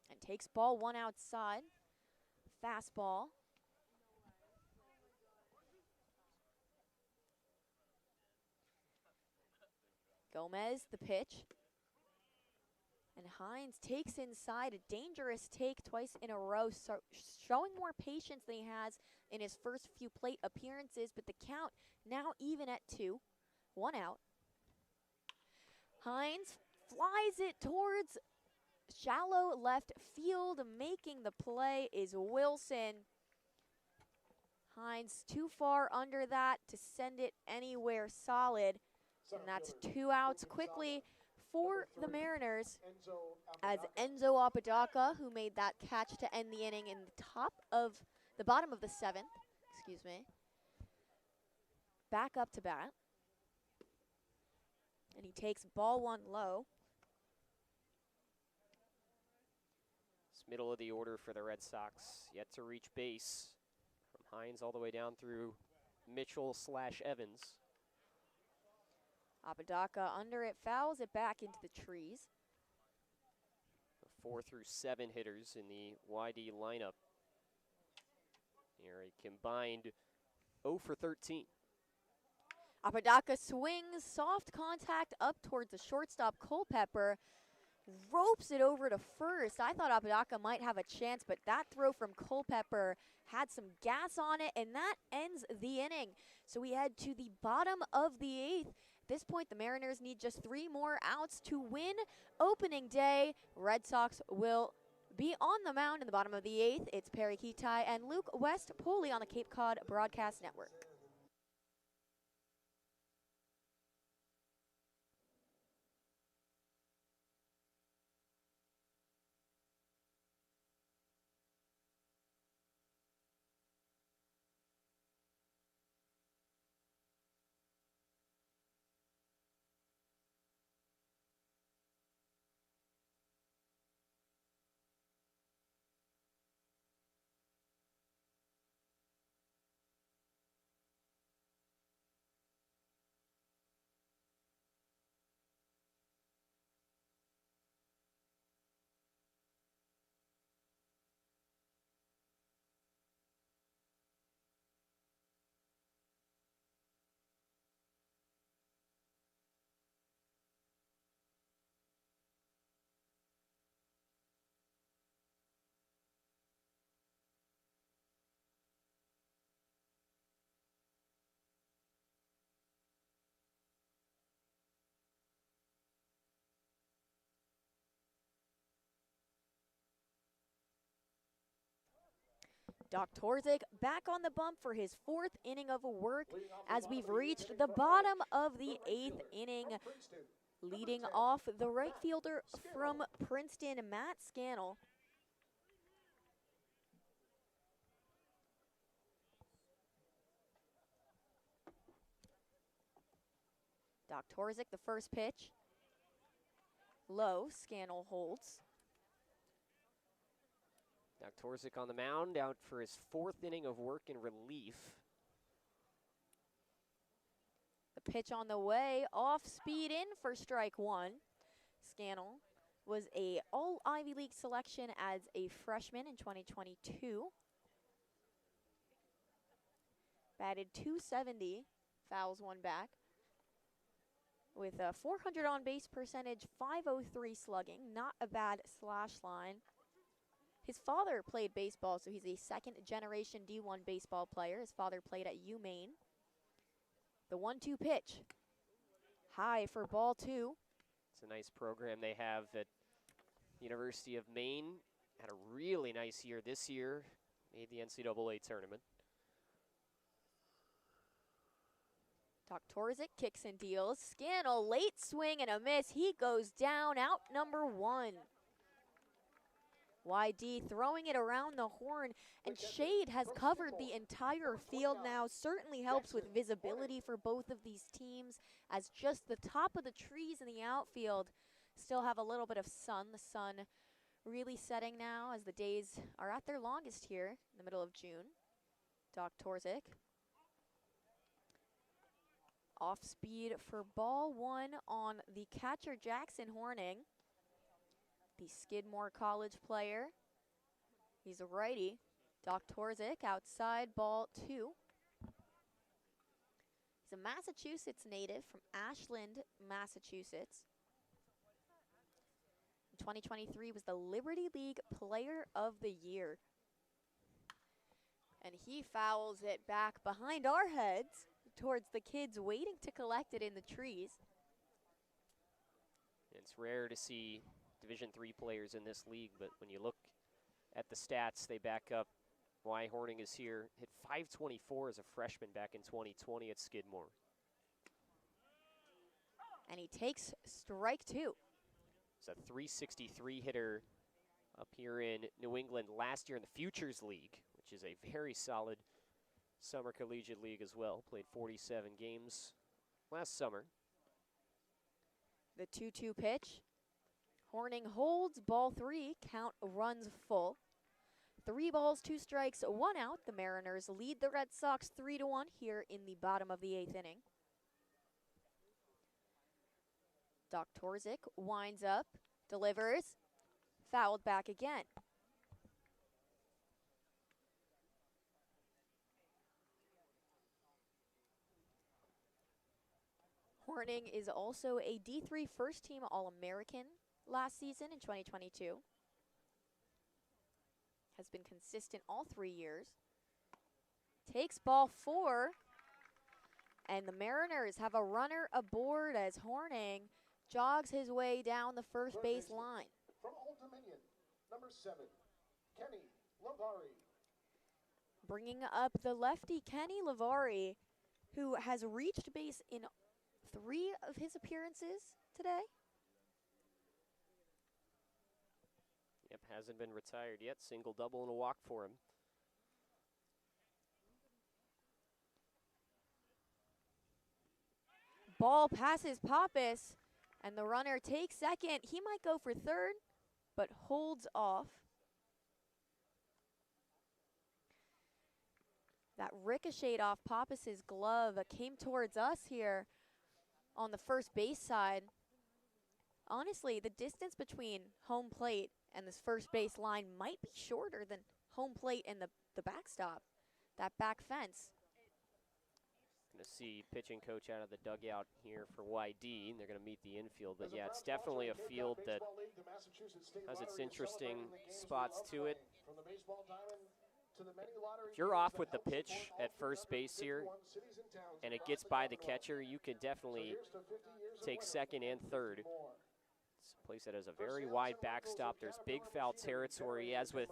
And takes ball 1 outside. Fastball. Gomez, the pitch. And Hines takes inside, a dangerous take twice in a row, so showing more patience than he has in his first few plate appearances, but the count now even at 2. 1 out. Hines flies it towards shallow left field. Making the play is Wilson. Hines too far under that to send it anywhere solid. And that's 2 outs quickly for the Mariners, as Enzo Apodaca, who made that catch to end the inning in the bottom of the 7th, back up to bat. And he takes ball 1 low. Middle of the order for the Red Sox, yet to reach base. From Hines all the way down through Mitchell/Evans. Apodaca under it, fouls it back into the trees. The 4 through 7 hitters in the YD lineup. Here a combined 0 for 13. Apodaca swings, soft contact up towards the shortstop, Culpepper. Ropes it over to first. I thought Apodaca might have a chance, but that throw from Culpepper had some gas on it, and that ends the inning. So we head to the bottom of the 8th. At this point, the Mariners need just 3 more outs to win opening day. Red Sox will be on the mound in the bottom of the 8th. It's Perri, Kitei, and Luke West Poley on the Cape Cod Broadcast Network. Torzik back on the bump for his 4th inning of work as we've reached the bottom of the 8th inning. Leading off the right fielder from Princeton, Matt Scannell. Torzik, the first pitch. Low, Scannell holds. Torzik on the mound, out for his 4th inning of work in relief. The pitch on the way, off speed in for strike 1. Scannell was a All-Ivy League selection as a freshman in 2022. Batted .270, fouls one back. With a 400 on base percentage, .503 slugging, not a bad slash line. His father played baseball, so he's a 2nd generation D1 baseball player. His father played at UMaine. The 1-2 pitch. High for ball 2. It's a nice program they have at University of Maine. Had a really nice year this year. Made the NCAA tournament. Torzik kicks and deals. Scannell, late swing and a miss. He goes down, out number 1. YD throwing it around the horn, and shade has covered the entire field now. Certainly helps with visibility for both of these teams, as just the top of the trees in the outfield still have a little bit of sun. The sun really setting now as the days are at their longest here in the middle of June. Torzik. Off speed for ball 1 on the catcher, Jackson Horning. The Skidmore College player. He's a righty. Torzik outside, ball 2. He's a Massachusetts native from Ashland, Massachusetts. In 2023 was the Liberty League Player of the Year. And he fouls it back behind our heads towards the kids waiting to collect it in the trees. It's rare to see Division III players in this league, but when you look at the stats, they back up why Horning is here. Hit .524 as a freshman back in 2020 at Skidmore. And he takes strike 2. He's a .363 hitter up here in New England last year in the Futures League, which is a very solid summer collegiate league as well. Played 47 games last summer. The 2-2 pitch. Horning holds ball 3, count runs full. 3 balls, 2 strikes, 1 out. The Mariners lead the Red Sox 3-1 here in the bottom of the 8th inning. Doktorzik winds up, delivers, fouled back again. Horning is also a D3 first-team All-American last season in 2022. Has been consistent all 3 years. Takes ball 4, and the Mariners have a runner aboard as Horning jogs his way down the first base line. From Old Dominion, number 7, Kenny Lavari. Bringing up the lefty, Kenny Lavari, who has reached base in 3 of his appearances today. Yep, hasn't been retired yet. Single, double, and a walk for him. Ball passes Pappas, and the runner takes second. He might go for third, but holds off. That ricocheted off Pappas's glove came towards us here on the first base side. Honestly, the distance between home plate and this first base line might be shorter than home plate and the backstop, that back fence. Going to see pitching coach out of the dugout here for YD, and they're going to meet the infield. But yeah, it's definitely a field that has its interesting spots to it. If you're off with the pitch at first base here and it gets by the catcher, you could definitely take second and third. It's a place that has a very wide backstop. There's big foul territory, as with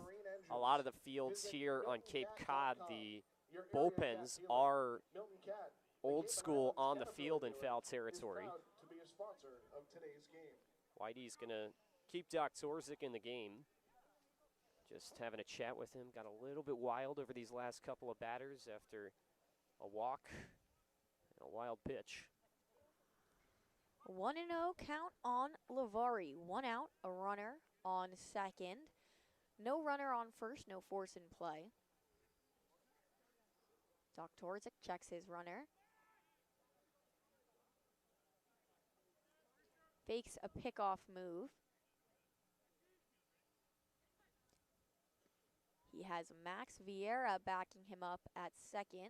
a lot of the fields here on Cape Cod. The bullpens are old school on the field in foul territory. YD's going to keep Doktorzik in the game. Just having a chat with him. Got a little bit wild over these last couple of batters after a walk and a wild pitch. 1-0 count on Lavari. 1 out, a runner on second. No runner on first, no force in play. Doktorzik checks his runner. Fakes a pickoff move. He has Max Vieira backing him up at second,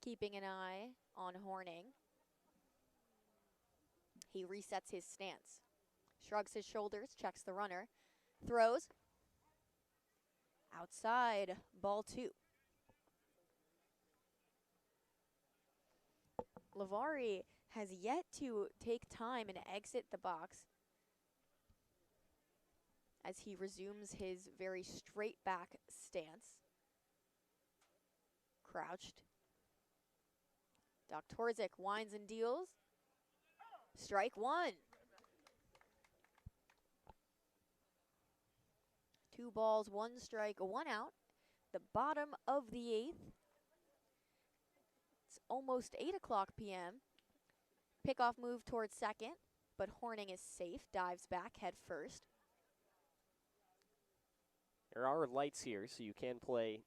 keeping an eye on Horning. He resets his stance, shrugs his shoulders, checks the runner, throws. Outside, ball 2. Lavari has yet to take time and exit the box as he resumes his very straight back stance. Crouched. Doktorzik winds and deals. Strike 1. 2 balls, 1 strike, 1 out. The bottom of the 8th. It's almost 8 o'clock p.m. Pickoff move towards second, but Horning is safe, dives back head first. There are lights here, so you can play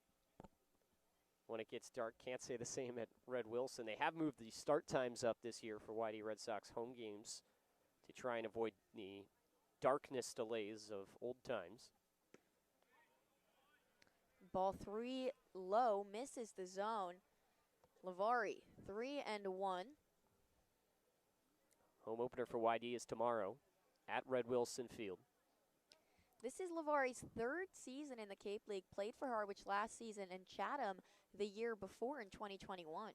when it gets dark. Can't say the same at Red Wilson. They have moved the start times up this year for YD Red Sox home games to try and avoid the darkness delays of old times. Ball 3 low, misses the zone. Lavari, 3-1. Home opener for YD is tomorrow at Red Wilson Field. This is Lavari's 3rd season in the Cape League, played for Harwich last season and Chatham the year before in 2021.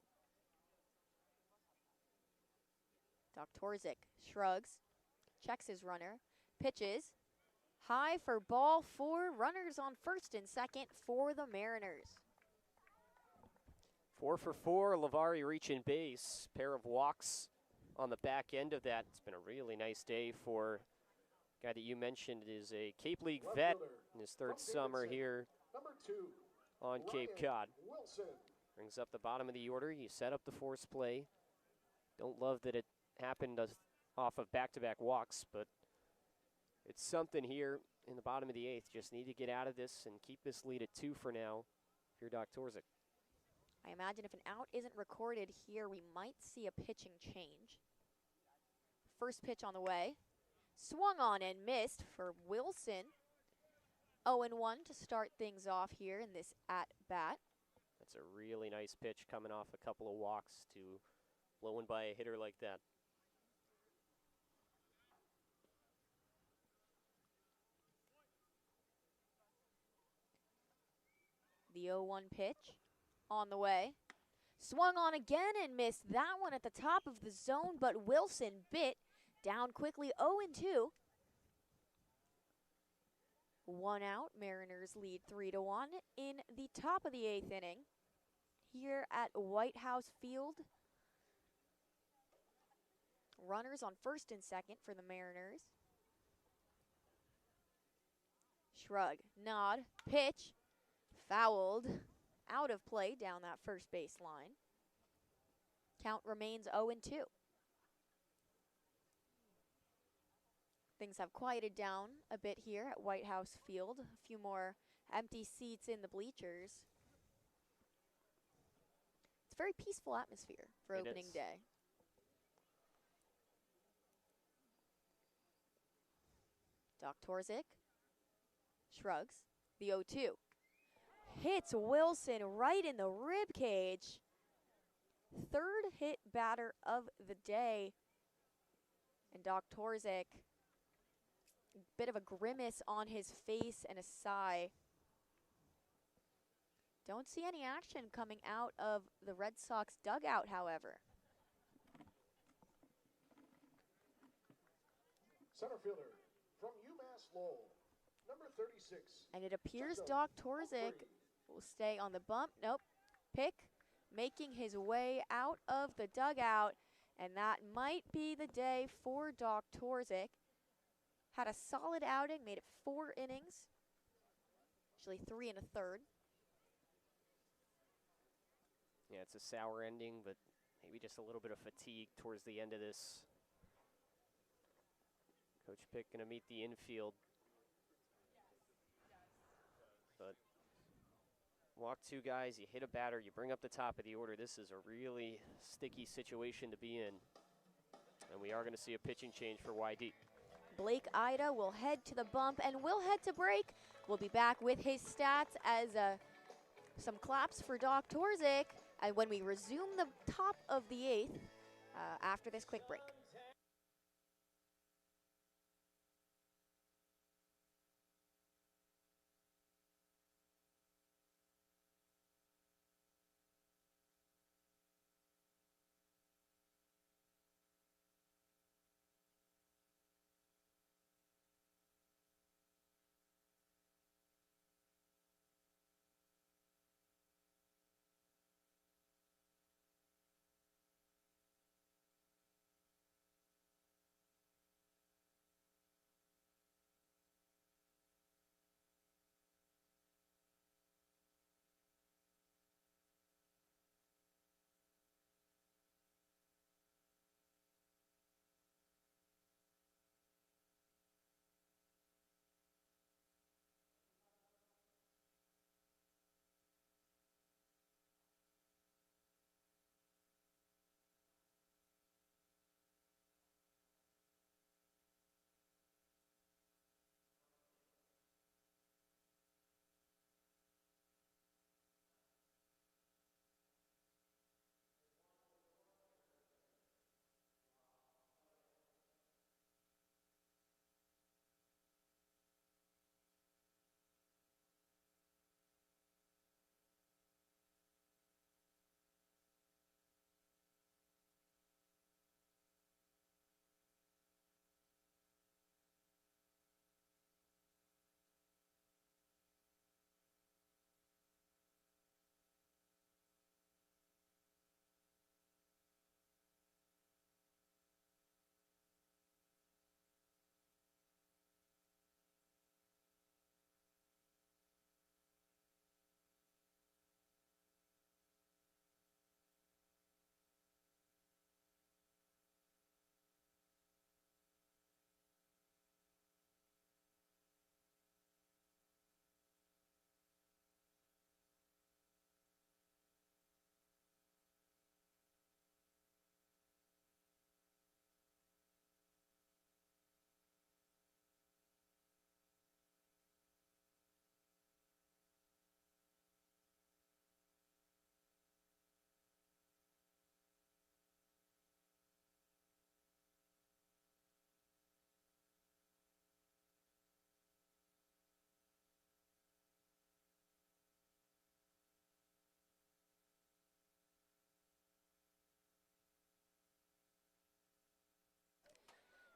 Doktorzik shrugs, checks his runner, pitches. High for ball 4, runners on first and second for the Mariners. 4 for 4, Lavari reaching base. Pair of walks on the back end of that. It's been a really nice day for a guy that you mentioned is a Cape League vet in his 3rd summer here on Cape Cod. Brings up the bottom of the order. You set up the force play. Don't love that it happened off of back-to-back walks, but It's something here in the bottom of the 8th. Just need to get out of this and keep this lead at 2 for now if you're Doc Torzik. I imagine if an out isn't recorded here, we might see a pitching change. First pitch on the way. Swung on and missed for Wilson. 0-1 to start things off here in this at-bat. That's a really nice pitch coming off a couple of walks to blowing by a hitter like that. The 0-1 pitch on the way. Swung on again and missed that one at the top of the zone, but Wilson bit down quickly. 0-2. 1 out. Mariners lead 3-1 in the top of the 8th inning here at White House Field. Runners on first and second for the Mariners. Shrug, nod, pitch. Fouled, out of play down that first base line. Count remains 0-2. Things have quieted down a bit here at White House Field. A few more empty seats in the bleachers. It's a very peaceful atmosphere for opening day. Doc Torzik shrugs. The 0-2. Hits Wilson right in the rib cage. Third hit batter of the day. And Doc Torzik, a bit of a grimace on his face and a sigh. Don't see any action coming out of the Red Sox dugout, however. Center fielder from UMass Lowell, number 36. And it appears Doc Torzik will stay on the bump. Nope. Pick, making his way out of the dugout. And that might be the day for Doc Torzik. Had a solid outing, made it 4 innings. Actually 3 1/3. Yeah, it's a sour ending, but maybe just a little bit of fatigue towards the end of this. Coach Pick going to meet the infield. But walk 2 guys, you hit a batter, you bring up the top of the order. This is a really sticky situation to be in. And we are going to see a pitching change for YD. Blake Ida will head to the bump and we'll head to break. We'll be back with his stats as some claps for Doc Torzik and when we resume the top of the 8th after this quick break.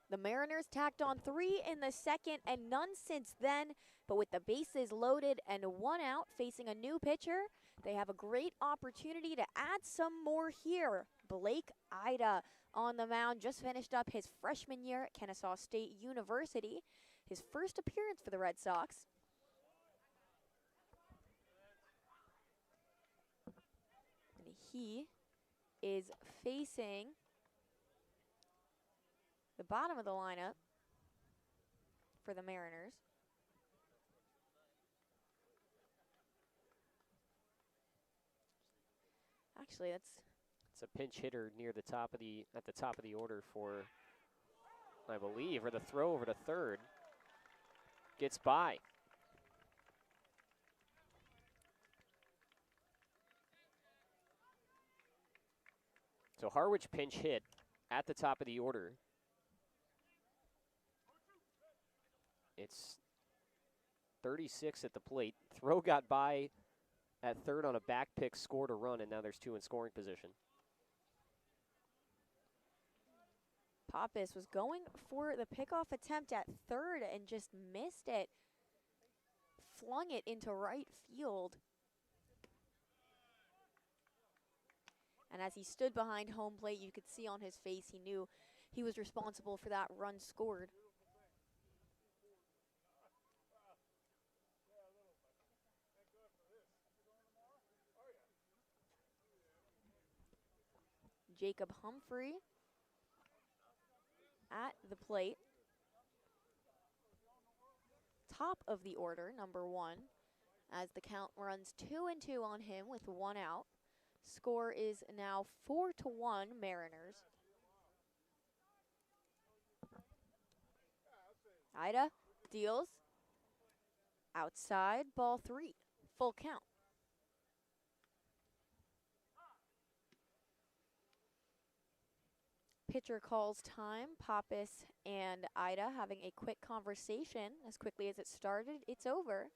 The Mariners tacked on 3 in the second and none since then, but with the bases loaded and 1 out facing a new pitcher, they have a great opportunity to add some more here. Blake Ida on the mound, just finished up his freshman year at Kennesaw State University, his first appearance for the Red Sox. And he is facing the bottom of the lineup for the Mariners. Actually, it's a pinch hitter near the top of at the top of the order for, I believe, or the throw over to third. Gets by. So Harwich pinch hit at the top of the order. It's 36 at the plate. Throw got by at third on a back pick, scored a run, and now there's 2 in scoring position. Pappas was going for the pickoff attempt at third and just missed it. Flung it into right field. And as he stood behind home plate, you could see on his face he knew he was responsible for that run scored. Jacob Humphrey at the plate. Top of the order, number 1, as the count runs 2-2 on him with 1 out. Score is now 4-1 Mariners. Ida deals. Outside, ball 3. Full count. Pitcher calls time. Pappas and Ida having a quick conversation. As quickly as it started, it's over.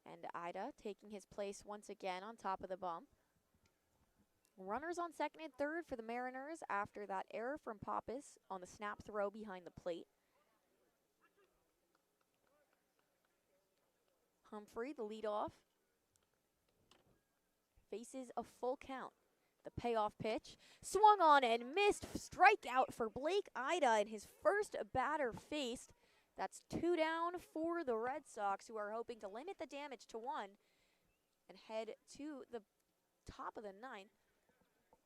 And Ida taking his place once again on top of the bump. Runners on second and third for the Mariners after that error from Pappas on the snap throw behind the plate. Humphrey, the leadoff, faces a full count. The payoff pitch, swung on and missed. Strikeout for Blake Ida in his first batter faced. That's 2 down for the Red Sox, who are hoping to limit the damage to 1 and head to the top of the 9th.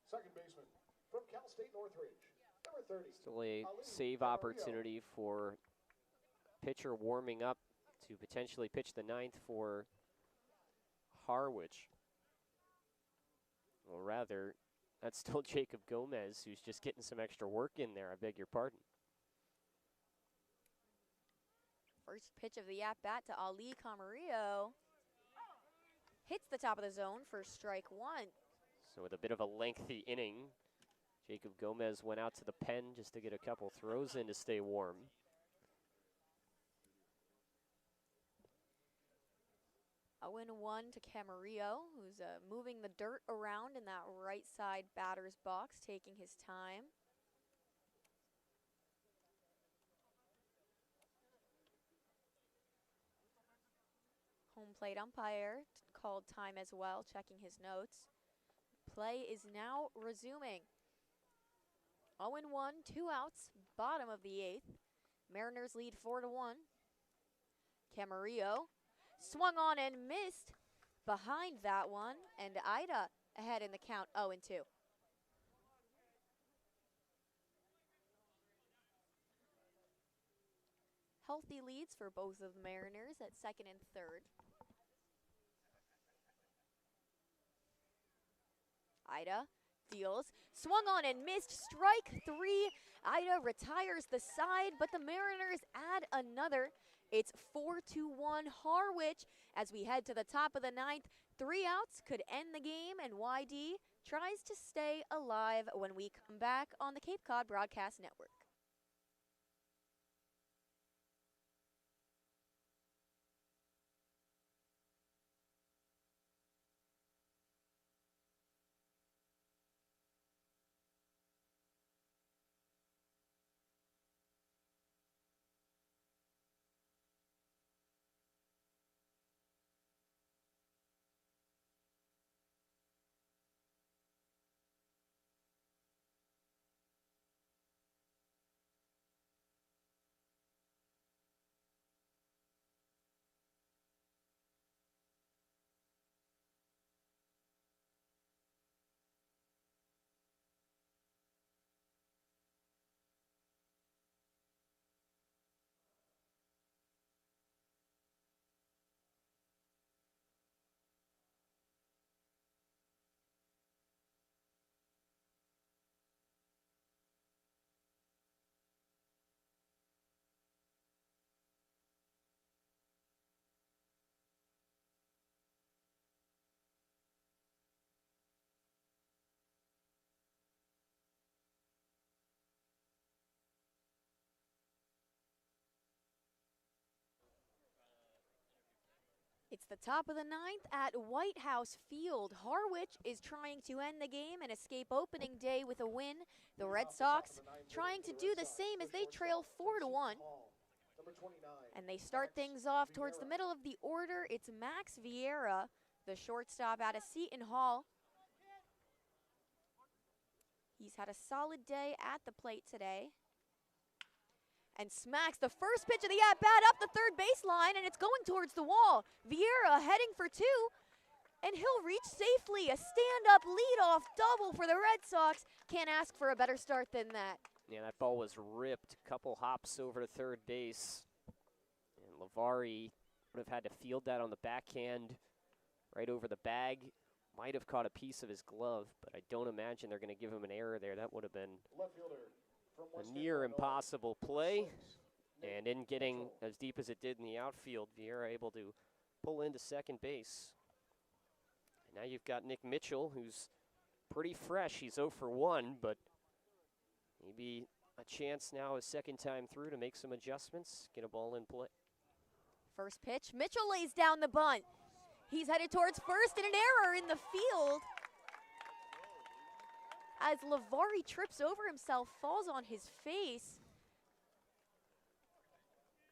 Second baseman from Cal State Northridge, number 30. Still a save opportunity for pitcher warming up to potentially pitch the 9th for Harwich. Or rather, that's still Jacob Gomez, who's just getting some extra work in there. I beg your pardon. First pitch of the at-bat to Ali Camarillo. Hits the top of the zone for strike 1. So with a bit of a lengthy inning, Jacob Gomez went out to the pen just to get a couple throws in to stay warm. A 0-1 to Camarillo, who's moving the dirt around in that right side batter's box, taking his time. Home plate umpire called time as well, checking his notes. Play is now resuming. 0-1, 2 outs, bottom of the 8th. Mariners lead 4-1. Camarillo swung on and missed behind that one, and Ida ahead in the count 0-2. Healthy leads for both of the Mariners at second and third. Ida deals, swung on and missed, strike 3. Ida retires the side, but the Mariners add another. It's 4-1 Harwich as we head to the top of the 9th. 3 outs could end the game, and YD tries to stay alive when we come back on the Cape Cod Broadcast Network. It's the top of the ninth at White House Field. Harwich is trying to end the game and escape opening day with a win. The Red Sox trying to do the same as they trail 4-1. And they start things off towards the middle of the order. It's Max Vieira, the shortstop out of Seton Hall. He's had a solid day at the plate today. And smacks the first pitch of the at-bat up the third baseline, and it's going towards the wall. Vieira heading for two, and he'll reach safely. A stand-up leadoff double for the Red Sox. Can't ask for a better start than that. Yeah, that ball was ripped. Couple hops over to third base. And Lavari would have had to field that on the backhand right over the bag. Might have caught a piece of his glove, but I don't imagine they're going to give him an error there. That would have been a near impossible play, and in getting as deep as it did in the outfield, Vieira able to pull into second base. And now you've got Nick Mitchell, who's pretty fresh. He's 0 for 1, but maybe a chance now, a second time through, to make some adjustments, get a ball in play. First pitch, Mitchell lays down the bunt. He's headed towards first, and an error in the field as Lavari trips over himself, falls on his face.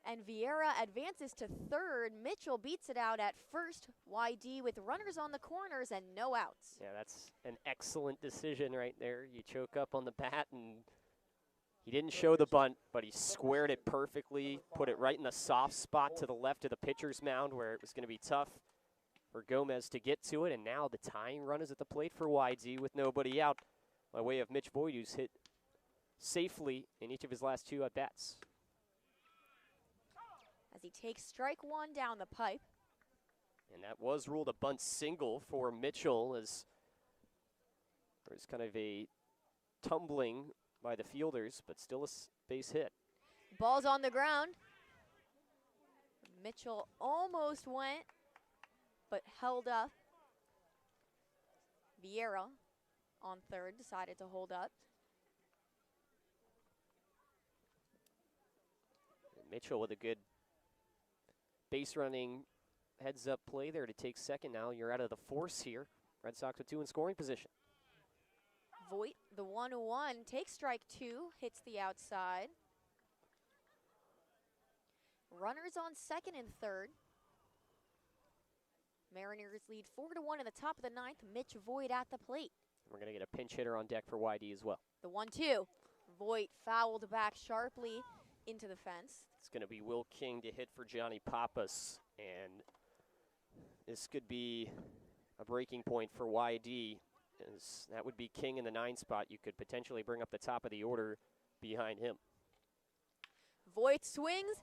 And Vieira advances to third. Mitchell beats it out at first. YD with runners on the corners and no outs. Yeah, that's an excellent decision right there. You choke up on the bat, and he didn't show the bunt, but he squared it perfectly, put it right in the soft spot to the left of the pitcher's mound where it was going to be tough for Gomez to get to it. And now the tying run is at the plate for YD with nobody out, by way of Mitch Boyd, who's hit safely in each of his last two at-bats. As he takes strike one down the pipe. And that was ruled a bunt single for Mitchell, as there was kind of a tumbling by the fielders, but still a base hit. Ball's on the ground. Mitchell almost went, but held up. Vieira on third decided to hold up. And Mitchell with a good base running heads up play there to take second. Now you're out of the force here. Red Sox with two in scoring position. Voigt, the 1-1, takes strike two, hits the outside. Runners on second and third. Mariners lead 4-1 in the top of the ninth. Mitch Voigt at the plate. We're going to get a pinch hitter on deck for YD as well. The 1-2. Voigt fouled back sharply into the fence. It's going to be Will King to hit for Johnny Pappas, and this could be a breaking point for YD, as that would be King in the 9 spot. You could potentially bring up the top of the order behind him. Voigt swings,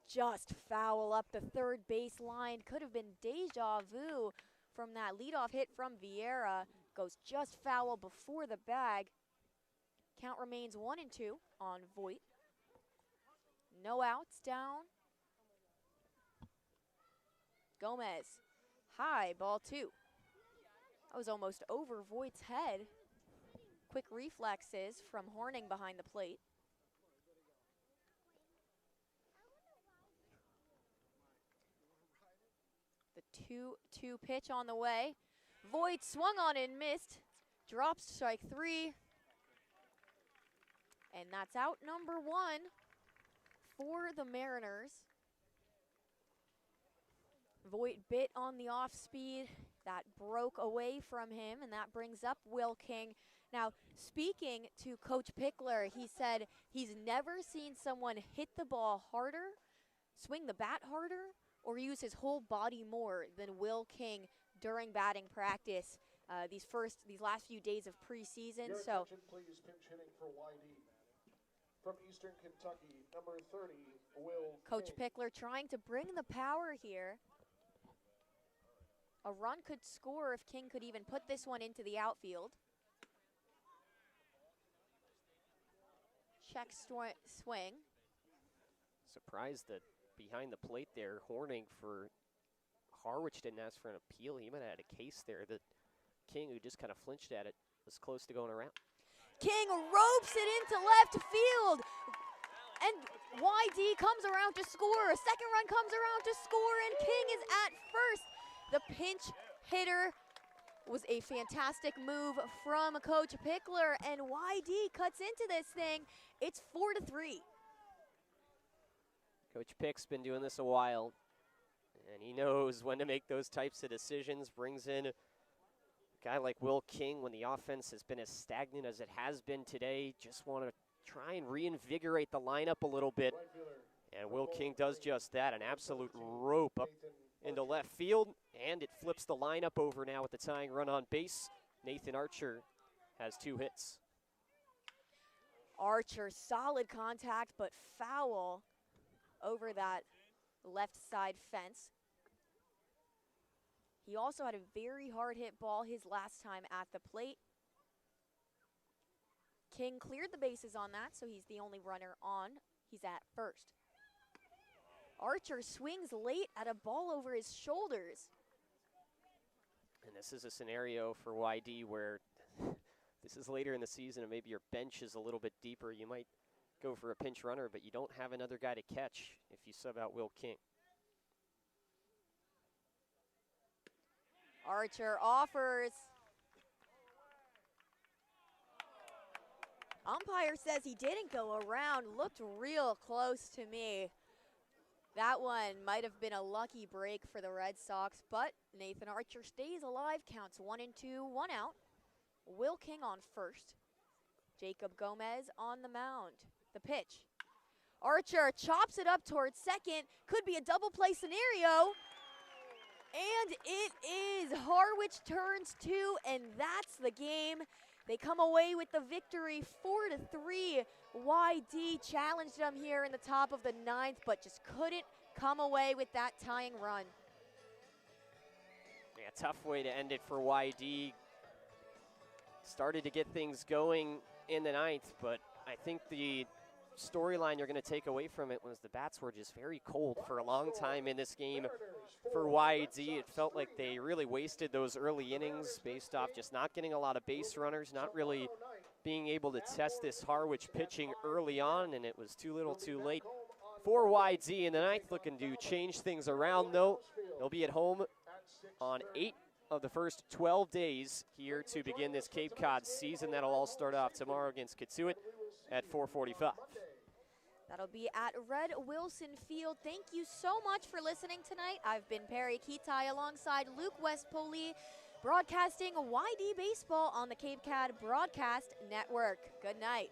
just foul up the third base line. Could have been deja vu from that leadoff hit from Vieira. Goes just foul before the bag. Count remains 1-2 on Voigt. No outs, down. Gomez, high, ball 2. That was almost over Voigt's head. Quick reflexes from Horning behind the plate. The 2-2 pitch on the way. Voigt swung on and missed. Drops strike 3. And that's out number 1 for the Mariners. Voigt bit on the off speed. That broke away from him, and that brings up Will King. Now, speaking to Coach Pickler, he said he's never seen someone hit the ball harder, swing the bat harder, or use his whole body more than Will King during batting practice these last few days of preseason. Your so, attention, please. Pinch hitting for YD. From Eastern Kentucky, number 30, Will Coach King. Pickler trying to bring the power here. A run could score if King could even put this one into the outfield. Check swing. Surprised that behind the plate there, Horning for Harwich didn't ask for an appeal. He might have had a case there that King, who just kind of flinched at it, was close to going around. King ropes it into left field. And YD comes around to score. A second run comes around to score, and King is at first. The pinch hitter was a fantastic move from Coach Pickler, and YD cuts into this thing. It's 4-3. Coach Pick's been doing this a while, and he knows when to make those types of decisions. Brings in a guy like Will King when the offense has been as stagnant as it has been today. Just want to try and reinvigorate the lineup a little bit, and Will King does just that. An absolute rope up into left field, and it flips the lineup over now with the tying run on base. Nathan Archer has 2 hits. Archer, solid contact, but foul over that left side fence. He also had a very hard hit ball his last time at the plate. King cleared the bases on that, so he's the only runner on. He's at first. Archer swings late at a ball over his shoulders. And this is a scenario for YD where this is later in the season and maybe your bench is a little bit deeper. You might go for a pinch runner, but you don't have another guy to catch if you sub out Will King. Archer offers. Umpire says he didn't go around. Looked real close to me. That one might have been a lucky break for the Red Sox, but Nathan Archer stays alive, counts 1-2, 1 out. Will King on first. Jacob Gomez on the mound. The pitch. Archer chops it up towards second. Could be a double play scenario. And it is. Harwich turns 2, and that's the game. They come away with the victory, 4-3. YD challenged them here in the top of the 9th, but just couldn't come away with that tying run. Yeah, tough way to end it for YD. Started to get things going in the 9th, but I think the storyline you're going to take away from it was the bats were just very cold for a long time in this game for YD. It felt like they really wasted those early innings based off just not getting a lot of base runners, not really being able to test this Harwich pitching early on, and it was too little too late for YD in the 9th. Looking to change things around, though. They'll be at home on 8 of the first 12 days here to begin this Cape Cod season. That'll all start off tomorrow against Kitei at 4:45. That'll be at Red Wilson Field. Thank you so much for listening tonight. I've been Perri Kitei alongside Luke West Poley, broadcasting YD Baseball on the Cape Cod Broadcast Network. Good night.